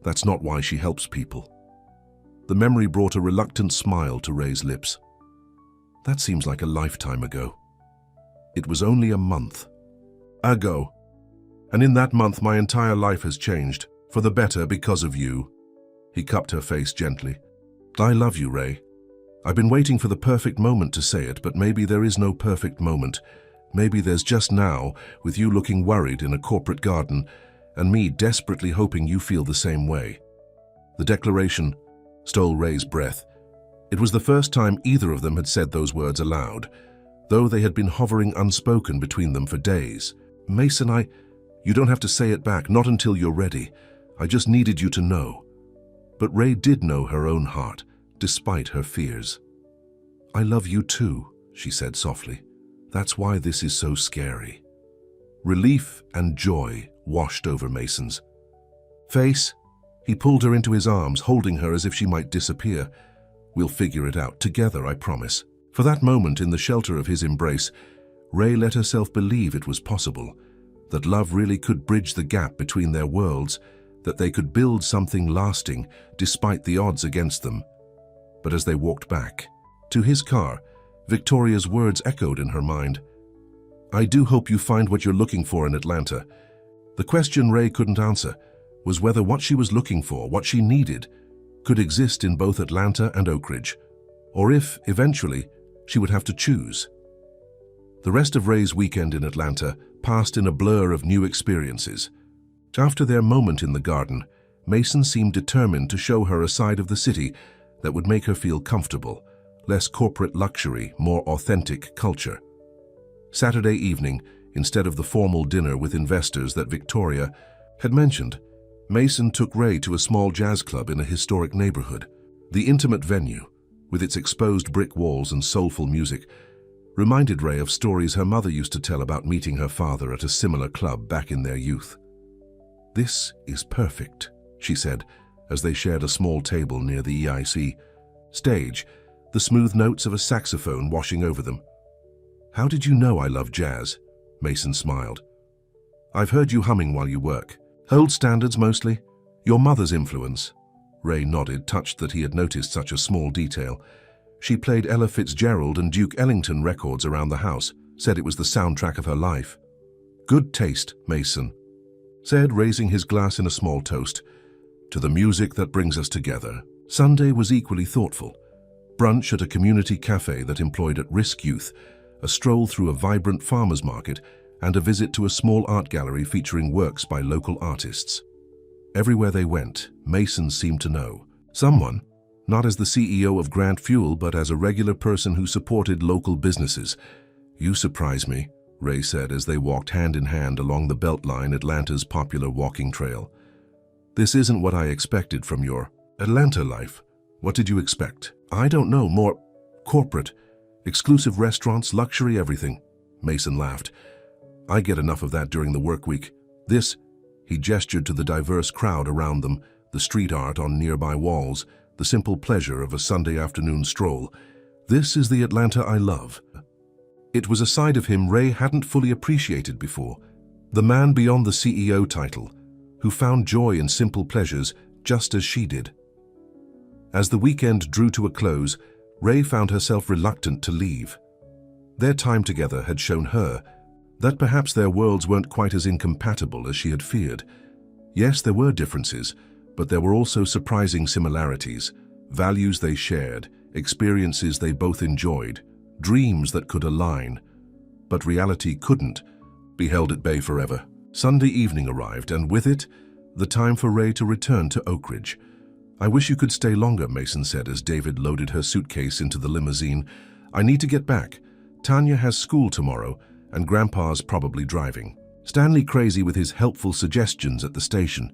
that's not why she helps people." The memory brought a reluctant smile to Ray's lips. "That seems like a lifetime ago." "It was only a month ago. And in that month, my entire life has changed, for the better because of you." He cupped her face gently. "I love you, Ray. I've been waiting for the perfect moment to say it, but maybe there is no perfect moment. Maybe there's just now, with you looking worried in a corporate garden, and me desperately hoping you feel the same way." The declaration stole Ray's breath. It was the first time either of them had said those words aloud, though they had been hovering unspoken between them for days. "Mason, you don't have to say it back, not until you're ready. I just needed you to know." But Ray did know her own heart, despite her fears. "I love you too," she said softly. "That's why this is so scary." Relief and joy washed over Mason's face. He pulled her into his arms, holding her as if she might disappear. "We'll figure it out together, I promise." For that moment, in the shelter of his embrace, Ray let herself believe it was possible, that love really could bridge the gap between their worlds, that they could build something lasting despite the odds against them. But as they walked back to his car, Victoria's words echoed in her mind. "I do hope you find what you're looking for in Atlanta." The question Ray couldn't answer was whether what she was looking for, what she needed, could exist in both Atlanta and Oak Ridge, or if, eventually, she would have to choose. The rest of Ray's weekend in Atlanta passed in a blur of new experiences. After their moment in the garden, Mason seemed determined to show her a side of the city that would make her feel comfortable, less corporate luxury, more authentic culture. Saturday evening, instead of the formal dinner with investors that Victoria had mentioned, Mason took Ray to a small jazz club in a historic neighborhood. The intimate venue, with its exposed brick walls and soulful music, reminded Ray of stories her mother used to tell about meeting her father at a similar club back in their youth. "This is perfect," she said, as they shared a small table near the EIC stage, the smooth notes of a saxophone washing over them. "How did you know I love jazz?" Mason smiled. "I've heard you humming while you work. Old standards mostly? Your mother's influence?" Ray nodded, touched that he had noticed such a small detail. She played Ella Fitzgerald and Duke Ellington records around the house, said it was the soundtrack of her life. "Good taste," Mason said, raising his glass in a small toast. "To the music that brings us together." Sunday was equally thoughtful. Brunch at a community cafe that employed at-risk youth, a stroll through a vibrant farmers market, and a visit to a small art gallery featuring works by local artists. Everywhere they went, Mason seemed to know someone, not as the CEO of Grant Fuel, but as a regular person who supported local businesses. "You surprise me," Ray said as they walked hand in hand along the Beltline, Atlanta's popular walking trail. "This isn't what I expected from your Atlanta life. What did you expect?" "I don't know, more corporate. Exclusive restaurants, luxury, everything." Mason laughed. "I get enough of that during the work week. This," he gestured to the diverse crowd around them, the street art on nearby walls, the simple pleasure of a Sunday afternoon stroll. "This is the Atlanta I love." It was a side of him Ray hadn't fully appreciated before, the man beyond the CEO title, who found joy in simple pleasures just as she did. As the weekend drew to a close, Ray found herself reluctant to leave. Their time together had shown her that perhaps their worlds weren't quite as incompatible as she had feared. Yes, there were differences, but there were also surprising similarities, values they shared, experiences they both enjoyed, dreams that could align. But reality couldn't be held at bay forever. Sunday evening arrived, and with it, the time for Ray to return to Oak Ridge. "I wish you could stay longer," Mason said as David loaded her suitcase into the limousine. "I need to get back. Tanya has school tomorrow, and Grandpa's probably driving." "Stanley crazy with his helpful suggestions at the station."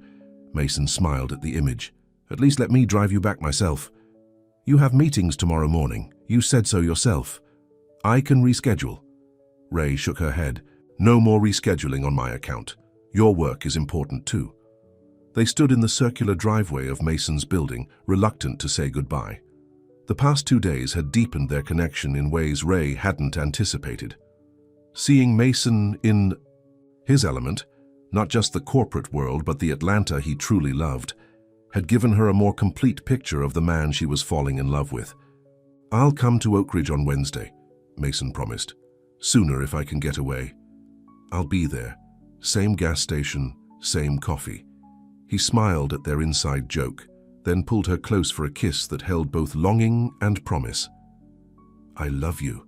Mason smiled at the image. "At least let me drive you back myself." "You have meetings tomorrow morning. You said so yourself." "I can reschedule." Ray shook her head. "No more rescheduling on my account. Your work is important too." They stood in the circular driveway of Mason's building, reluctant to say goodbye. The past 2 days had deepened their connection in ways Ray hadn't anticipated. Seeing Mason in his element, not just the corporate world but the Atlanta he truly loved, had given her a more complete picture of the man she was falling in love with. "I'll come to Oak Ridge on Wednesday," Mason promised. "Sooner if I can get away. I'll be there. Same gas station, same coffee." He smiled at their inside joke, then pulled her close for a kiss that held both longing and promise. "I love you,"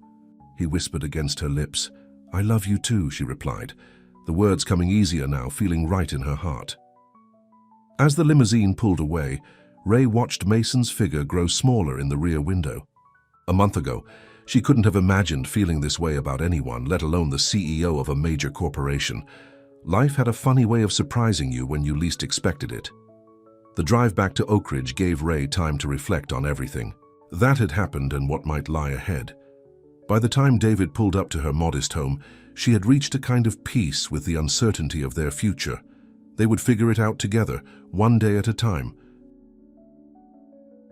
he whispered against her lips. "I love you too," she replied, the words coming easier now, feeling right in her heart. As the limousine pulled away, Ray watched Mason's figure grow smaller in the rear window. A month ago, she couldn't have imagined feeling this way about anyone, let alone the CEO of a major corporation. Life had a funny way of surprising you when you least expected it. The drive back to Oak Ridge gave Ray time to reflect on everything that had happened and what might lie ahead. By the time David pulled up to her modest home, she had reached a kind of peace with the uncertainty of their future. They would figure it out together, one day at a time.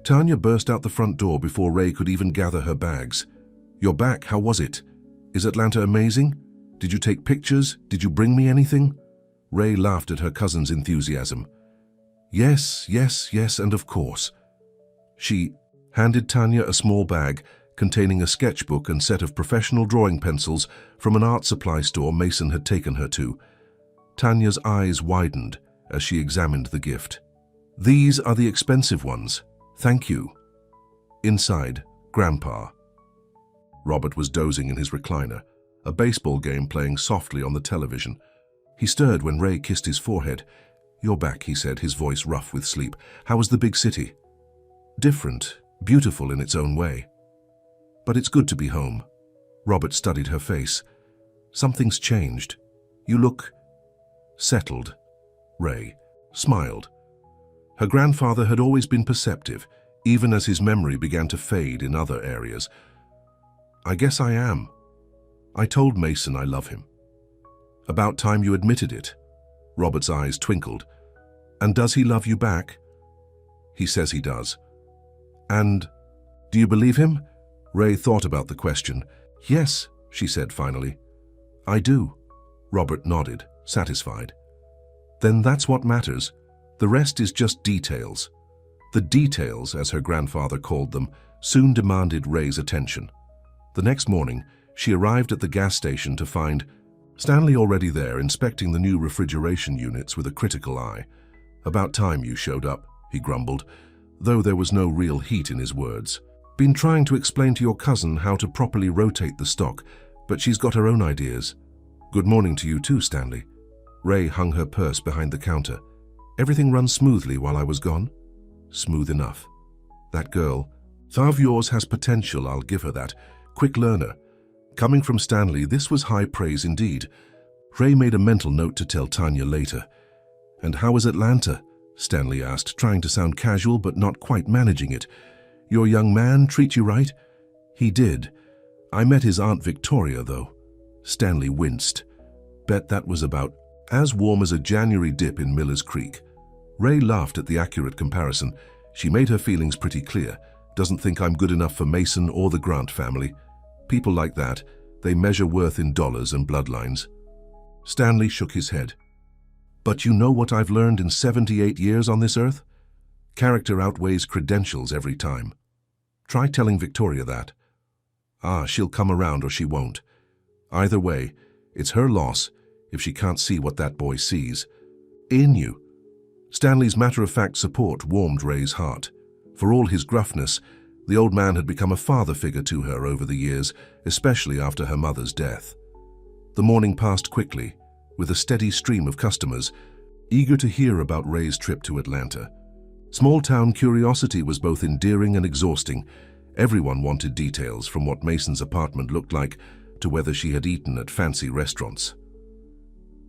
Tanya burst out the front door before Ray could even gather her bags. "You're back, how was it? Is Atlanta amazing? Did you take pictures? Did you bring me anything?" Ray laughed at her cousin's enthusiasm. Yes, and of course." She handed Tanya a small bag containing a sketchbook and set of professional drawing pencils from an art supply store Mason had taken her to. Tanya's eyes widened as she examined the gift. "These are the expensive ones. Thank you." Inside, Grandpa. Robert was dozing in his recliner, a baseball game playing softly on the television. He stirred when Ray kissed his forehead. "You're back," he said, his voice rough with sleep. "How was the big city?" "Different, beautiful in its own way. But it's good to be home." Robert studied her face. "Something's changed. You look settled." Ray smiled. Her grandfather had always been perceptive, even as his memory began to fade in other areas. "I guess I am. I told Mason I love him." "About time you admitted it." Robert's eyes twinkled. "And does he love you back?" "He says he does." "And do you believe him?" Ray thought about the question. "Yes," she said finally. "I do." Robert nodded, satisfied. "Then that's what matters. The rest is just details." The details, as her grandfather called them, soon demanded Ray's attention. The next morning, she arrived at the gas station to find Stanley already there, inspecting the new refrigeration units with a critical eye. "About time you showed up," he grumbled, though there was no real heat in his words. "Been trying to explain to your cousin how to properly rotate the stock, but she's got her own ideas." "Good morning to you too, Stanley." Ray hung her purse behind the counter. "Everything runs smoothly while I was gone?" "Smooth enough." "That girl, of yours has potential, I'll give her that. Quick learner." Coming from Stanley, this was high praise indeed. Ray made a mental note to tell Tanya later. "And how was Atlanta?" Stanley asked, trying to sound casual but not quite managing it. "Your young man treat you right?" "He did. I met his Aunt Victoria, though." Stanley winced. "Bet that was about as warm as a January dip in Miller's Creek." Ray laughed at the accurate comparison. "She made her feelings pretty clear. Doesn't think I'm good enough for Mason or the Grant family. People like that, they measure worth in dollars and bloodlines." Stanley shook his head. "But you know what I've learned in 78 years on this earth? Character outweighs credentials every time. Try telling Victoria that." "Ah, she'll come around or she won't. Either way, it's her loss if she can't see what that boy sees in you." Stanley's matter-of-fact support warmed Ray's heart. For all his gruffness, the old man had become a father figure to her over the years, especially after her mother's death. The morning passed quickly, with a steady stream of customers, eager to hear about Ray's trip to Atlanta. Small-town curiosity was both endearing and exhausting. Everyone wanted details, from what Mason's apartment looked like to whether she had eaten at fancy restaurants.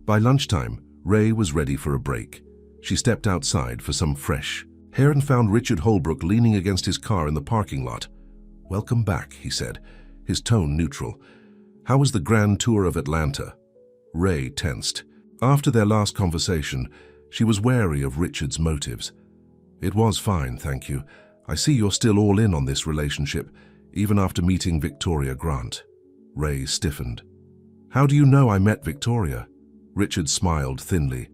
By lunchtime, Ray was ready for a break. She stepped outside for some fresh air and found Richard Holbrook leaning against his car in the parking lot. "Welcome back," he said, his tone neutral. "How was the grand tour of Atlanta?" Ray tensed. After their last conversation, she was wary of Richard's motives. "It was fine, thank you. I see you're still all in on this relationship, even after meeting Victoria Grant." Ray stiffened. "How do you know I met Victoria?" Richard smiled thinly.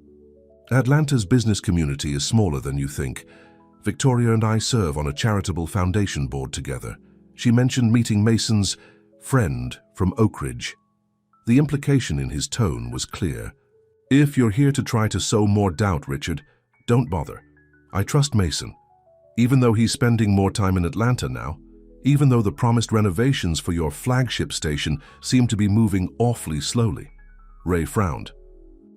"Atlanta's business community is smaller than you think. Victoria and I serve on a charitable foundation board together. She mentioned meeting Mason's friend from Oak Ridge." The implication in his tone was clear. "If you're here to try to sow more doubt, Richard, don't bother. I trust Mason. Even though he's spending more time in Atlanta now, even though the promised renovations for your flagship station seem to be moving awfully slowly." Ray frowned.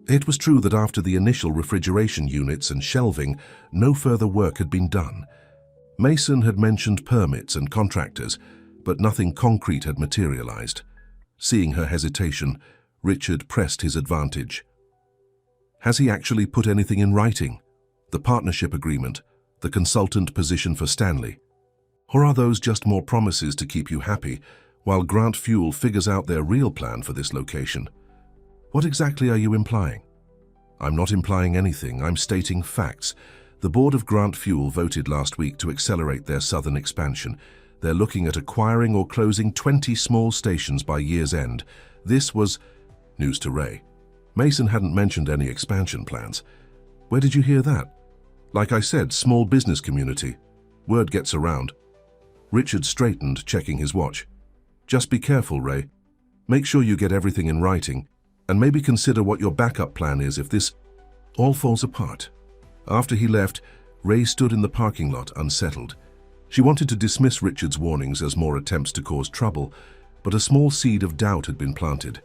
It was true that after the initial refrigeration units and shelving, no further work had been done. Mason had mentioned permits and contractors, but nothing concrete had materialized. Seeing her hesitation, Richard pressed his advantage. "Has he actually put anything in writing? The partnership agreement, the consultant position for Stanley? Or are those just more promises to keep you happy, while Grant Fuel figures out their real plan for this location? What exactly are you implying?" "I'm not implying anything, I'm stating facts. The board of Grant Fuel voted last week to accelerate their southern expansion. They're looking at acquiring or closing 20 small stations by year's end. This was news to Ray. Mason hadn't mentioned any expansion plans. "Where did you hear that?" "Like I said, small business community. Word gets around." Richard straightened, checking his watch. "Just be careful, Ray. Make sure you get everything in writing, and maybe consider what your backup plan is if this all falls apart." After he left, Ray stood in the parking lot, unsettled. She wanted to dismiss Richard's warnings as more attempts to cause trouble, but a small seed of doubt had been planted.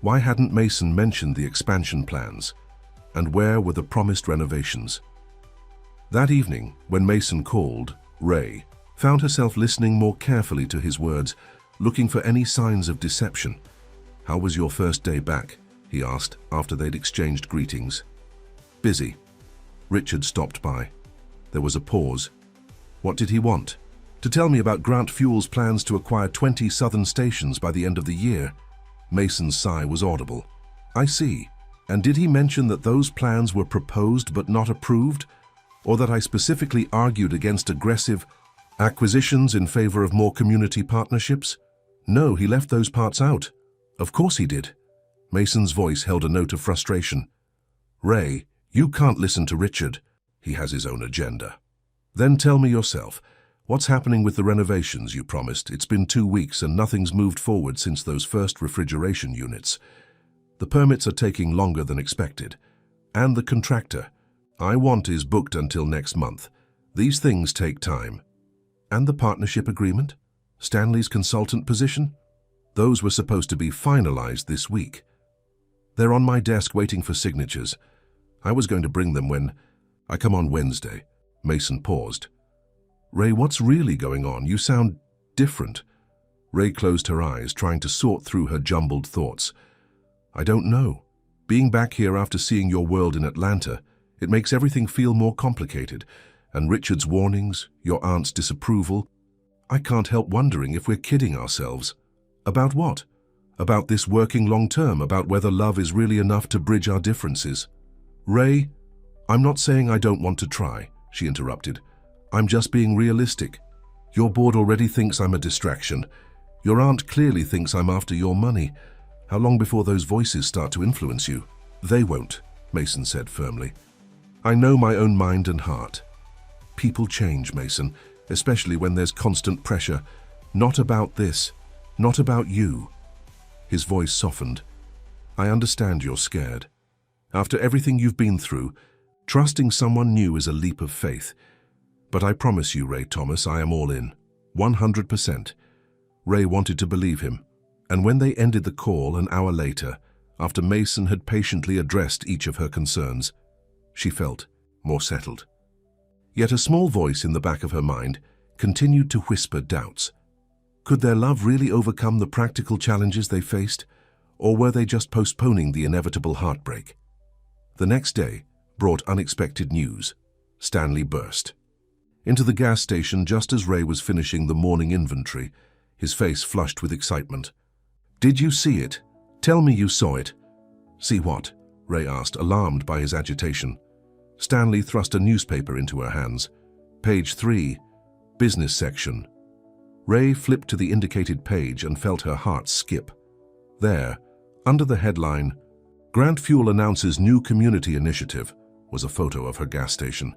Why hadn't Mason mentioned the expansion plans? And where were the promised renovations? That evening, when Mason called, Ray found herself listening more carefully to his words, looking for any signs of deception. "How was your first day back?" he asked after they'd exchanged greetings. "Busy." Richard stopped by. There was a pause. What did he want? To tell me about Grant Fuel's plans to acquire 20 southern stations by the end of the year. Mason's sigh was audible. "I see. And did he mention that those plans were proposed but not approved? Or that I specifically argued against aggressive acquisitions in favor of more community partnerships?" "No, he left those parts out." "Of course he did." Mason's voice held a note of frustration. "Ray, you can't listen to Richard. He has his own agenda." "Then tell me yourself, what's happening with the renovations you promised? It's been 2 weeks and nothing's moved forward since those first refrigeration units. The permits are taking longer than expected. And the contractor I want is booked until next month. These things take time." "And the partnership agreement? Stanley's consultant position? Those were supposed to be finalized this week." "They're on my desk waiting for signatures. I was going to bring them when I come on Wednesday." Mason paused. "Ray, what's really going on? You sound different." Ray closed her eyes, trying to sort through her jumbled thoughts. "I don't know. Being back here after seeing your world in Atlanta, it makes everything feel more complicated. And Richard's warnings, your aunt's disapproval. I can't help wondering if we're kidding ourselves." "About what?" "About this working long term, about whether love is really enough to bridge our differences." "Ray, I'm not saying I don't want to try," she interrupted. "I'm just being realistic. Your board already thinks I'm a distraction. Your aunt clearly thinks I'm after your money. How long before those voices start to influence you?" "They won't," Mason said firmly. "I know my own mind and heart. People change, Mason, especially when there's constant pressure. Not about this, not about you." His voice softened. "I understand you're scared. After everything you've been through, trusting someone new is a leap of faith. But I promise you, Ray Thomas, I am all in. 100%. Ray wanted to believe him. And when they ended the call an hour later, after Mason had patiently addressed each of her concerns, she felt more settled. Yet a small voice in the back of her mind continued to whisper doubts. Could their love really overcome the practical challenges they faced, or were they just postponing the inevitable heartbreak? The next day brought unexpected news. Stanley burst into the gas station just as Ray was finishing the morning inventory, his face flushed with excitement. "Did you see it? Tell me you saw it." "See what?" Ray asked, alarmed by his agitation. Stanley thrust a newspaper into her hands. "Page 3, business section." Ray flipped to the indicated page and felt her heart skip. There, under the headline, "Grant Fuel announces new community initiative," was a photo of her gas station,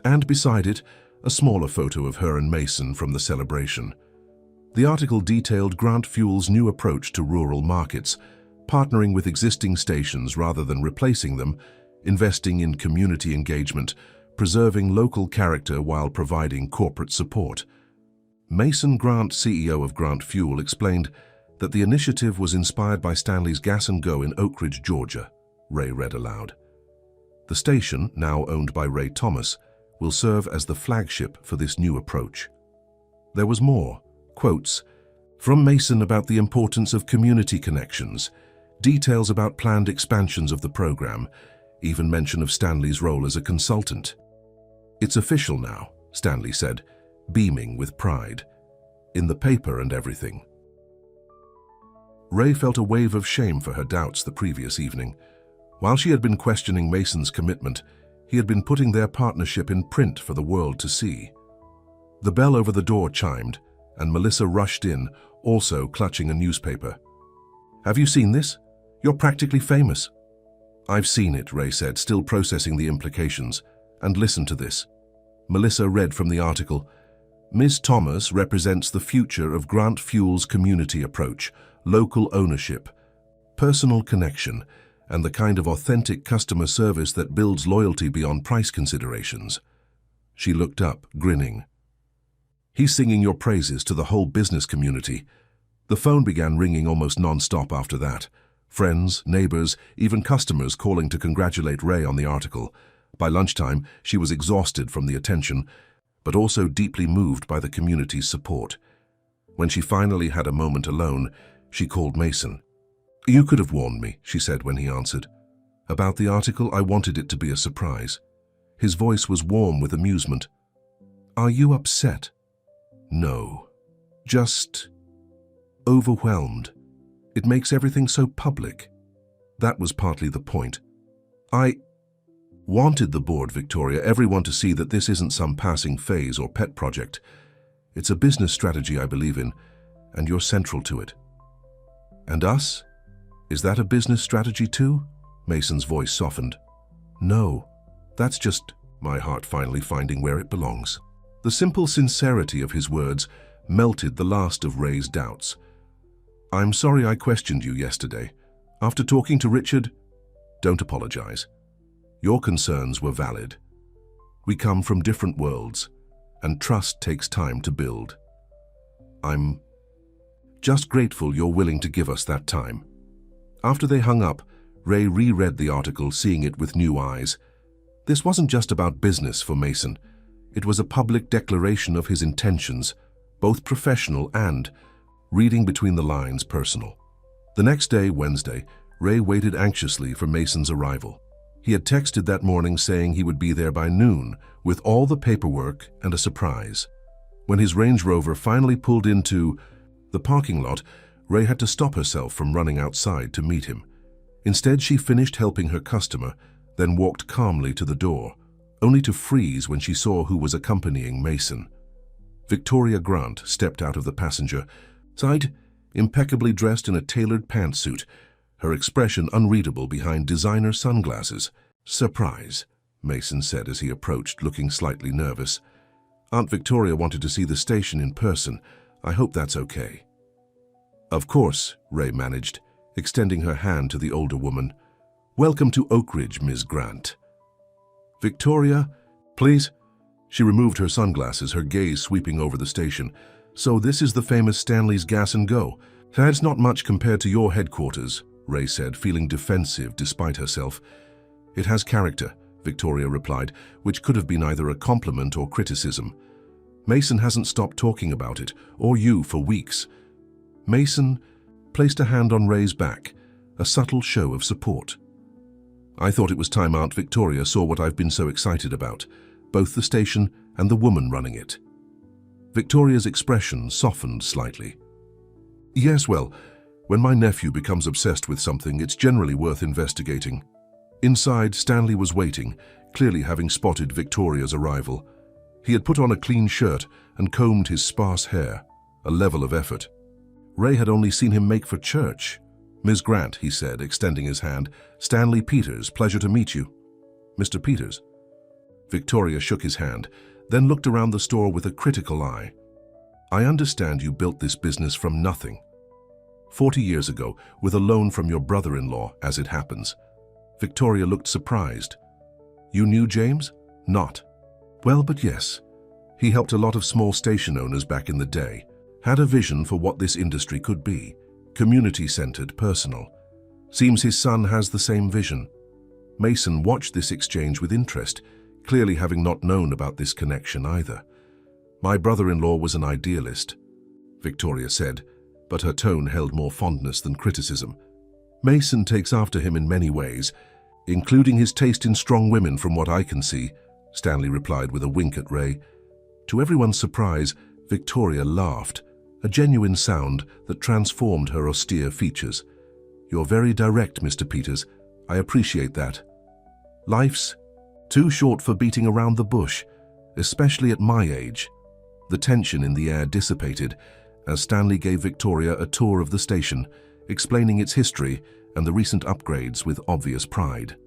and beside it, a smaller photo of her and Mason from the celebration. The article detailed Grant Fuel's new approach to rural markets, partnering with existing stations rather than replacing them, investing in community engagement, preserving local character while providing corporate support. Mason Grant, CEO of Grant Fuel, explained that the initiative was inspired by Stanley's Gas and Go in Oak Ridge, Georgia. Ray read aloud. The station, now owned by Ray Thomas, will serve as the flagship for this new approach. There was more. Quotes from Mason about the importance of community connections, details about planned expansions of the program, even mention of Stanley's role as a consultant. "It's official now," Stanley said, beaming with pride. "In the paper and everything." Ray felt a wave of shame for her doubts the previous evening. While she had been questioning Mason's commitment, he had been putting their partnership in print for the world to see. The bell over the door chimed, and Melissa rushed in, also clutching a newspaper. "Have you seen this? You're practically famous." "I've seen it," Ray said, still processing the implications. "And listen to this." Melissa read from the article. "Ms. Thomas represents the future of Grant Fuel's community approach, local ownership, personal connection, and the kind of authentic customer service that builds loyalty beyond price considerations." She looked up, grinning. "He's singing your praises to the whole business community." The phone began ringing almost non-stop after that. Friends, neighbors, even customers calling to congratulate Ray on the article. By lunchtime, she was exhausted from the attention, but also deeply moved by the community's support. When she finally had a moment alone, she called Mason. "You could have warned me," she said when he answered. "About the article, I wanted it to be a surprise." His voice was warm with amusement. "Are you upset?" "No. Just overwhelmed. It makes everything so public." That was partly the point. "I wanted the board, Victoria, everyone to see that this isn't some passing phase or pet project. It's a business strategy I believe in, and you're central to it." "And us? Is that a business strategy too?" Mason's voice softened. "No, that's just my heart finally finding where it belongs." The simple sincerity of his words melted the last of Ray's doubts. "I'm sorry I questioned you yesterday. After talking to Richard, don't apologize. Your concerns were valid. We come from different worlds, and trust takes time to build. I'm just grateful you're willing to give us that time." After they hung up, Ray reread the article, seeing it with new eyes. This wasn't just about business for Mason. It was a public declaration of his intentions, both professional and, reading between the lines, personal. The next day, Wednesday, Ray waited anxiously for Mason's arrival. He had texted that morning saying he would be there by noon, with all the paperwork and a surprise. When his Range Rover finally pulled into the parking lot, Ray had to stop herself from running outside to meet him. Instead, she finished helping her customer, then walked calmly to the door, only to freeze when she saw who was accompanying Mason. Victoria Grant stepped out of the passenger side, impeccably dressed in a tailored pantsuit, her expression unreadable behind designer sunglasses. "Surprise," Mason said as he approached, looking slightly nervous. "Aunt Victoria wanted to see the station in person. I hope that's okay." "Of course," Ray managed, extending her hand to the older woman. "Welcome to Oak Ridge, Ms. Grant." "Victoria, please." She removed her sunglasses, her gaze sweeping over the station. "So this is the famous Stanley's Gas and Go. That's not much compared to your headquarters," Ray said, feeling defensive despite herself. "It has character," Victoria replied, which could have been either a compliment or criticism. "Mason hasn't stopped talking about it, or you, for weeks." Mason placed a hand on Ray's back, a subtle show of support. "I thought it was time Aunt Victoria saw what I've been so excited about, both the station and the woman running it." Victoria's expression softened slightly. "Yes, well, when my nephew becomes obsessed with something, it's generally worth investigating." Inside, Stanley was waiting, clearly having spotted Victoria's arrival. He had put on a clean shirt and combed his sparse hair, a level of effort Ray had only seen him make for church. "Ms. Grant," he said, extending his hand. "Stanley Peters, pleasure to meet you." "Mr. Peters." Victoria shook his hand, then looked around the store with a critical eye. "I understand you built this business from nothing. 40 years ago, with a loan from your brother-in-law, as it happens." Victoria looked surprised. "You knew James?" "Not." "Well, but yes. He helped a lot of small station owners back in the day. Had a vision for what this industry could be. Community-centered, personal. Seems his son has the same vision." Mason watched this exchange with interest, clearly having not known about this connection either. "My brother-in-law was an idealist," Victoria said, but her tone held more fondness than criticism. "Mason takes after him in many ways, including his taste in strong women from what I can see," Stanley replied with a wink at Ray. To everyone's surprise, Victoria laughed, a genuine sound that transformed her austere features. "You're very direct, Mr. Peters. I appreciate that. Life's too short for beating around the bush, especially at my age." The tension in the air dissipated as Stanley gave Victoria a tour of the station, explaining its history and the recent upgrades with obvious pride.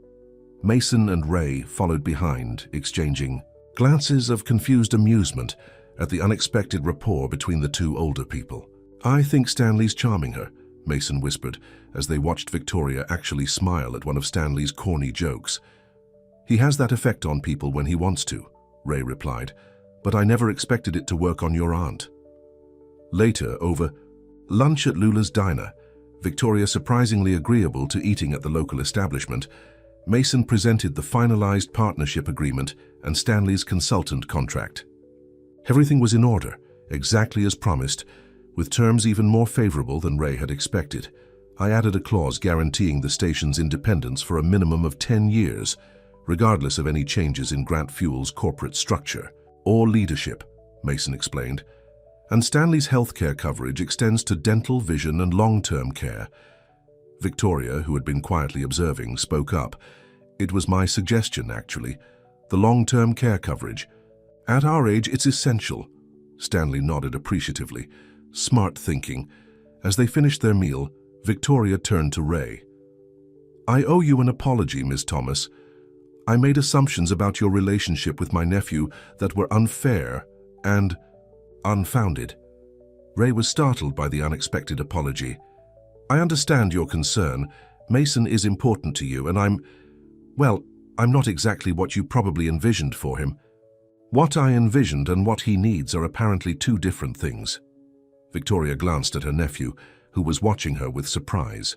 Mason and Ray followed behind, exchanging glances of confused amusement at the unexpected rapport between the two older people. "I think Stanley's charming her," Mason whispered as they watched Victoria actually smile at one of Stanley's corny jokes. "He has that effect on people when he wants to," Ray replied, "but I never expected it to work on your aunt." Later, over lunch at Lula's diner, Victoria surprisingly agreeable to eating at the local establishment, Mason presented the finalized partnership agreement and Stanley's consultant contract. Everything was in order, exactly as promised, with terms even more favorable than Ray had expected. I added a clause guaranteeing the station's independence for a minimum of 10 years, regardless of any changes in Grant Fuel's corporate structure or leadership, Mason explained. And Stanley's healthcare coverage extends to dental, vision, and long-term care. Victoria, who had been quietly observing, spoke up. It was my suggestion, actually. The long-term care coverage. At our age, it's essential. Stanley nodded appreciatively. Smart thinking. As they finished their meal, Victoria turned to Ray. I owe you an apology, Ms. Thomas. I made assumptions about your relationship with my nephew that were unfair and unfounded. Ray was startled by the unexpected apology. I understand your concern. Mason is important to you, and I'm not exactly what you probably envisioned for him. What I envisioned and what he needs are apparently two different things. Victoria glanced at her nephew, who was watching her with surprise.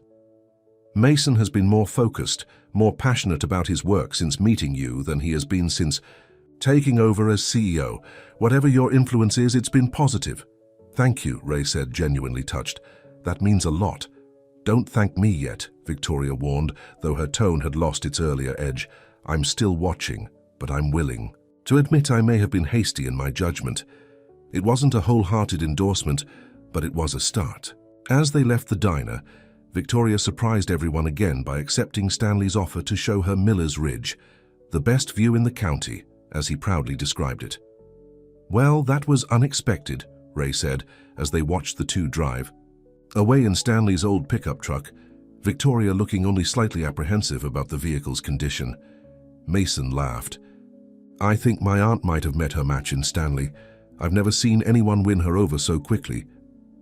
Mason has been more focused, more passionate about his work since meeting you than he has been since taking over as CEO. Whatever your influence is, it's been positive. Thank you, Ray said, genuinely touched. That means a lot. Don't thank me yet, Victoria warned, though her tone had lost its earlier edge. I'm still watching, but I'm willing. To admit I may have been hasty in my judgment. It wasn't a wholehearted endorsement, but it was a start. As they left the diner, Victoria surprised everyone again by accepting Stanley's offer to show her Miller's Ridge, the best view in the county, as he proudly described it. Well, that was unexpected, Ray said, as they watched the two drive. Away in Stanley's old pickup truck, Victoria looking only slightly apprehensive about the vehicle's condition. Mason laughed. I think my aunt might have met her match in Stanley. I've never seen anyone win her over so quickly.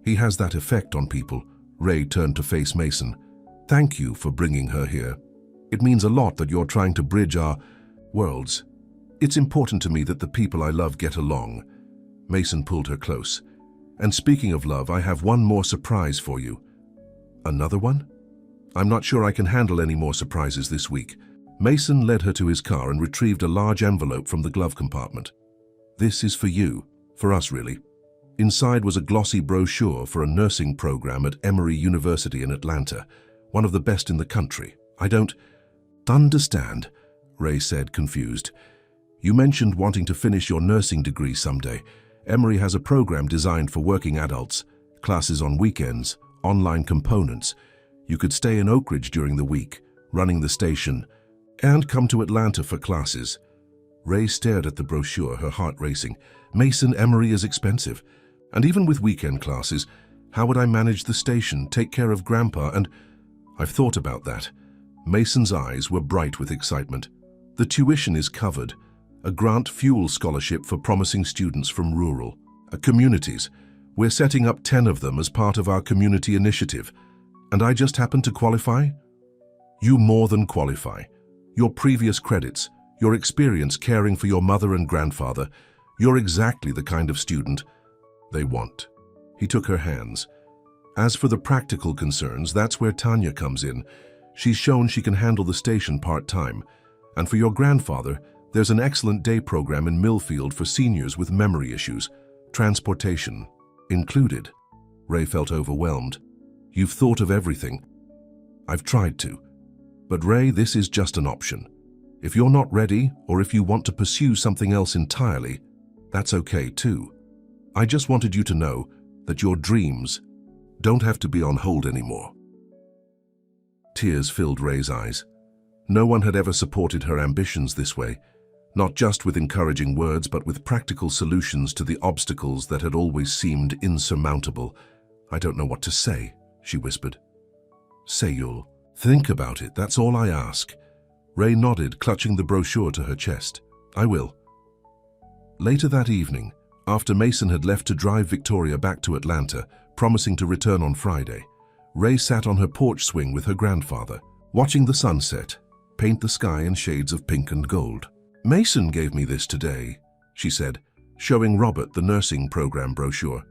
He has that effect on people. Ray turned to face Mason. Thank you for bringing her here. It means a lot that you're trying to bridge our worlds. It's important to me that the people I love get along. Mason pulled her close. And speaking of love, I have one more surprise for you. Another one? I'm not sure I can handle any more surprises this week. Mason led her to his car and retrieved a large envelope from the glove compartment. This is for you. For us, really. Inside was a glossy brochure for a nursing program at Emory University in Atlanta, one of the best in the country. I don't understand, Ray said, confused. You mentioned wanting to finish your nursing degree someday. Emory has a program designed for working adults, classes on weekends, online components. You could stay in Oak Ridge during the week, running the station, and come to Atlanta for classes. Ray stared at the brochure, her heart racing. Mason, Emory is expensive. And even with weekend classes, how would I manage the station, take care of Grandpa, and I've thought about that. Mason's eyes were bright with excitement. The tuition is covered. A Grant Fuel scholarship for promising students from rural communities. We're setting up 10 of them as part of our community initiative. And I just happen to qualify? You more than qualify. Your previous credits, your experience caring for your mother and grandfather, you're exactly the kind of student they want. He took her hands. As for the practical concerns, that's where Tanya comes in. She's shown she can handle the station part-time. And for your grandfather, there's an excellent day program in Millfield for seniors with memory issues. Transportation included. Ray felt overwhelmed. You've thought of everything. I've tried to. But Ray, this is just an option. If you're not ready, or if you want to pursue something else entirely, that's okay too. I just wanted you to know that your dreams don't have to be on hold anymore. Tears filled Ray's eyes. No one had ever supported her ambitions this way, not just with encouraging words, but with practical solutions to the obstacles that had always seemed insurmountable. I don't know what to say, she whispered. Say you'll think about it, that's all I ask. Ray nodded, clutching the brochure to her chest. I will. Later that evening, after Mason had left to drive Victoria back to Atlanta, promising to return on Friday, Ray sat on her porch swing with her grandfather, watching the sunset paint the sky in shades of pink and gold. Mason gave me this today, she said, showing Robert the nursing program brochure.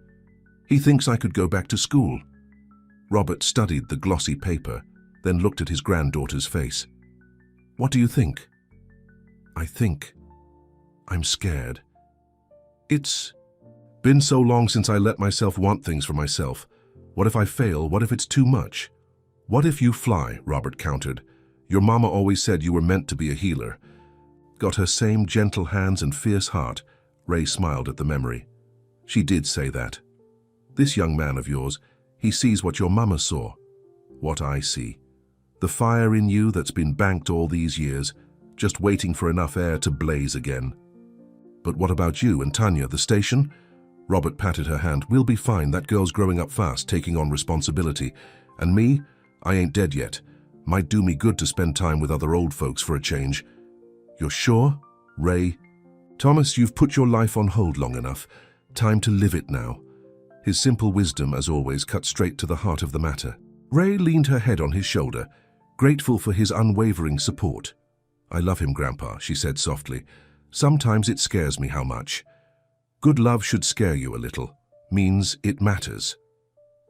He thinks I could go back to school. Robert studied the glossy paper, then looked at his granddaughter's face. "What do you think?" "I think I'm scared. It's been so long since I let myself want things for myself. What if I fail? What if it's too much?" "What if you fly?" Robert countered. "Your mama always said you were meant to be a healer." Got her same gentle hands and fierce heart. Ray smiled at the memory. "She did say that. This young man of yours, he sees what your mama saw. What I see. The fire in you that's been banked all these years, just waiting for enough air to blaze again." "But what about you and Tanya, the station?" Robert patted her hand. "We'll be fine. That girl's growing up fast, taking on responsibility. And me, I ain't dead yet. Might do me good to spend time with other old folks for a change." "You're sure, Ray?" "Thomas, you've put your life on hold long enough. Time to live it now." His simple wisdom, as always, cut straight to the heart of the matter. Ray leaned her head on his shoulder, grateful for his unwavering support. "I love him, Grandpa," she said softly. "Sometimes it scares me how much. Good love should scare you a little. Means it matters."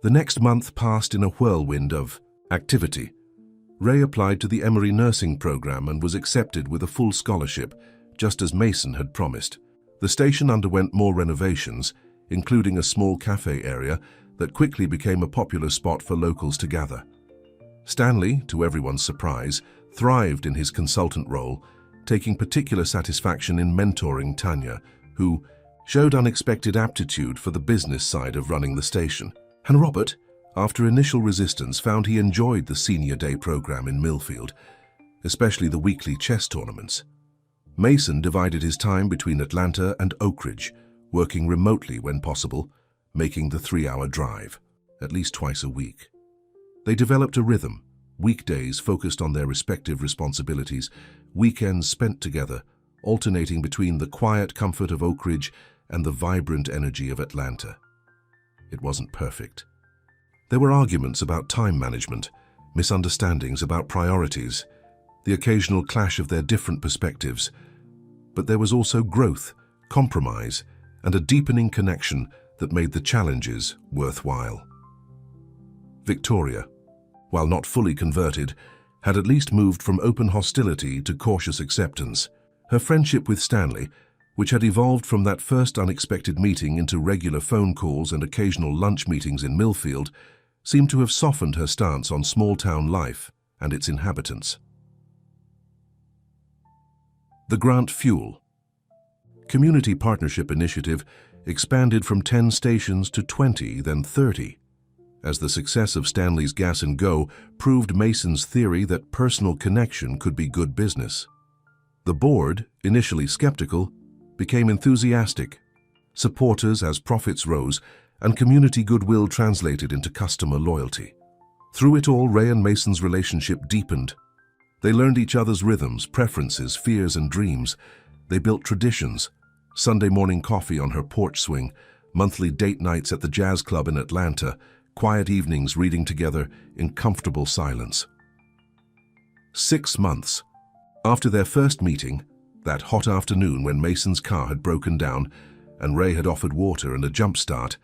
The next month passed in a whirlwind of activity. Ray applied to the Emory nursing program and was accepted with a full scholarship, just as Mason had promised. The station underwent more renovations, including a small cafe area that quickly became a popular spot for locals to gather. Stanley, to everyone's surprise, thrived in his consultant role, taking particular satisfaction in mentoring Tanya, who showed unexpected aptitude for the business side of running the station. And Robert, after initial resistance, found he enjoyed the senior day program in Millfield, especially the weekly chess tournaments. Mason divided his time between Atlanta and Oak Ridge, working remotely when possible, making the 3-hour drive, at least twice a week. They developed a rhythm, weekdays focused on their respective responsibilities, weekends spent together, alternating between the quiet comfort of Oak Ridge and the vibrant energy of Atlanta. It wasn't perfect. There were arguments about time management, misunderstandings about priorities, the occasional clash of their different perspectives. But there was also growth, compromise, and a deepening connection that made the challenges worthwhile. Victoria, while not fully converted, had at least moved from open hostility to cautious acceptance. Her friendship with Stanley, which had evolved from that first unexpected meeting into regular phone calls and occasional lunch meetings in Millfield, seemed to have softened her stance on small-town life and its inhabitants. The Grant Fuel Community Partnership Initiative expanded from 10 stations to 20, then 30, as the success of Stanley's Gas and Go proved Mason's theory that personal connection could be good business. The board, initially skeptical, became enthusiastic, supporters as profits rose, and community goodwill translated into customer loyalty. Through it all, Ray and Mason's relationship deepened. They learned each other's rhythms, preferences, fears, and dreams. They built traditions: Sunday morning coffee on her porch swing, monthly date nights at the jazz club in Atlanta, quiet evenings reading together in comfortable silence. 6 months. After their first meeting, that hot afternoon when Mason's car had broken down and Ray had offered water and a jump start,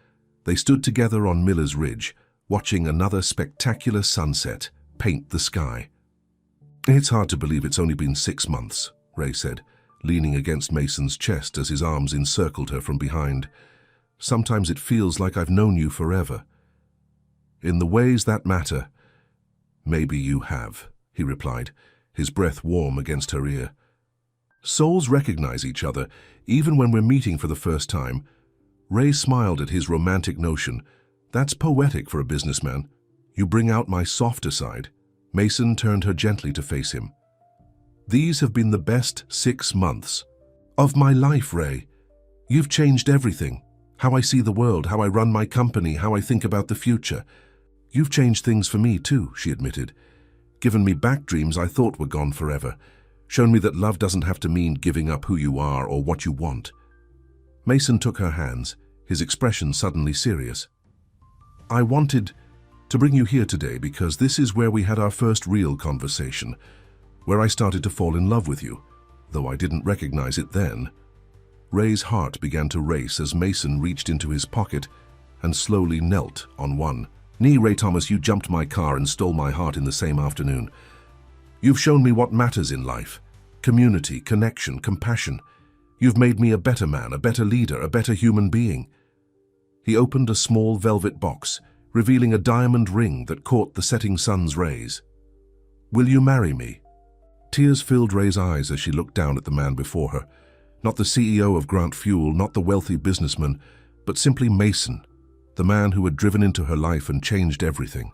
they stood together on Miller's Ridge, watching another spectacular sunset paint the sky. "It's hard to believe it's only been 6 months, Ray said, leaning against Mason's chest as his arms encircled her from behind. "Sometimes it feels like I've known you forever." "In the ways that matter, maybe you have," he replied, his breath warm against her ear. "Souls recognize each other, even when we're meeting for the first time." Ray smiled at his romantic notion. "That's poetic for a businessman. You bring out my softer side." Mason turned her gently to face him. "These have been the best 6 months of my life, Ray. You've changed everything. How I see the world, how I run my company, how I think about the future. You've changed things for me too," she admitted. "Given me back dreams I thought were gone forever. Shown me that love doesn't have to mean giving up who you are or what you want." Mason took her hands, his expression suddenly serious. "I wanted to bring you here today because this is where we had our first real conversation, where I started to fall in love with you, though I didn't recognize it then." Ray's heart began to race as Mason reached into his pocket and slowly knelt on one Ray Thomas, you jumped my car and stole my heart in the same afternoon. You've shown me what matters in life. Community, connection, compassion. You've made me a better man, a better leader, a better human being. He opened a small velvet box, revealing a diamond ring that caught the setting sun's rays. Will you marry me? Tears filled Ray's eyes as she looked down at the man before her. Not the CEO of Grant Fuel, not the wealthy businessman, but simply Mason, the man who had driven into her life and changed everything.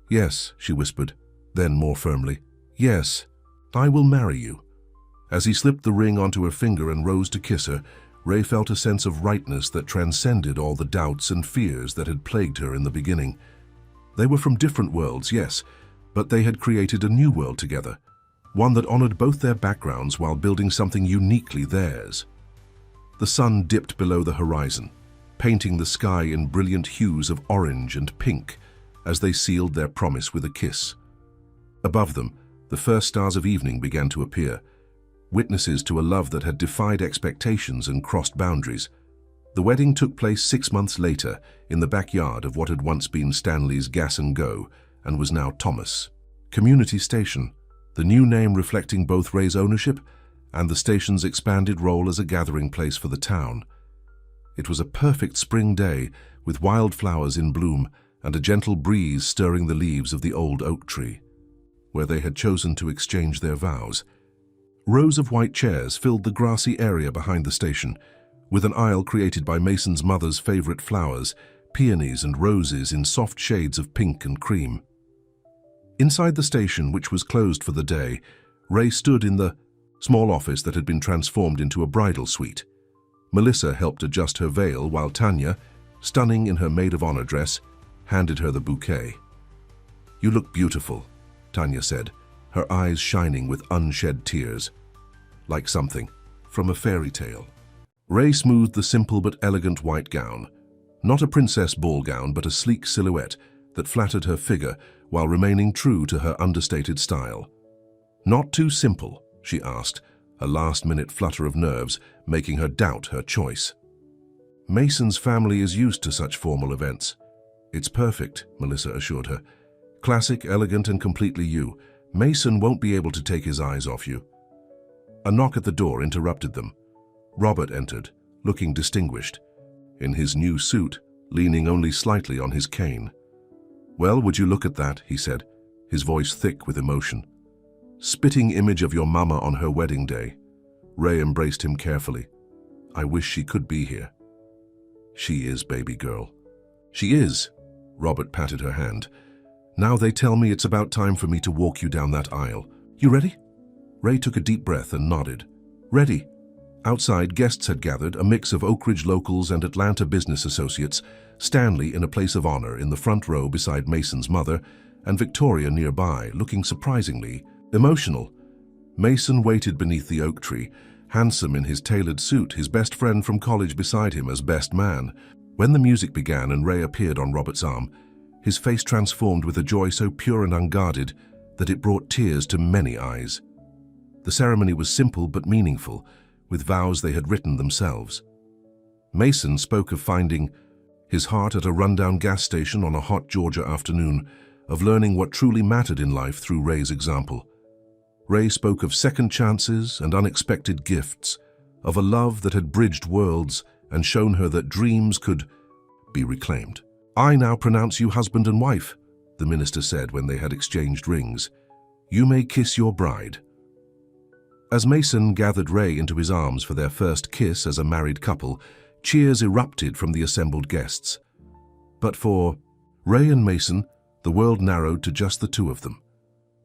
Yes, she whispered, then more firmly, yes, I will marry you. As he slipped the ring onto her finger and rose to kiss her, Ray felt a sense of rightness that transcended all the doubts and fears that had plagued her in the beginning. They were from different worlds, yes, but they had created a new world together, one that honored both their backgrounds while building something uniquely theirs. The sun dipped below the horizon, painting the sky in brilliant hues of orange and pink as they sealed their promise with a kiss. Above them, the first stars of evening began to appear, witnesses to a love that had defied expectations and crossed boundaries. The wedding took place 6 months later in the backyard of what had once been Stanley's Gas and Go and was now Thomas Community Station, the new name reflecting both Ray's ownership and the station's expanded role as a gathering place for the town. It was a perfect spring day with wildflowers in bloom and a gentle breeze stirring the leaves of the old oak tree, where they had chosen to exchange their vows. Rows of white chairs filled the grassy area behind the station, with an aisle created by Mason's mother's favorite flowers, peonies and roses in soft shades of pink and cream. Inside the station, which was closed for the day, Ray stood in the small office that had been transformed into a bridal suite. Melissa helped adjust her veil while Tanya, stunning in her maid-of-honor dress, handed her the bouquet. "You look beautiful," Tanya said, her eyes shining with unshed tears, like something from a fairy tale. Ray smoothed the simple but elegant white gown, not a princess ball gown but a sleek silhouette that flattered her figure while remaining true to her understated style. "Not too simple?" she asked, a last-minute flutter of nerves making her doubt her choice. "Mason's family is used to such formal events." "It's perfect," Melissa assured her. "Classic, elegant, and completely you. Mason won't be able to take his eyes off you." A knock at the door interrupted them. Robert entered, looking distinguished, in his new suit, leaning only slightly on his cane. "Well, would you look at that," he said, his voice thick with emotion. "Spitting image of your mama on her wedding day." Ray embraced him carefully. "I wish she could be here." "She is, baby girl." "She is." Robert patted her hand. "Now they tell me it's about time for me to walk you down that aisle. You ready?" Ray took a deep breath and nodded. "Ready." Outside, guests had gathered, a mix of Oak Ridge locals and Atlanta business associates, Stanley in a place of honor in the front row beside Mason's mother, and Victoria nearby, looking surprisingly emotional. Mason waited beneath the oak tree, handsome in his tailored suit, his best friend from college beside him as best man. When the music began and Ray appeared on Robert's arm, his face transformed with a joy so pure and unguarded that it brought tears to many eyes. The ceremony was simple but meaningful, with vows they had written themselves. Mason spoke of finding his heart at a rundown gas station on a hot Georgia afternoon, of learning what truly mattered in life through Ray's example. Ray spoke of second chances and unexpected gifts, of a love that had bridged worlds and shown her that dreams could be reclaimed. "I now pronounce you husband and wife," the minister said when they had exchanged rings. "You may kiss your bride." As Mason gathered Ray into his arms for their first kiss as a married couple, cheers erupted from the assembled guests. But for Ray and Mason, the world narrowed to just the two of them.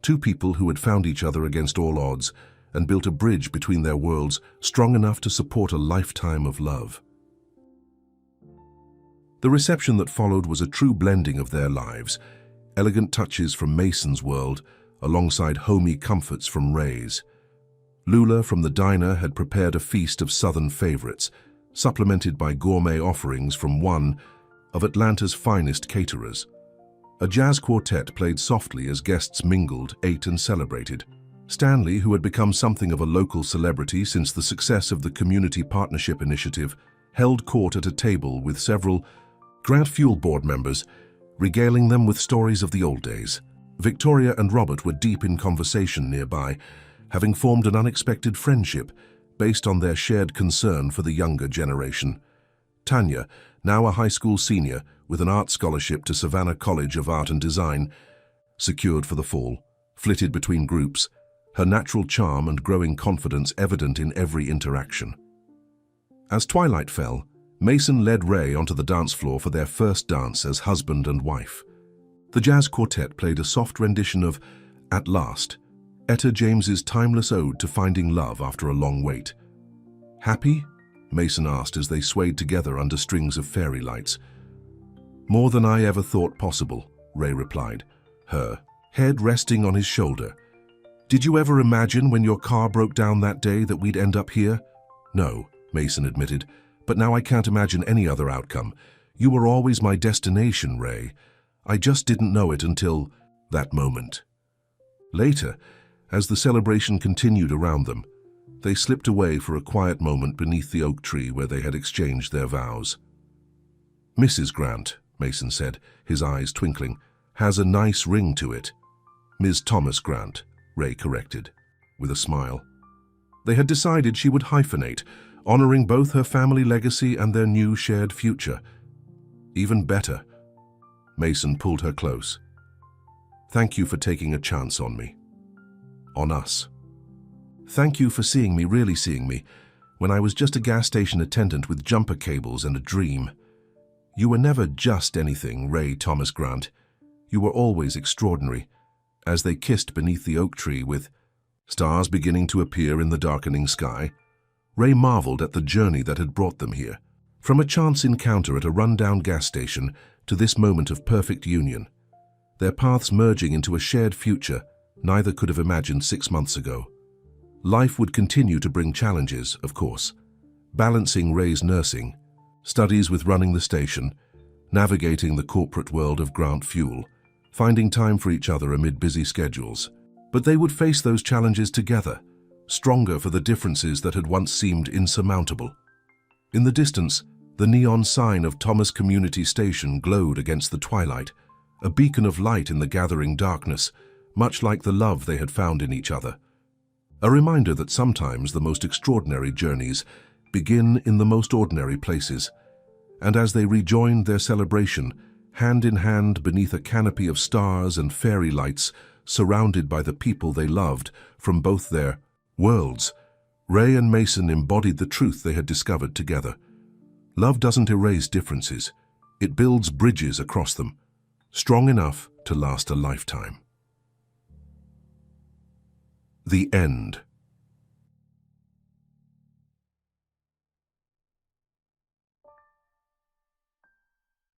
Two people who had found each other against all odds and built a bridge between their worlds strong enough to support a lifetime of love. The reception that followed was a true blending of their lives, elegant touches from Mason's world alongside homey comforts from Ray's. Lula from the diner had prepared a feast of Southern favorites, supplemented by gourmet offerings from one of Atlanta's finest caterers. A jazz quartet played softly as guests mingled, ate, and celebrated. Stanley, who had become something of a local celebrity since the success of the Community Partnership Initiative, held court at a table with several Grant Fuel board members, regaling them with stories of the old days. Victoria and Robert were deep in conversation nearby, having formed an unexpected friendship based on their shared concern for the younger generation. Tanya, now a high school senior with an art scholarship to Savannah College of Art and Design, secured for the fall, flitted between groups, her natural charm and growing confidence evident in every interaction. As twilight fell, Mason led Ray onto the dance floor for their first dance as husband and wife. The jazz quartet played a soft rendition of At Last, Etta James's timeless ode to finding love after a long wait. "Happy?" Mason asked as they swayed together under strings of fairy lights. "More than I ever thought possible," Ray replied, her head resting on his shoulder. "Did you ever imagine when your car broke down that day that we'd end up here?" "No," Mason admitted, "but now I can't imagine any other outcome. You were always my destination, Ray. I just didn't know it until that moment." Later, as the celebration continued around them, they slipped away for a quiet moment beneath the oak tree where they had exchanged their vows. "Mrs. Grant," Mason said, his eyes twinkling, "has a nice ring to it." "Ms. Thomas Grant," Ray corrected, with a smile. They had decided she would hyphenate, honoring both her family legacy and their new shared future. "Even better." Mason pulled her close. "Thank you for taking a chance on me. On us. Thank you for seeing me, really seeing me, when I was just a gas station attendant with jumper cables and a dream. You were never just anything, Ray Thomas Grant. You were always extraordinary." As they kissed beneath the oak tree with stars beginning to appear in the darkening sky, Ray marveled at the journey that had brought them here. From a chance encounter at a rundown gas station to this moment of perfect union, their paths merging into a shared future neither could have imagined 6 months ago. Life would continue to bring challenges, of course, balancing Ray's nursing, studies with running the station, navigating the corporate world of Grant Fuel, finding time for each other amid busy schedules. But they would face those challenges together, stronger for the differences that had once seemed insurmountable. In the distance, the neon sign of Thomas Community Station glowed against the twilight, a beacon of light in the gathering darkness, much like the love they had found in each other. A reminder that sometimes the most extraordinary journeys begin in the most ordinary places. And as they rejoined their celebration, hand in hand beneath a canopy of stars and fairy lights, surrounded by the people they loved from both their worlds, Ray and Mason embodied the truth they had discovered together. Love doesn't erase differences. It builds bridges across them, strong enough to last a lifetime. The end.